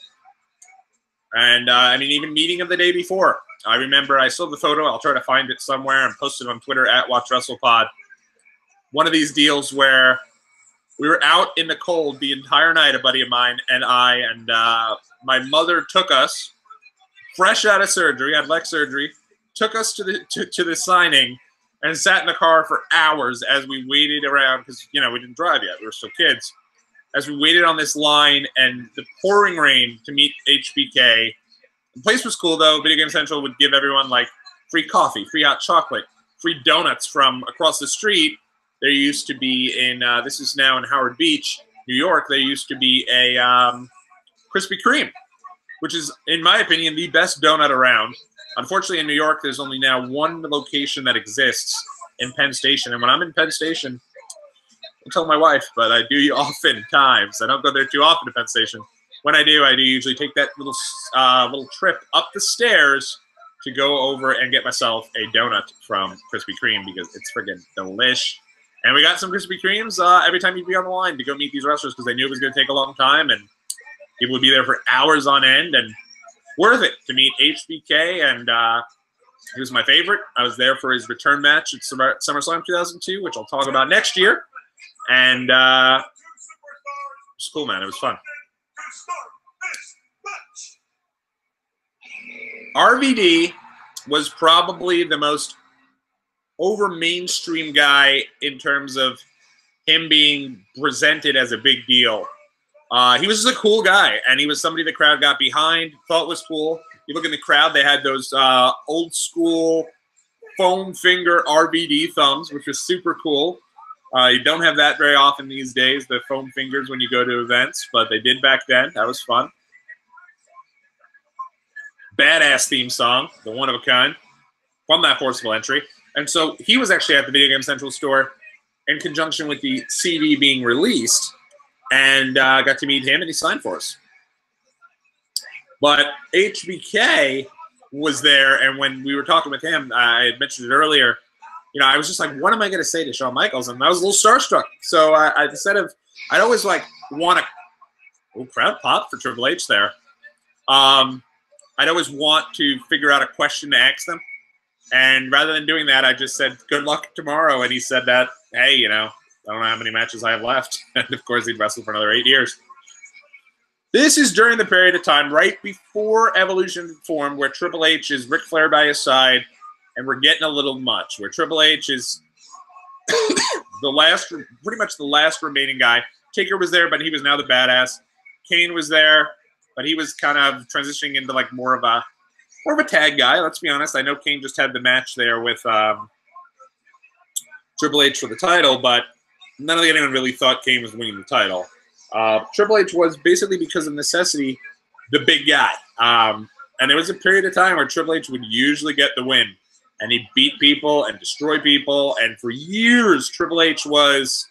And, I mean, even meeting him the day before. I remember, I still have the photo. I'll try to find it somewhere and post it on Twitter at WatchWrestlePod. One of these deals where we were out in the cold the entire night, a buddy of mine and I, and my mother took us, fresh out of surgery, had leg surgery, took us to the signing and sat in the car for hours as we waited around because, you know, we didn't drive yet. We were still kids. As we waited on this line and the pouring rain to meet HBK. The place was cool, though. Video Game Central would give everyone, like, free coffee, free hot chocolate, free donuts from across the street. There used to be in, this is now in Howard Beach, New York, there used to be a Krispy Kreme, which is, in my opinion, the best donut around. Unfortunately, in New York, there's only now one location that exists in Penn Station. And when I'm in Penn Station, I tell my wife, but I do oftentimes. I don't go there too often to Penn Station. When I do usually take that little trip up the stairs to go over and get myself a donut from Krispy Kreme because it's friggin' delish. And we got some Krispy Kremes every time you'd be on the line to go meet these wrestlers because they knew it was going to take a long time and people would be there for hours on end, and worth it to meet HBK. And he was my favorite. I was there for his return match at SummerSlam 2002, which I'll talk about next year. And it was cool, man. It was fun. RVD was probably the most over mainstream guy in terms of him being presented as a big deal. He was just a cool guy, and he was somebody the crowd got behind, thought was cool. You look in the crowd, they had those old school foam finger RVD thumbs, which was super cool. You don't have that very often these days, the foam fingers when you go to events, but they did back then. That was fun. Badass theme song, the one of a kind, from that Forcible Entry. And so he was actually at the Video Game Central store in conjunction with the CD being released, and got to meet him, and he signed for us. But HBK was there, and when we were talking with him, I had mentioned it earlier, you know, I was just like, what am I going to say to Shawn Michaels? And I was a little starstruck. So I'd always like want to, crowd pop for Triple H there. I'd always want to figure out a question to ask them. And rather than doing that, I just said, good luck tomorrow. And he said that, hey, you know, I don't know how many matches I have left. And, of course, he'd wrestle for another 8 years. This is during the period of time right before Evolution formed, where Triple H is Ric Flair by his side, and we're getting a little much, where Triple H is pretty much the last remaining guy. Taker was there, but he was now the badass. Kane was there, but he was kind of transitioning into like more of a tag guy. Let's be honest. I know Kane just had the match there with Triple H for the title, but none of anyone really thought Kane was winning the title. Triple H was basically, because of necessity, the big guy. And there was a period of time where Triple H would usually get the win, and he'd beat people and destroy people. And for years, Triple H was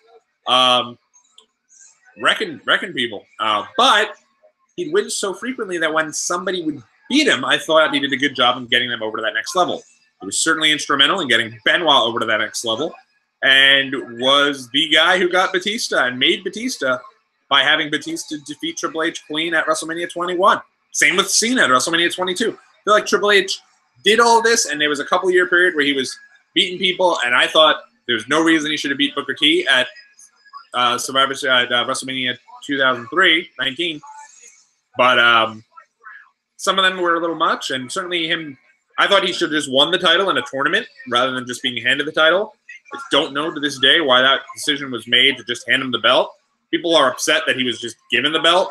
wrecking people. But he'd win so frequently that when somebody would beat him, I thought he did a good job in getting them over to that next level. He was certainly instrumental in getting Benoit over to that next level, and was the guy who got Batista and made Batista by having Batista defeat Triple H clean at WrestleMania 21. Same with Cena at WrestleMania 22. I feel like Triple H did all this, and there was a couple-year period where he was beating people, and I thought there's no reason he should have beat Booker T at WrestleMania 19. But some of them were a little much, and certainly him, I thought he should have just won the title in a tournament rather than just being handed the title. I don't know to this day why that decision was made to just hand him the belt. People are upset that he was just given the belt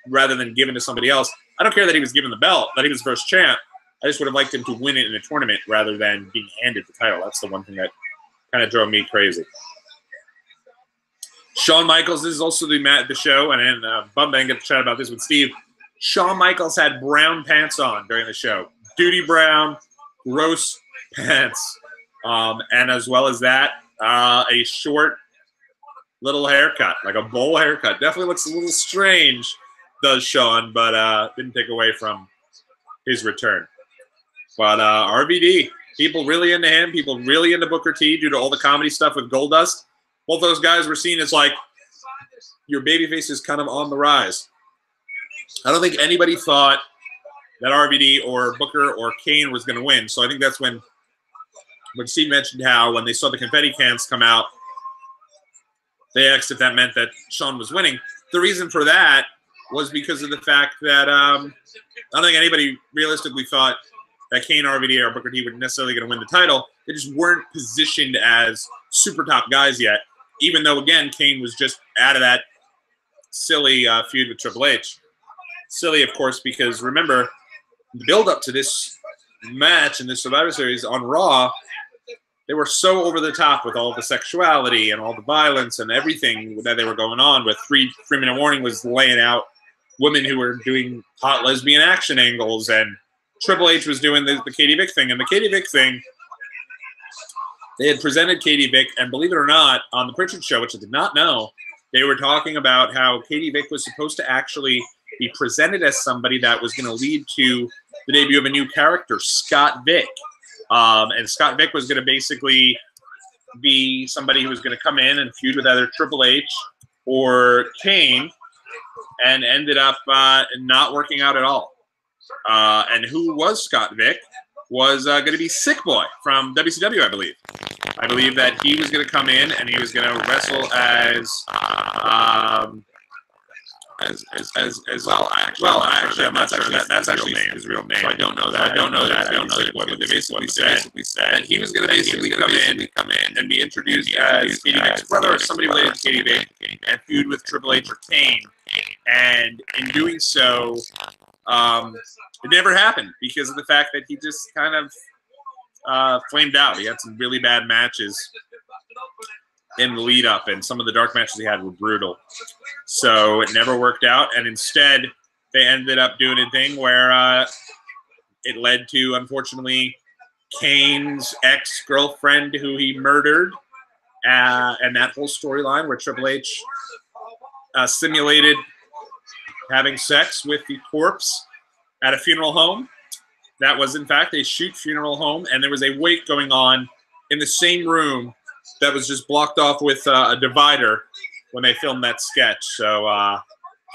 rather than given to somebody else. I don't care that he was given the belt, that he was first champ. I just would have liked him to win it in a tournament rather than being handed the title. That's the one thing that kind of drove me crazy. Shawn Michaels, this is also the show, and Bum Bang get to chat about this with Steve. Shawn Michaels had brown pants on during the show. Duty brown, gross pants. And as well as that, a short little haircut, like a bowl haircut. Definitely looks a little strange, does Shawn, but didn't take away from his return. But RVD, people really into him, people really into Booker T due to all the comedy stuff with Goldust. Both those guys were seen as like, your babyface is kind of on the rise. I don't think anybody thought that RVD or Booker or Kane was going to win. So I think that's when Steve mentioned how when they saw the confetti cans come out, they asked if that meant that Shawn was winning. The reason for that was because of the fact that I don't think anybody realistically thought that Kane, RVD, or Booker T were necessarily going to win the title. They just weren't positioned as super top guys yet, even though, again, Kane was just out of that silly feud with Triple H. Silly, of course, because remember, the build-up to this match in this Survivor Series on Raw, they were so over the top with all the sexuality and all the violence and everything that they were going on with. 3-minute warning was laying out women who were doing hot lesbian action angles, and Triple H was doing the Katie Vick thing. And the Katie Vick thing, they had presented Katie Vick, and believe it or not, on the Pritchard Show, which I did not know, they were talking about how Katie Vick was supposed to actually be presented as somebody that was going to lead to the debut of a new character, Scott Vick. And Scott Vick was going to basically be somebody who was going to come in and feud with either Triple H or Kane, and ended up not working out at all. And who was Scott Vick was going to be Sick Boy from WCW, I believe. I believe that he was going to come in and he was going to wrestle actually, I'm not sure that's actually his real name. So I don't know that. I don't know what they basically said. And he was going to basically come in and be introduced as Katie Vick's brother or somebody related to Katie Vick and feud with Triple H or Kane. And in doing so, it never happened because of the fact that he just kind of flamed out. He had some really bad matches in the lead up, and some of the dark matches he had were brutal. So it never worked out, and instead they ended up doing a thing where it led to, unfortunately, Kane's ex-girlfriend who he murdered, and that whole storyline where Triple H simulated having sex with the corpse at a funeral home. That was, in fact, a shoot funeral home, and there was a wake going on in the same room that was just blocked off with a divider when they filmed that sketch. So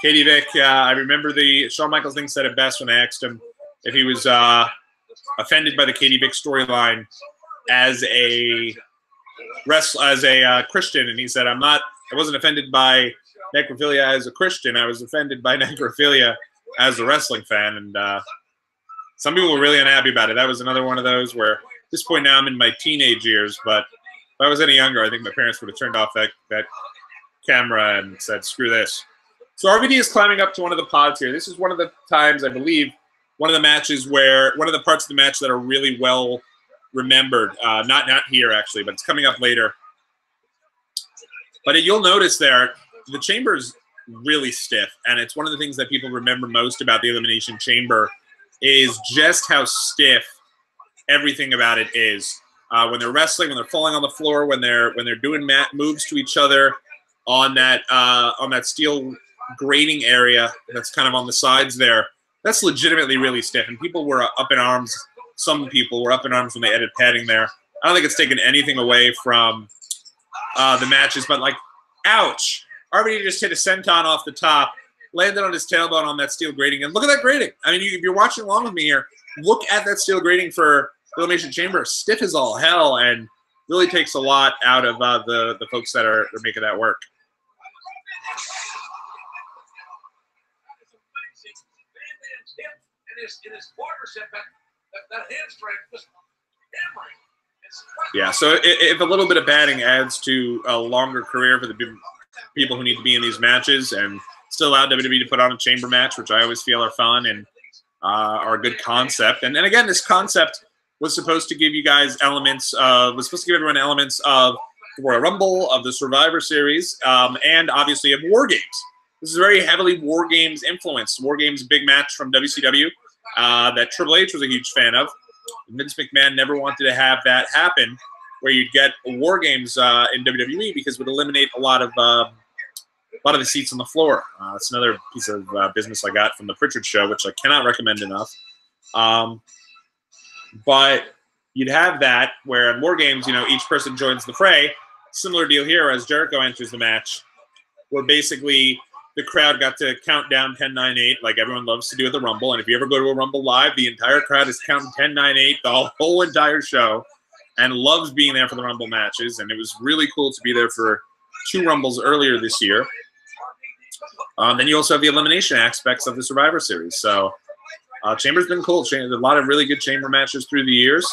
Katie Vick, I remember the Shawn Michaels thing said it best when I asked him if he was offended by the Katie Vick storyline as a Christian, and he said, I wasn't offended by necrophilia as a Christian. I was offended by necrophilia as a wrestling fan, and some people were really unhappy about it. That was another one of those where at this point now I'm in my teenage years, but if I was any younger, I think my parents would have turned off that camera and said, screw this. So RVD is climbing up to one of the pods here. This is one of the times, I believe, one of the matches where, one of the parts of the match that are really well remembered. Not here, actually, but it's coming up later. But you'll notice there, the chamber's really stiff, and it's one of the things that people remember most about the Elimination Chamber is just how stiff everything about it is. When they're wrestling, when they're falling on the floor, when they're doing moves to each other on that steel grating area that's kind of on the sides there, that's legitimately really stiff. And people were up in arms. Some people were up in arms when they added padding there. I don't think it's taken anything away from the matches, but like, ouch! RVD just hit a senton off the top, landed on his tailbone on that steel grating, and look at that grating. I mean, if you're watching along with me here, look at that steel grating for Elimination Chamber. Stiff as all hell, and really takes a lot out of the folks that are making that work. Yeah, so if a little bit of padding adds to a longer career for the people who need to be in these matches and still allow WWE to put on a chamber match, which I always feel are fun and are a good concept. And again, this concept was supposed to give you guys elements of, was supposed to give everyone elements of the Royal Rumble, of the Survivor Series, and obviously of War Games. This is very heavily War Games influenced. War Games, big match from WCW that Triple H was a huge fan of. Vince McMahon never wanted to have that happen, where you'd get War Games in WWE because it would eliminate a lot of the seats on the floor. It's another piece of business I got from the Pritchard Show, which I cannot recommend enough. But you'd have that where in War Games, you know, each person joins the fray. Similar deal here as Jericho enters the match, where basically the crowd got to count down 10, 9, 8, like everyone loves to do at the Rumble. And if you ever go to a Rumble live, the entire crowd is counting 10, 9, 8 the whole entire show and loves being there for the Rumble matches. And it was really cool to be there for 2 Rumbles earlier this year. Then you also have the elimination aspects of the Survivor Series. So Chamber's been cool. A lot of really good Chamber matches through the years.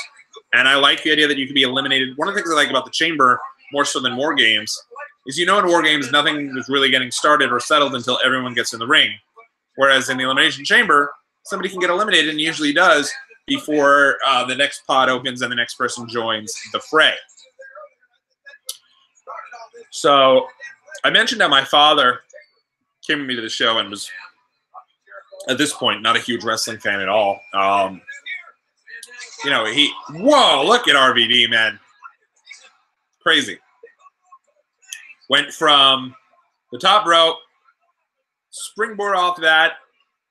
And I like the idea that you can be eliminated. One of the things I like about the Chamber, more so than War Games, is in War Games, nothing is really getting started or settled until everyone gets in the ring. Whereas in the Elimination Chamber, somebody can get eliminated, and usually does, before the next pod opens and the next person joins the fray. So I mentioned that my father came with me to the show and was, at this point, not a huge wrestling fan at all. You know, whoa, look at RVD, man. Crazy. Went from the top rope, springboard off that,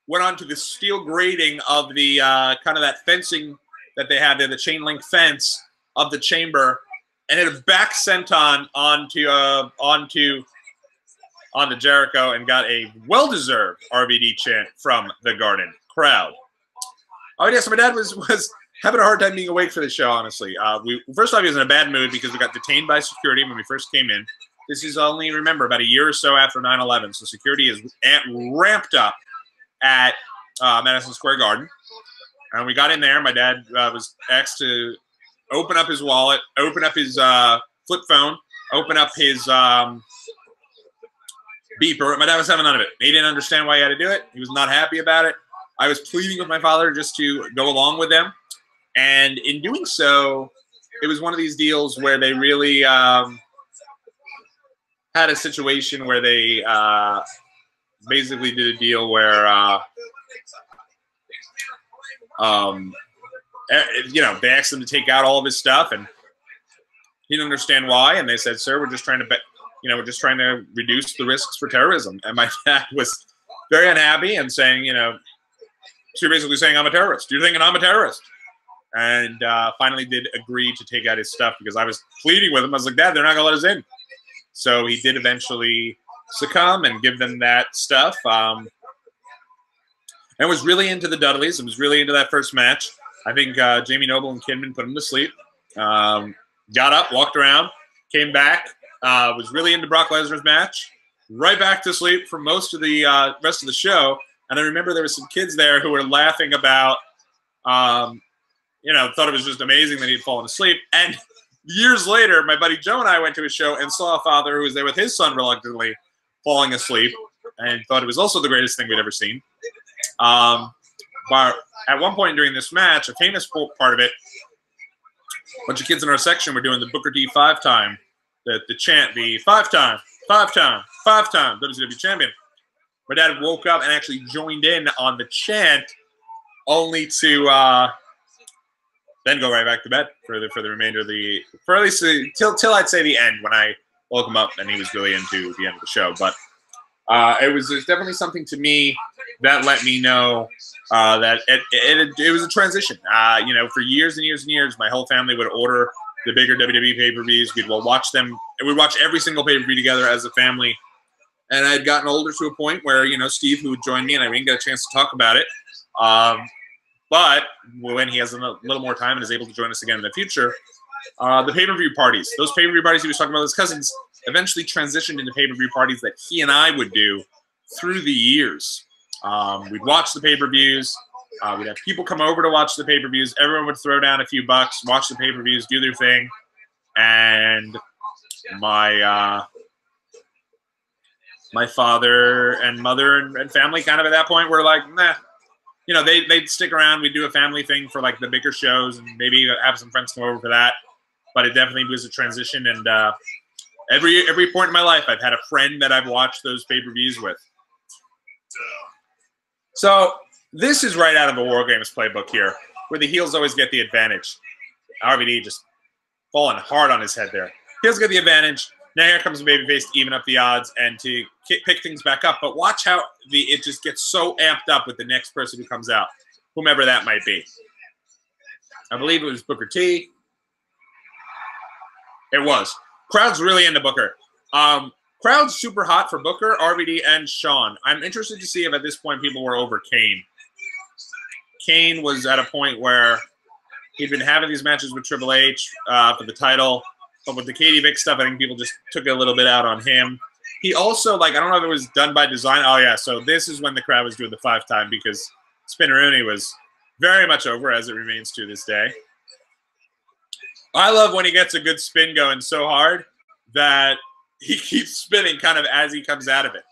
went onto the steel grating of the kind of that fencing that they have there, the chain link fence of the chamber, and hit a back senton onto Jericho and got a well-deserved RVD chant from the Garden crowd. Oh, yes, my dad was having a hard time being awake for the show, honestly. First off, he was in a bad mood because we got detained by security when we first came in. This is only, remember, about a year or so after 9/11, so security is ramped up at Madison Square Garden. And we got in there. My dad was asked to open up his wallet, open up his flip phone, open up his beeper. My dad was having none of it. He didn't understand why he had to do it. He was not happy about it. I was pleading with my father just to go along with them. And in doing so, it was one of these deals where they really had a situation where they basically did a deal where, they asked him to take out all of his stuff, and he didn't understand why. And they said, "Sir, we're just trying to we're just trying to reduce the risks for terrorism." And my dad was very unhappy and saying, so you're basically saying I'm a terrorist. You're thinking I'm a terrorist. And finally did agree to take out his stuff because I was pleading with him. I was like, "Dad, they're not going to let us in." So he did eventually succumb and give them that stuff. And was really into the Dudleys and was really into that first match. I think Jamie Noble and Kidman put him to sleep. Got up, walked around, came back, was really into Brock Lesnar's match, right back to sleep for most of the rest of the show. And I remember there were some kids there who were laughing about, thought it was just amazing that he'd fallen asleep. And years later, my buddy Joe and I went to a show and saw a father who was there with his son reluctantly falling asleep and thought it was also the greatest thing we'd ever seen. But at one point during this match, a famous part of it, a bunch of kids in our section were doing the Booker T 5-time, the chant, the five-time WCW champion. My dad woke up and actually joined in on the chant, only to then go right back to bed for the remainder of for at least till I'd say the end, when I woke him up and he was really into the end of the show. But it was definitely something to me that let me know that it was a transition. For years and years and years, my whole family would order the bigger WWE pay-per-views. We'd watch them. We'd watch every single pay-per-view together as a family. And I had gotten older to a point where, Steve, who would join me, and I didn't get a chance to talk about it. But when he has a little more time and is able to join us again in the future, the pay-per-view parties, those pay-per-view parties he was talking about with his cousins, eventually transitioned into pay-per-view parties that he and I would do through the years. We'd watch the pay-per-views. We'd have people come over to watch the pay-per-views. Everyone would throw down a few bucks, watch the pay-per-views, do their thing. And my father and mother and family kind of at that point were like, nah. They'd stick around. We'd do a family thing for like the bigger shows and maybe have some friends come over for that. But it definitely was a transition. And every point in my life, I've had a friend that I've watched those pay-per-views with. So this is right out of the War Games playbook here, where the heels always get the advantage. RVD just falling hard on his head there. Heels get the advantage. Now here comes the babyface to even up the odds and to pick things back up. But watch how it just gets so amped up with the next person who comes out, whomever that might be. I believe it was Booker T. It was. Crowd's really into Booker. Crowd's super hot for Booker, RVD, and Shawn. I'm interested to see if at this point people were over Kane. Kane was at a point where he'd been having these matches with Triple H for the title. But with the Katie Vick stuff, I think people just took it a little bit out on him. He also, I don't know if it was done by design. Oh, yeah, so this is when the crowd was doing the 5-time because Spinneroonie was very much over, as it remains to this day. I love when he gets a good spin going so hard that he keeps spinning kind of as he comes out of it.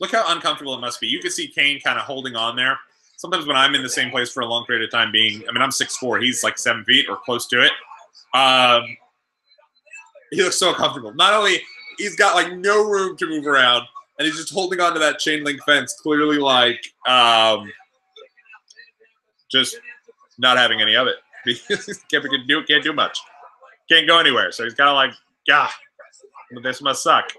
Look how uncomfortable it must be. You can see Kane kind of holding on there. Sometimes when I'm in the same place for a long period of time I'm 6'4", he's like 7 feet or close to it. He looks so comfortable. Not only he's got no room to move around, and he's just holding onto that chain link fence, clearly just not having any of it because can't do much, can't go anywhere. So he's kind of this must suck.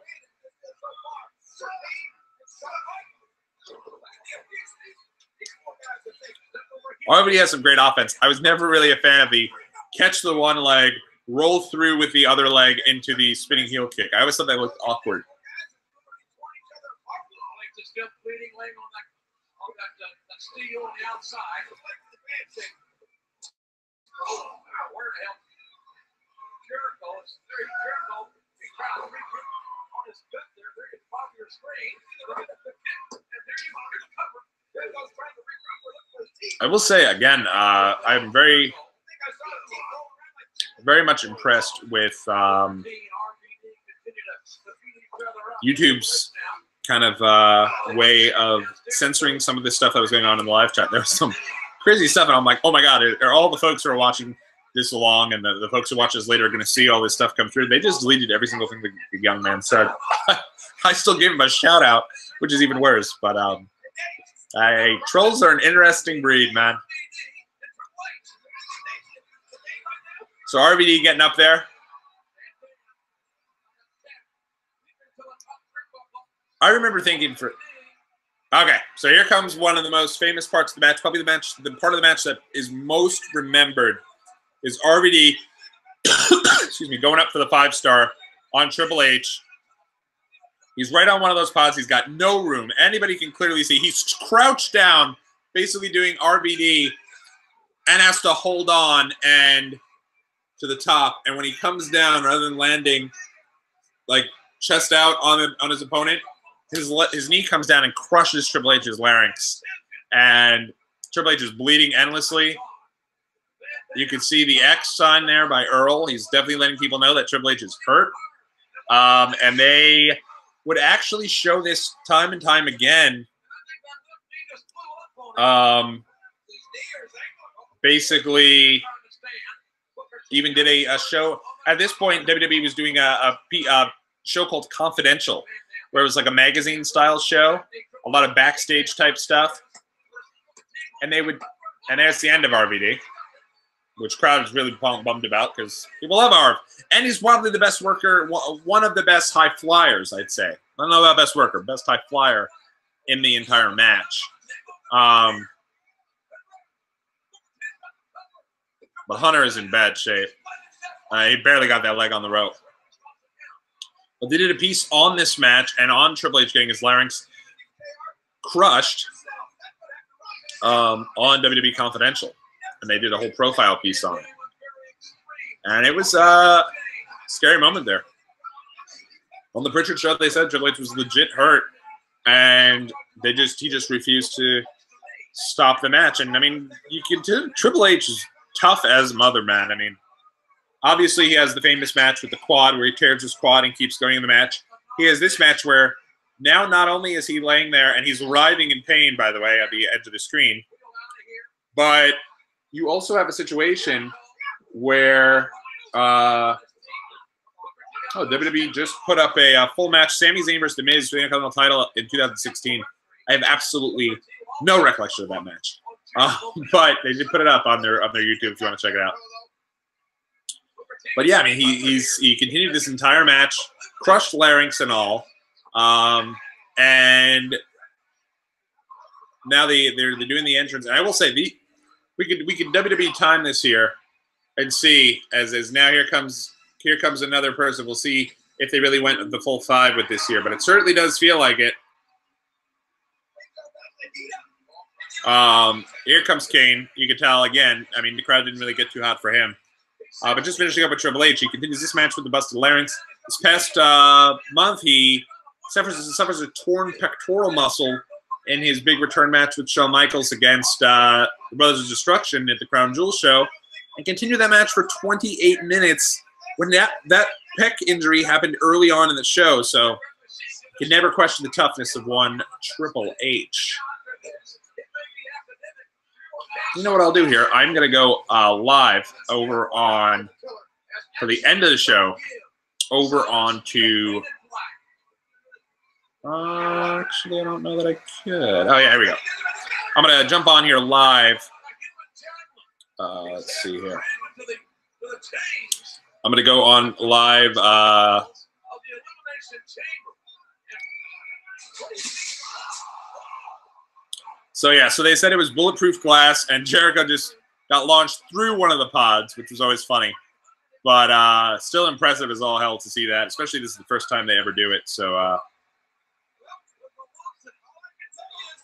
RVD has some great offense. I was never really a fan of the catch the one leg, roll through with the other leg into the spinning heel kick. I always thought that looked awkward. Steel on the outside. Oh, wow, where the hell? Jericho is very Jericho. He tried to regroup on his gut there. There you go, your screen. Look at the pin. And there you are, the cover. Jericho's trying to regroup. Look for his teeth. I will say again, I'm very much impressed with YouTube's kind of way of censoring some of the stuff that was going on in the live chat. There was some crazy stuff, and I'm like, oh my god, are all the folks who are watching this along and the folks who watch this later are going to see all this stuff come through? They just deleted every single thing the young man said. I still gave him a shout out, which is even worse. But trolls are an interesting breed, man. So RVD getting up there. I remember thinking okay, so here comes one of the most famous parts of the match, probably the part of the match that is most remembered is RVD, excuse me, going up for the 5-star on Triple H. He's right on one of those pods. He's got no room. Anybody can clearly see. He's crouched down, basically doing RVD, and has to hold on and to the top. And when he comes down, rather than landing like chest out on his opponent, his knee comes down and crushes Triple H's larynx. And Triple H is bleeding endlessly. You can see the X sign there by Earl. He's definitely letting people know that Triple H is hurt. And they would actually show this time and time again. Basically, even did a show. At this point, WWE was doing a show called Confidential, where it was like a magazine-style show, a lot of backstage-type stuff. And there's the end of RVD, which crowd is really bummed about because people love Arv. And he's probably the best worker, one of the best high flyers, I'd say. I don't know about best worker, best high flyer in the entire match. But Hunter is in bad shape. He barely got that leg on the rope. But they did a piece on this match and on Triple H getting his larynx crushed on WWE Confidential. And they did a whole profile piece on it. And it was a scary moment there. On the Pritchard show, they said Triple H was legit hurt. And he just refused to stop the match. And, I mean, Triple H is tough as mother, man. I mean, obviously, he has the famous match with the quad where he tears his quad and keeps going in the match. He has this match where now not only is he laying there, and he's writhing in pain, by the way, at the edge of the screen, but you also have a situation where WWE just put up a full match, Sami Zayn versus The Miz for the Intercontinental title in 2016. I have absolutely no recollection of that match. But they did put it up on their YouTube if you want to check it out. But yeah, I mean, he continued this entire match, crushed larynx and all, and now they're doing the entrance. And I will say we could WWE time this here and see as now here comes another person. We'll see if they really went the full 5 with this here, but it certainly does feel like it. Here comes Kane. You can tell again. I mean, the crowd didn't really get too hot for him. But just finishing up with Triple H, he continues this match with the busted larynx. This past month, he suffers a torn pectoral muscle in his big return match with Shawn Michaels against the Brothers of Destruction at the Crown Jewel show, and continued that match for 28 minutes when that pec injury happened early on in the show. So you can never question the toughness of one Triple H. You know what I'll do here? I'm going to go live over on, for the end of the show, over on to, actually, I don't know that I could. Oh, yeah, here we go. I'm going to jump on here live. Let's see here. I'm going to go on live. So, yeah, so they said it was bulletproof glass, and Jericho just got launched through one of the pods, which was always funny. But still impressive as all hell to see that, especially this is the first time they ever do it. So,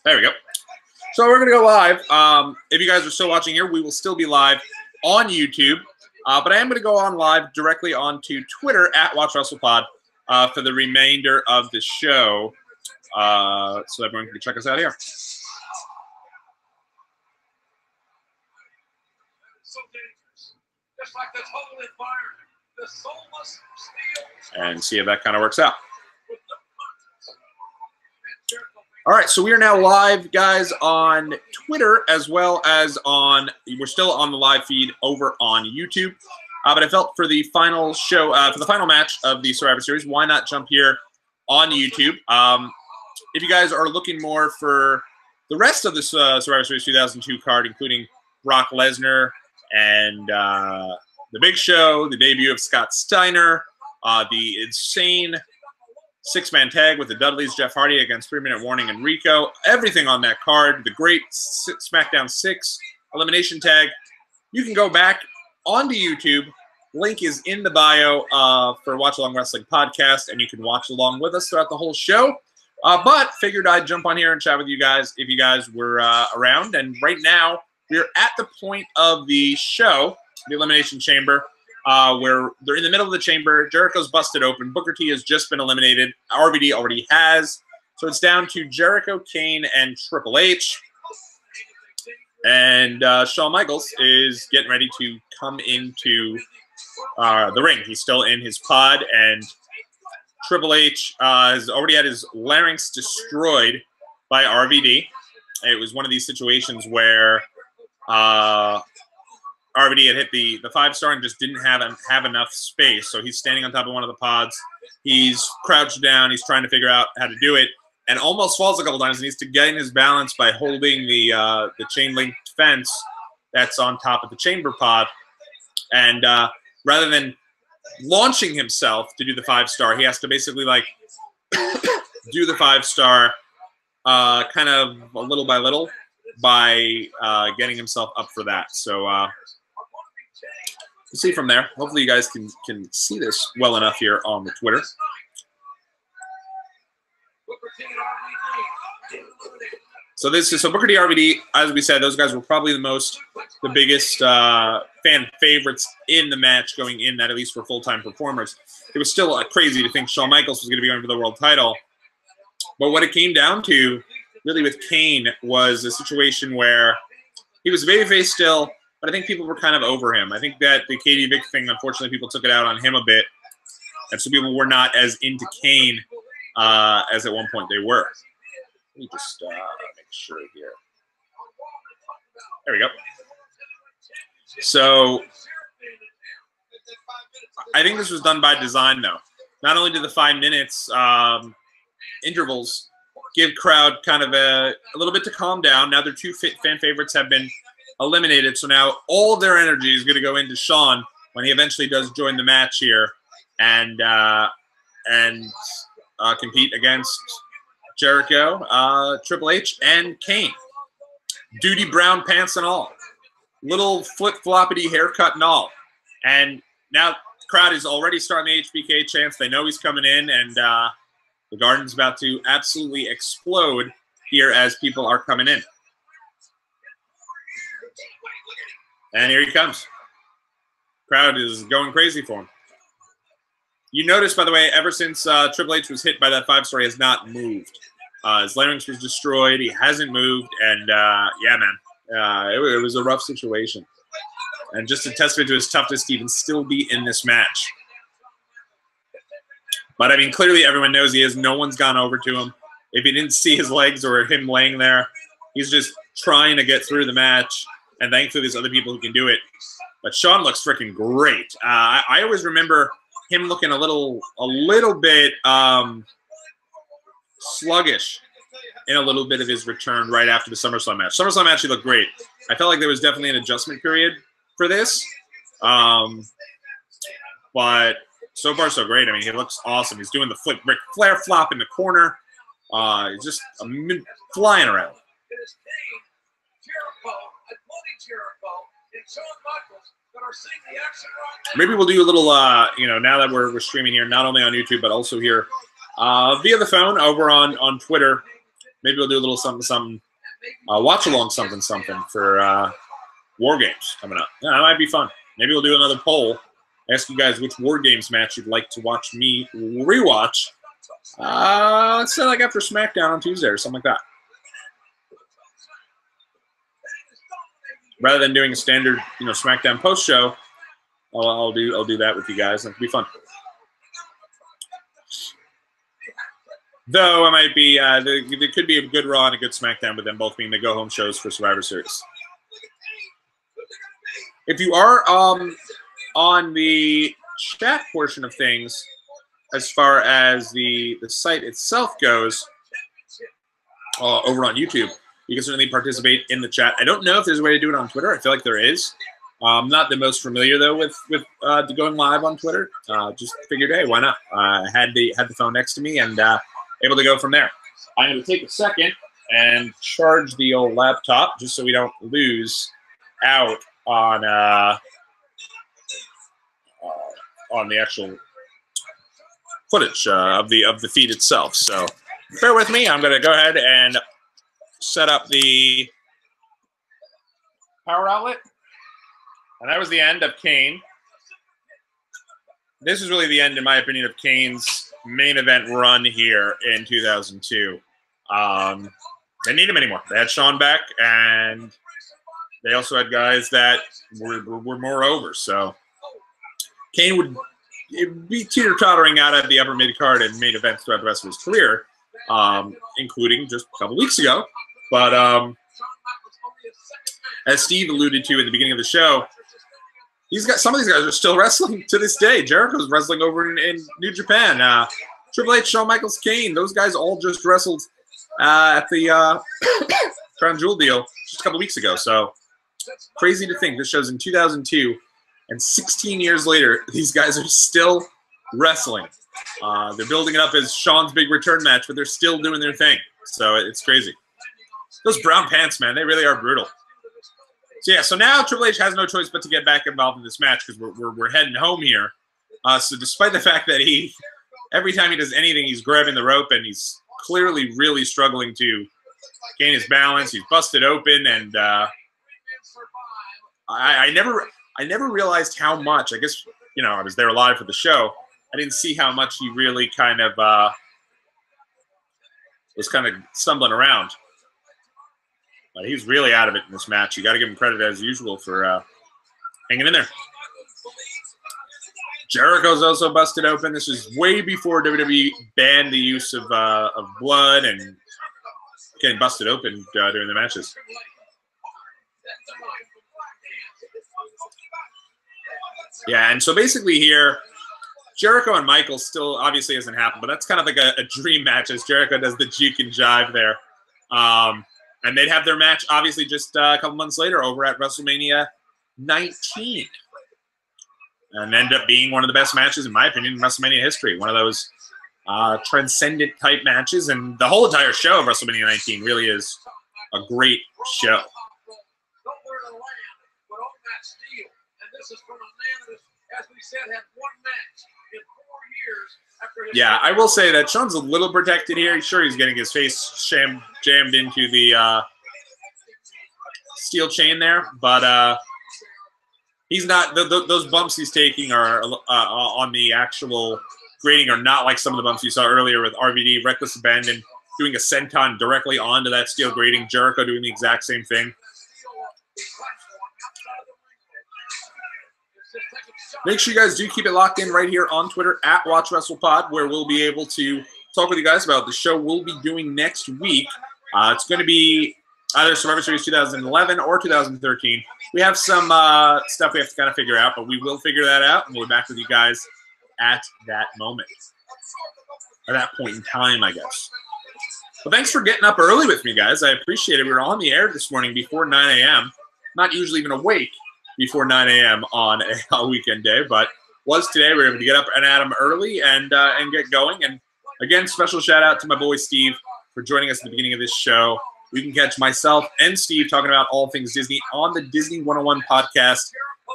there we go. So we're going to go live. If you guys are still watching here, we will still be live on YouTube. But I am going to go on live directly onto Twitter at WatchWrestlePod for the remainder of the show. So everyone can check us out here. So dangerous. Just like the total environment, the soulless steel. And see if that kind of works out. All right, so we are now live, guys, on Twitter as well as we're still on the live feed over on YouTube. But I felt for the final show, for the final match of the Survivor Series, why not jump here on YouTube? If you guys are looking more for the rest of this Survivor Series 2002 card, including Brock Lesnar and The Big Show, the debut of Scott Steiner, the insane six-man tag with the Dudleys, Jeff Hardy against 3 Minute Warning and Rico. Everything on that card. The great SmackDown 6 elimination tag. You can go back onto YouTube. Link is in the bio for Watchalong Wrestling Podcast, and you can watch along with us throughout the whole show. But figured I'd jump on here and chat with you guys if you guys were around. And right now, we're at the point of the show, the Elimination Chamber, where they're in the middle of the chamber. Jericho's busted open. Booker T has just been eliminated. RVD already has. So it's down to Jericho, Kane, and Triple H. And Shawn Michaels is getting ready to come into the ring. He's still in his pod, and Triple H has already had his larynx destroyed by RVD. It was one of these situations where RVD had hit the 5-star and just didn't have enough space. So he's standing on top of one of the pods. He's crouched down. He's trying to figure out how to do it, and almost falls a couple times. He needs to gain his balance by holding the chain link fence that's on top of the chamber pod. And rather than launching himself to do the 5-star, he has to basically like do the 5-star kind of a little by little by getting himself up for that. So we'll see from there. Hopefully you guys can see this well enough here on the Twitter. So Booker T, RVD, as we said, those guys were probably the biggest fan favorites in the match going in, that at least for full-time performers. It was still crazy to think Shawn Michaels was going to be going for the world title. But what it came down to, really with Kane, was a situation where he was babyface still, but I think people were kind of over him. I think that the KD Vick thing, unfortunately, people took it out on him a bit. And so people were not as into Kane as at one point they were. Let me just make sure here. There we go. So I think this was done by design, though. Not only did the 5 minutes intervals give crowd kind of a little bit to calm down. Now their two fan favorites have been eliminated, so now all their energy is going to go into Shawn when he eventually does join the match here and compete against Jericho, Triple H, and Kane. Duty brown pants and all. Little flip-floppity haircut and all. And now the crowd is already starting the HBK chants. They know he's coming in, and the Garden's about to absolutely explode here as people are coming in. And here he comes. Crowd is going crazy for him. You notice, by the way, ever since Triple H was hit by that 5-star, he has not moved. His larynx was destroyed. He hasn't moved. And, yeah, man, it was a rough situation. And just a testament to his toughness to even still be in this match. But, I mean, clearly everyone knows he is. No one's gone over to him. If you didn't see his legs or him laying there, he's just trying to get through the match. And thankfully there's other people who can do it. But Shawn looks freaking great. I always remember him looking a little bit sluggish in a little bit of his return right after the SummerSlam match. SummerSlam match, he looked great. I felt like there was definitely an adjustment period for this. But so far, so great. I mean, he looks awesome. He's doing the Ric Flair flop in the corner. He's just flying around. Maybe we'll do a little, now that we're streaming here, not only on YouTube, but also here via the phone over on Twitter. Maybe we'll do a little something Watchalong something for War Games coming up. Yeah, that might be fun. Maybe we'll do another poll. Ask you guys which War Games match you'd like to watch me rewatch. Let's say like after SmackDown on Tuesday or something like that. Rather than doing a standard, SmackDown post show, I'll do that with you guys. It'll be fun. Though it might be there could be a good Raw and a good SmackDown with them both being the go home shows for Survivor Series. If you are on the chat portion of things, as far as the site itself goes, over on YouTube, you can certainly participate in the chat. I don't know if there's a way to do it on Twitter. I feel like there is. I'm not the most familiar though with going live on Twitter. Just figured, hey, why not? I had the phone next to me and able to go from there. I'm going to take a second and charge the old laptop just so we don't lose out on the actual footage of the feed itself. So bear with me. I'm going to go ahead and set up the power outlet. And that was the end of Kane. This is really the end, in my opinion, of Kane's main event run here in 2002. They need him anymore. They had Shawn back, and they also had guys that were more over. So Kane would be teeter-tottering out of the upper mid-card and main events throughout the rest of his career, including just a couple weeks ago. But as Steve alluded to at the beginning of the show, some of these guys are still wrestling to this day. Jericho's wrestling over in New Japan. Triple H, Shawn Michaels, Kane, those guys all just wrestled at the Crown Jewel deal just a couple weeks ago. So crazy to think this show's in 2002, and 16 years later, these guys are still wrestling. They're building it up as Shawn's big return match, but they're still doing their thing. So it's crazy. Those brown pants, man, they really are brutal. So yeah, so now Triple H has no choice but to get back involved in this match because we're heading home here. So despite the fact that every time he does anything, he's grabbing the rope and he's clearly really struggling to gain his balance. He's busted open, and I never realized how much. I guess I was there live for the show. I didn't see how much he really kind of was kind of stumbling around. But he's really out of it in this match. You got to give him credit as usual for hanging in there. Jericho's also busted open. This is way before WWE banned the use of blood and getting busted open during the matches. Yeah, and so basically here, Jericho and Michaels still obviously hasn't happened, but that's kind of like a dream match as Jericho does the juke and jive there. And they'd have their match, obviously, just a couple months later over at WrestleMania 19. And end up being one of the best matches, in my opinion, in WrestleMania history. One of those transcendent-type matches. And the whole entire show of WrestleMania 19 really is a great show. Yeah, I will say that Shawn's a little protected here. Sure, he's getting his face jammed into the steel chain there, but he's not. Those bumps he's taking are on the actual grating are not like some of the bumps you saw earlier with RVD, Reckless Abandon, doing a senton directly onto that steel grating. Jericho doing the exact same thing. Make sure you guys do keep it locked in right here on Twitter at WatchWrestlePod, where we'll be able to talk with you guys about the show we'll be doing next week. It's going to be either Survivor Series 2011 or 2013. We have some stuff we have to kind of figure out, but we will figure that out, and we'll be back with you guys at that moment. At that point in time, I guess. Well, thanks for getting up early with me, guys. I appreciate it. We were on the air this morning before 9 a.m. Not usually even awake before 9 a.m. on a weekend day, but was today. We were able to get up and at 'em early and get going. And again, special shout out to my boy Steve for joining us at the beginning of this show. You can catch myself and Steve talking about all things Disney on the Disney 101 podcast.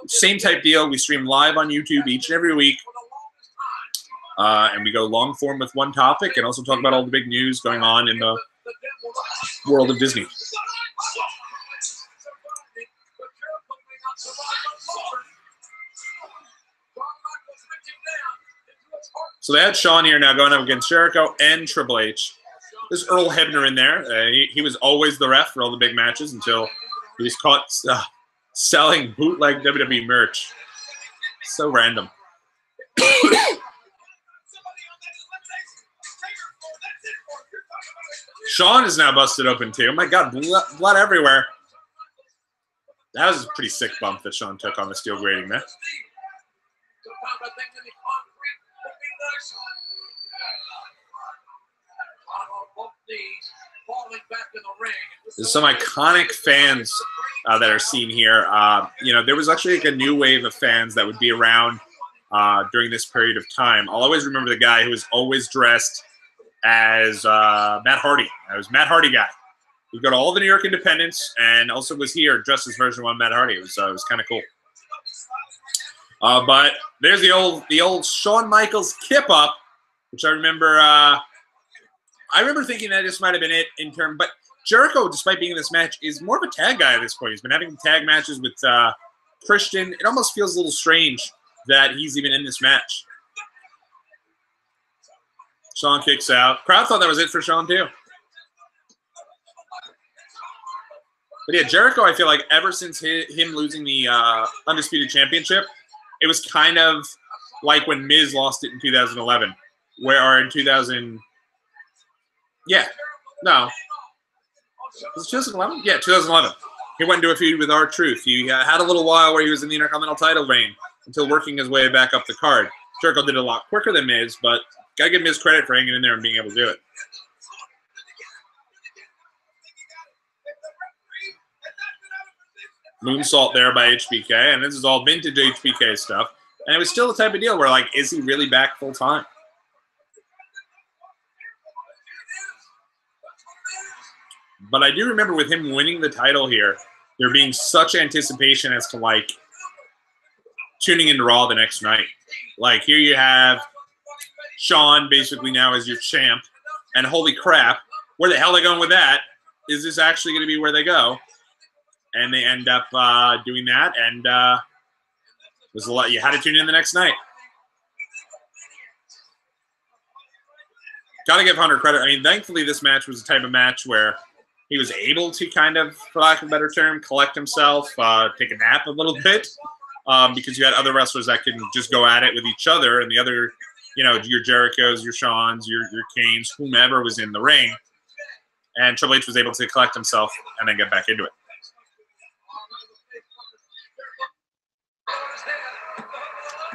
Same type deal. We stream live on YouTube each and every week. And we go long form with one topic and also talk about all the big news going on in the world of Disney. So they had Shawn here now going up against Jericho and Triple H. There's Earl Hebner in there. He was always the ref for all the big matches until he was caught selling bootleg WWE merch. So random. Shawn is now busted open too. Oh my God, blood everywhere. That was a pretty sick bump that Shawn took on the steel grating there. There's some iconic fans that are seen here. You know, there was actually like a new wave of fans that would be around during this period of time. I'll always remember the guy who was always dressed as Matt Hardy. I was Matt Hardy guy. He'd go to all the New York Independents and also was here dressed as version 1 Matt Hardy. It was kind of cool. But there's the old Shawn Michaels kip up, which I remember. I remember thinking that this might have been it in term, but Jericho, despite being in this match, is more of a tag guy at this point. He's been having tag matches with Christian. It almost feels a little strange that he's even in this match. Shawn kicks out. Crowd thought that was it for Shawn too. But yeah, Jericho, I feel like ever since him losing the Undisputed Championship, it was kind of like when Miz lost it in 2011, or in 2000. Yeah, no. Was it 2011? Yeah, 2011. He went into a feud with R-Truth. He had a little while where he was in the Intercontinental title reign until working his way back up the card. Jericho did it a lot quicker than Miz, but gotta give Miz credit for hanging in there and being able to do it. Moonsault there by HBK, and this is all vintage HBK stuff. And it was still the type of deal where, like, is he really back full time? But I do remember with him winning the title here, there being such anticipation as to, like, tuning into Raw the next night. Like, here you have Shawn basically now as your champ, and holy crap, where the hell are they going with that? Is this actually going to be where they go? And they end up doing that, and there's a lot. You had to tune in the next night. Got to give Hunter credit. I mean, thankfully, this match was the type of match where he was able to kind of, for lack of a better term, collect himself, take a nap a little bit, because you had other wrestlers that could just go at it with each other, and the other, you know, your Jerichos, your Shawns, your Kanes, whomever was in the ring, and Triple H was able to collect himself and then get back into it.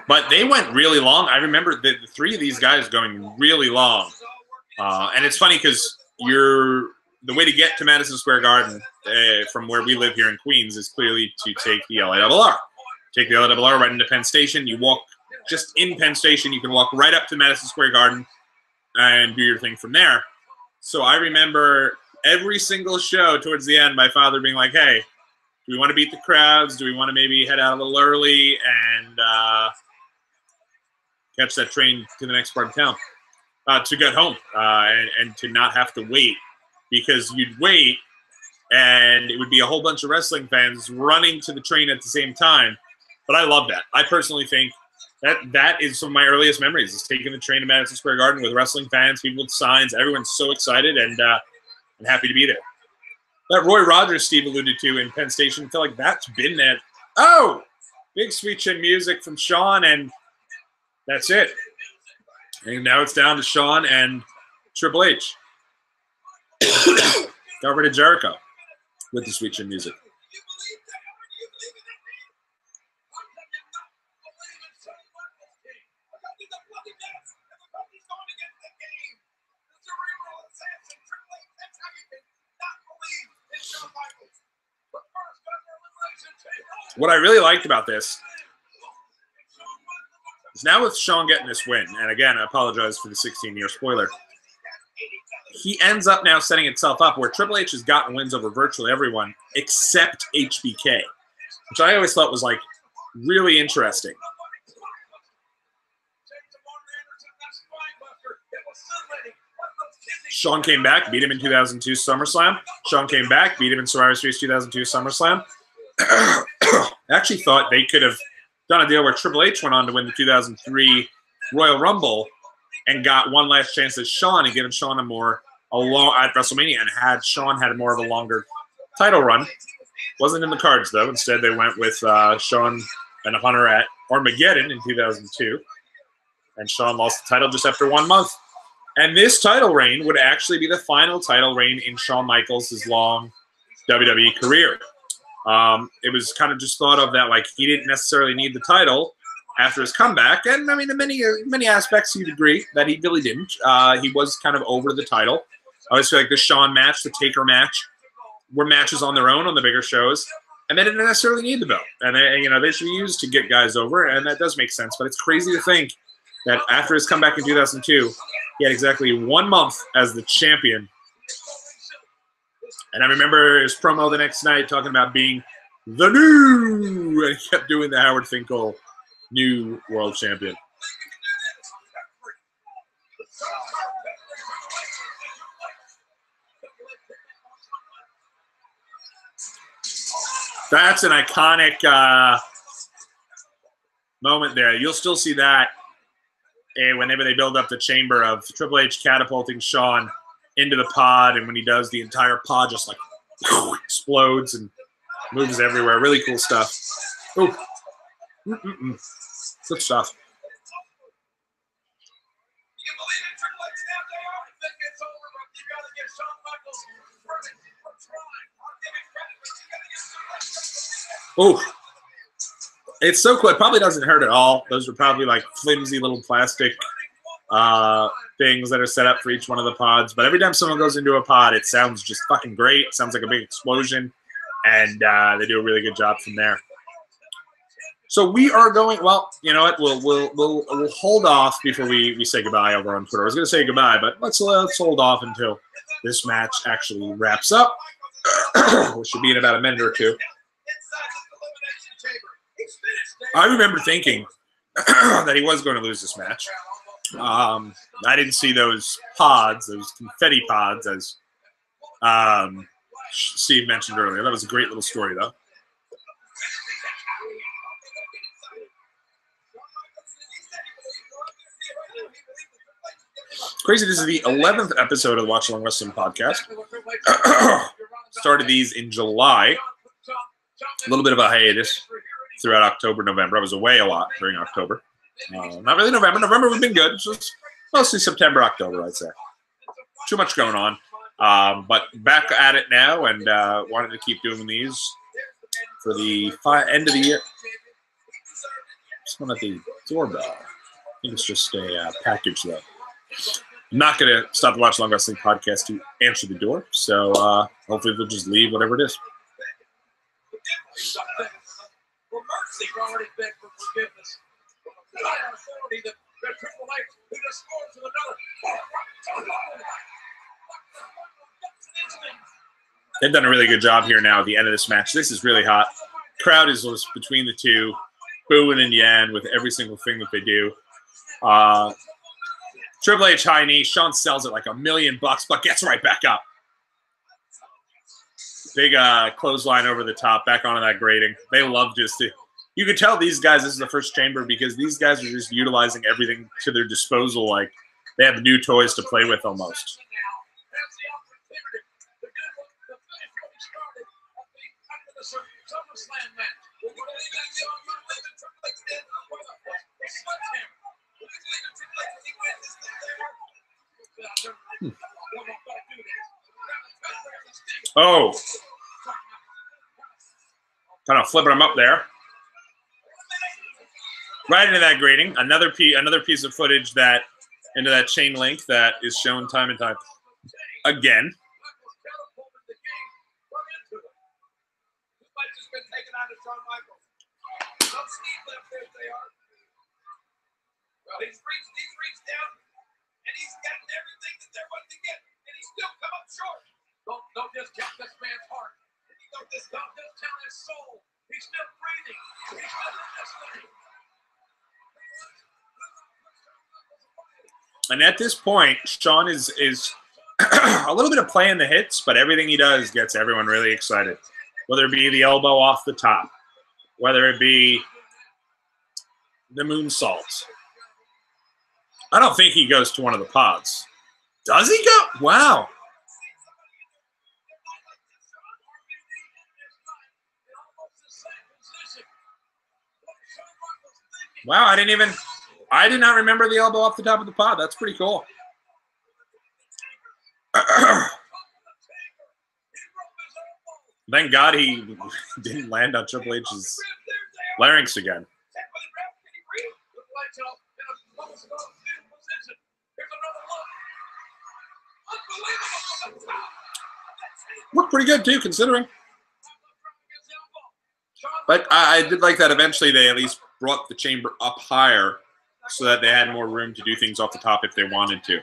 But they went really long. I remember the three of these guys going really long. And it's funny because the way to get to Madison Square Garden from where we live here in Queens is clearly to take the LIRR. Take the LIRR right into Penn Station. You walk just in Penn Station. You can walk right up to Madison Square Garden and do your thing from there. So I remember every single show towards the end, my father being like, hey, do we want to beat the crowds? Do we want to maybe head out a little early and catch that train to the next part of town to get home and to not have to wait? Because you'd wait and it would be a whole bunch of wrestling fans running to the train at the same time. But I love that. I personally think that is some of my earliest memories, is taking the train to Madison Square Garden with wrestling fans, people with signs. Everyone's so excited and happy to be there. That Roy Rogers Steve alluded to in Penn Station, I feel like that's been that. Oh, big Sweet Chin music from Shawn, and that's it. And now it's down to Shawn and Triple H. Got rid of Jericho with the Sweet Chin music. What I really liked about this is now with Shawn getting this win, and again, I apologize for the 16-year spoiler, he ends up now setting itself up where Triple H has gotten wins over virtually everyone except HBK, which I always thought was, like, really interesting. Shawn came back, beat him in 2002 SummerSlam. Shawn came back, beat him in Survivor Series 2002 SummerSlam. I actually thought they could have done a deal where Triple H went on to win the 2003 Royal Rumble and got one last chance at Shawn and given Shawn a long at WrestleMania and had Shawn had more of a longer title run. Wasn't in the cards though. Instead, they went with Shawn and Hunter at Armageddon in 2002, and Shawn lost the title just after 1 month. And this title reign would actually be the final title reign in Shawn Michaels' long WWE career. It was kind of just thought of that like he didn't necessarily need the title after his comeback, and I mean, in many aspects, you'd agree that he really didn't. He was kind of over the title. I always feel like the Shawn match, the Taker match, were matches on their own on the bigger shows, and they didn't necessarily need the belt. And they should be used to get guys over, and that does make sense. But it's crazy to think that after his comeback in 2002, he had exactly 1 month as the champion. And I remember his promo the next night talking about being the new, and he kept doing the Howard Finkel new world champion. That's an iconic moment there. You'll still see that whenever they build up the chamber of Triple H catapulting Shawn into the pod, and when he does, the entire pod just like explodes and moves everywhere. Really cool stuff. Oh. Good stuff. Oh, it's so cool. It probably doesn't hurt at all. Those are probably like flimsy little plastic things that are set up for each one of the pods. But every time someone goes into a pod, it sounds just fucking great. It sounds like a big explosion, and they do a really good job from there. So we are going. Well, you know what? We'll hold off before we say goodbye over on Twitter. I was going to say goodbye, but let's hold off until this match actually wraps up, which should be in about a minute or two. I remember thinking that he was going to lose this match. I didn't see those pods, those confetti pods, as Steve mentioned earlier. That was a great little story, though. Crazy, this is the 11th episode of the Watchalong Wrestling Podcast. Started these in July. A little bit of a hiatus throughout October, November. I was away a lot during October. Not really November. November we've been good. It's just mostly September, October, I'd say. Too much going on. But back at it now, and wanted to keep doing these for the end of the year. Someone at the doorbell. I think it's just a package, though. I'm not going to stop the Watchalong Wrestling Podcast to answer the door, so hopefully they'll just leave whatever it is. They've done a really good job here now at the end of this match. This is really hot. Crowd is just between the two, booing and yan with every single thing that they do. Triple H high knee. Shawn sells it like $1 million, but gets right back up. Big clothesline over the top, back onto that grating. They love just to. You could tell these guys this is the first chamber because these guys are just utilizing everything to their disposal. Like they have new toys to play with almost. Oh, kind of flipping them up there, right into that grating. Another piece of footage that into that chain link that is shown time and time again. He's reached down, and he's gotten everything that there was to get, and he's still come up short. Don't discount this man's heart. Don't discount his soul. He's still breathing. He's still in this thing. And at this point, Shawn is a little bit of playing the hits, but everything he does gets everyone really excited. Whether it be the elbow off the top, whether it be the moonsault, I don't think he goes to one of the pods. Does he go? Wow. Wow, I did not remember the elbow off the top of the pod. That's pretty cool. Thank God he didn't land on Triple H's larynx again. Looked pretty good too, considering. But I did like that eventually they at least brought the chamber up higher so that they had more room to do things off the top if they wanted to.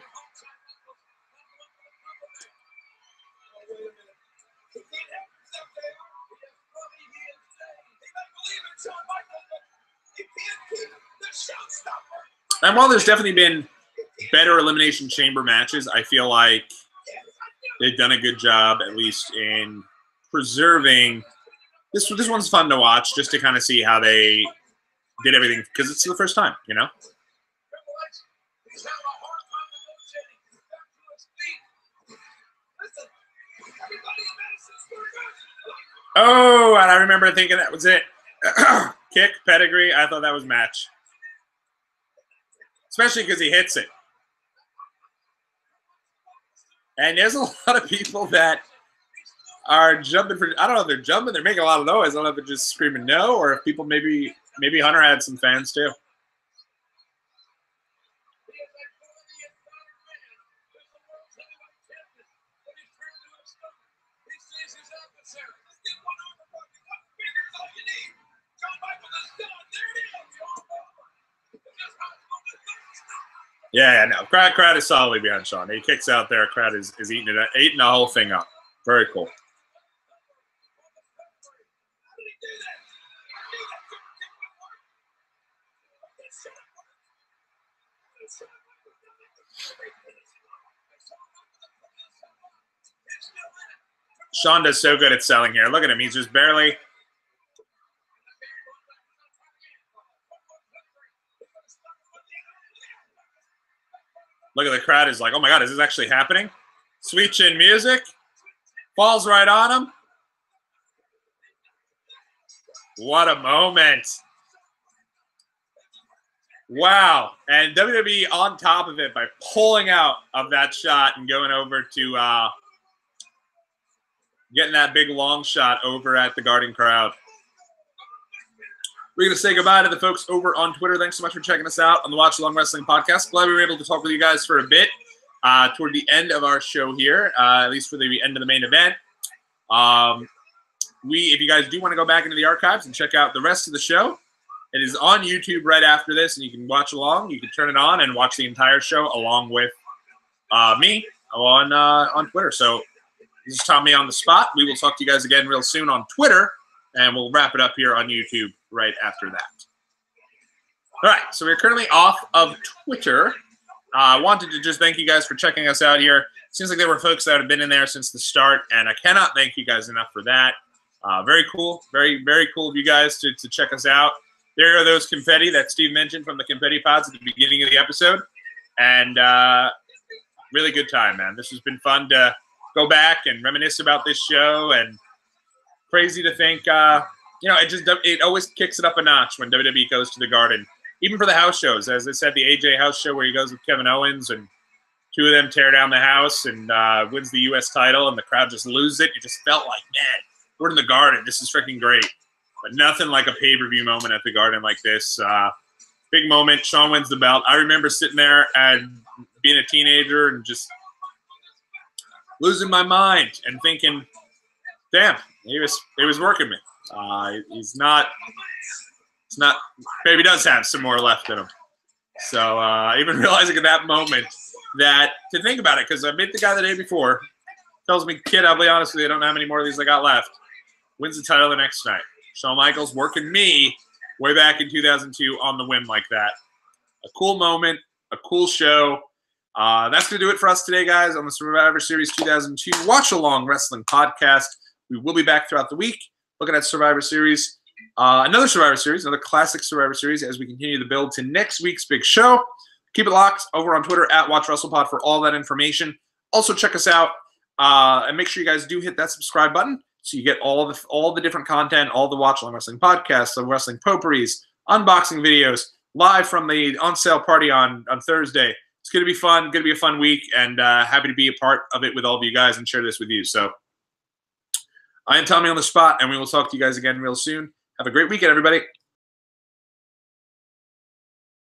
And while there's definitely been better Elimination Chamber matches, I feel like they've done a good job, at least in preserving. This one's fun to watch, just to kind of see how they did everything, because it's the first time, you know? Oh, and I remember thinking that was it. Kick, pedigree, I thought that was match. Especially because he hits it. And there's a lot of people that are jumping for, I don't know if they're jumping, they're making a lot of noise. I don't know if they're just screaming no, or if people maybe Hunter had some fans too. Yeah, no. Crowd is solidly behind Shawn. He kicks out there. Crowd is eating the whole thing up. Very cool. Shawn does so good at selling here. Look at him. He's just barely. Look at the crowd is like, oh my God, is this actually happening? Sweet chin music. Falls right on him. What a moment. Wow. And WWE on top of it by pulling out of that shot and going over to getting that big long shot over at the Garden crowd. We're going to say goodbye to the folks over on Twitter. Thanks so much for checking us out on the Watchalong Wrestling Podcast. Glad we were able to talk with you guys for a bit toward the end of our show here, at least for the end of the main event. If you guys do want to go back into the archives and check out the rest of the show, it is on YouTube right after this, and you can watch along. You can turn it on and watch the entire show along with me on Twitter. So this is Tommy on the spot. We will talk to you guys again real soon on Twitter, and we'll wrap it up here on YouTube right after that. All right, so we're currently off of Twitter. I wanted to just thank you guys for checking us out here. Seems like there were folks that have been in there since the start, and I cannot thank you guys enough for that. Very cool. Very, very cool of you guys to check us out. There are those confetti that Steve mentioned from the confetti pods at the beginning of the episode. And really good time, man. This has been fun to go back and reminisce about this show, and crazy to think, it always kicks it up a notch when WWE goes to the Garden. Even for the house shows, as I said, the AJ house show where he goes with Kevin Owens and two of them tear down the house and wins the U.S. title, and the crowd just loses it. You just felt like, man, we're in the Garden. This is freaking great. But nothing like a pay-per-view moment at the Garden like this. Big moment. Shawn wins the belt. I remember sitting there and being a teenager and just losing my mind and thinking, damn, he was working me. He's not. Maybe does have some more left in him. So even realizing at that moment that to think about it, because I met the guy the day before, tells me, kid, I'll be honest with you, I don't know how many more of these I got left. Wins the title the next night. Shawn Michaels working me way back in 2002 on the whim like that. A cool moment, a cool show. That's going to do it for us today, guys, on the Survivor Series 2002 Watch-Along Wrestling Podcast. We will be back throughout the week looking at Survivor Series. Another Survivor Series, another classic Survivor Series as we continue to build to next week's big show. Keep it locked over on Twitter at WatchWrestlePod for all that information. Also, check us out and make sure you guys do hit that subscribe button so you get all the different content, all the Watchalong Wrestling podcasts, the wrestling potpourris, unboxing videos, live from the on-sale party on Thursday. It's going to be fun. Going to be a fun week, and happy to be a part of it with all of you guys and share this with you. So I am Tommy on the spot, and we will talk to you guys again real soon. Have a great weekend, everybody.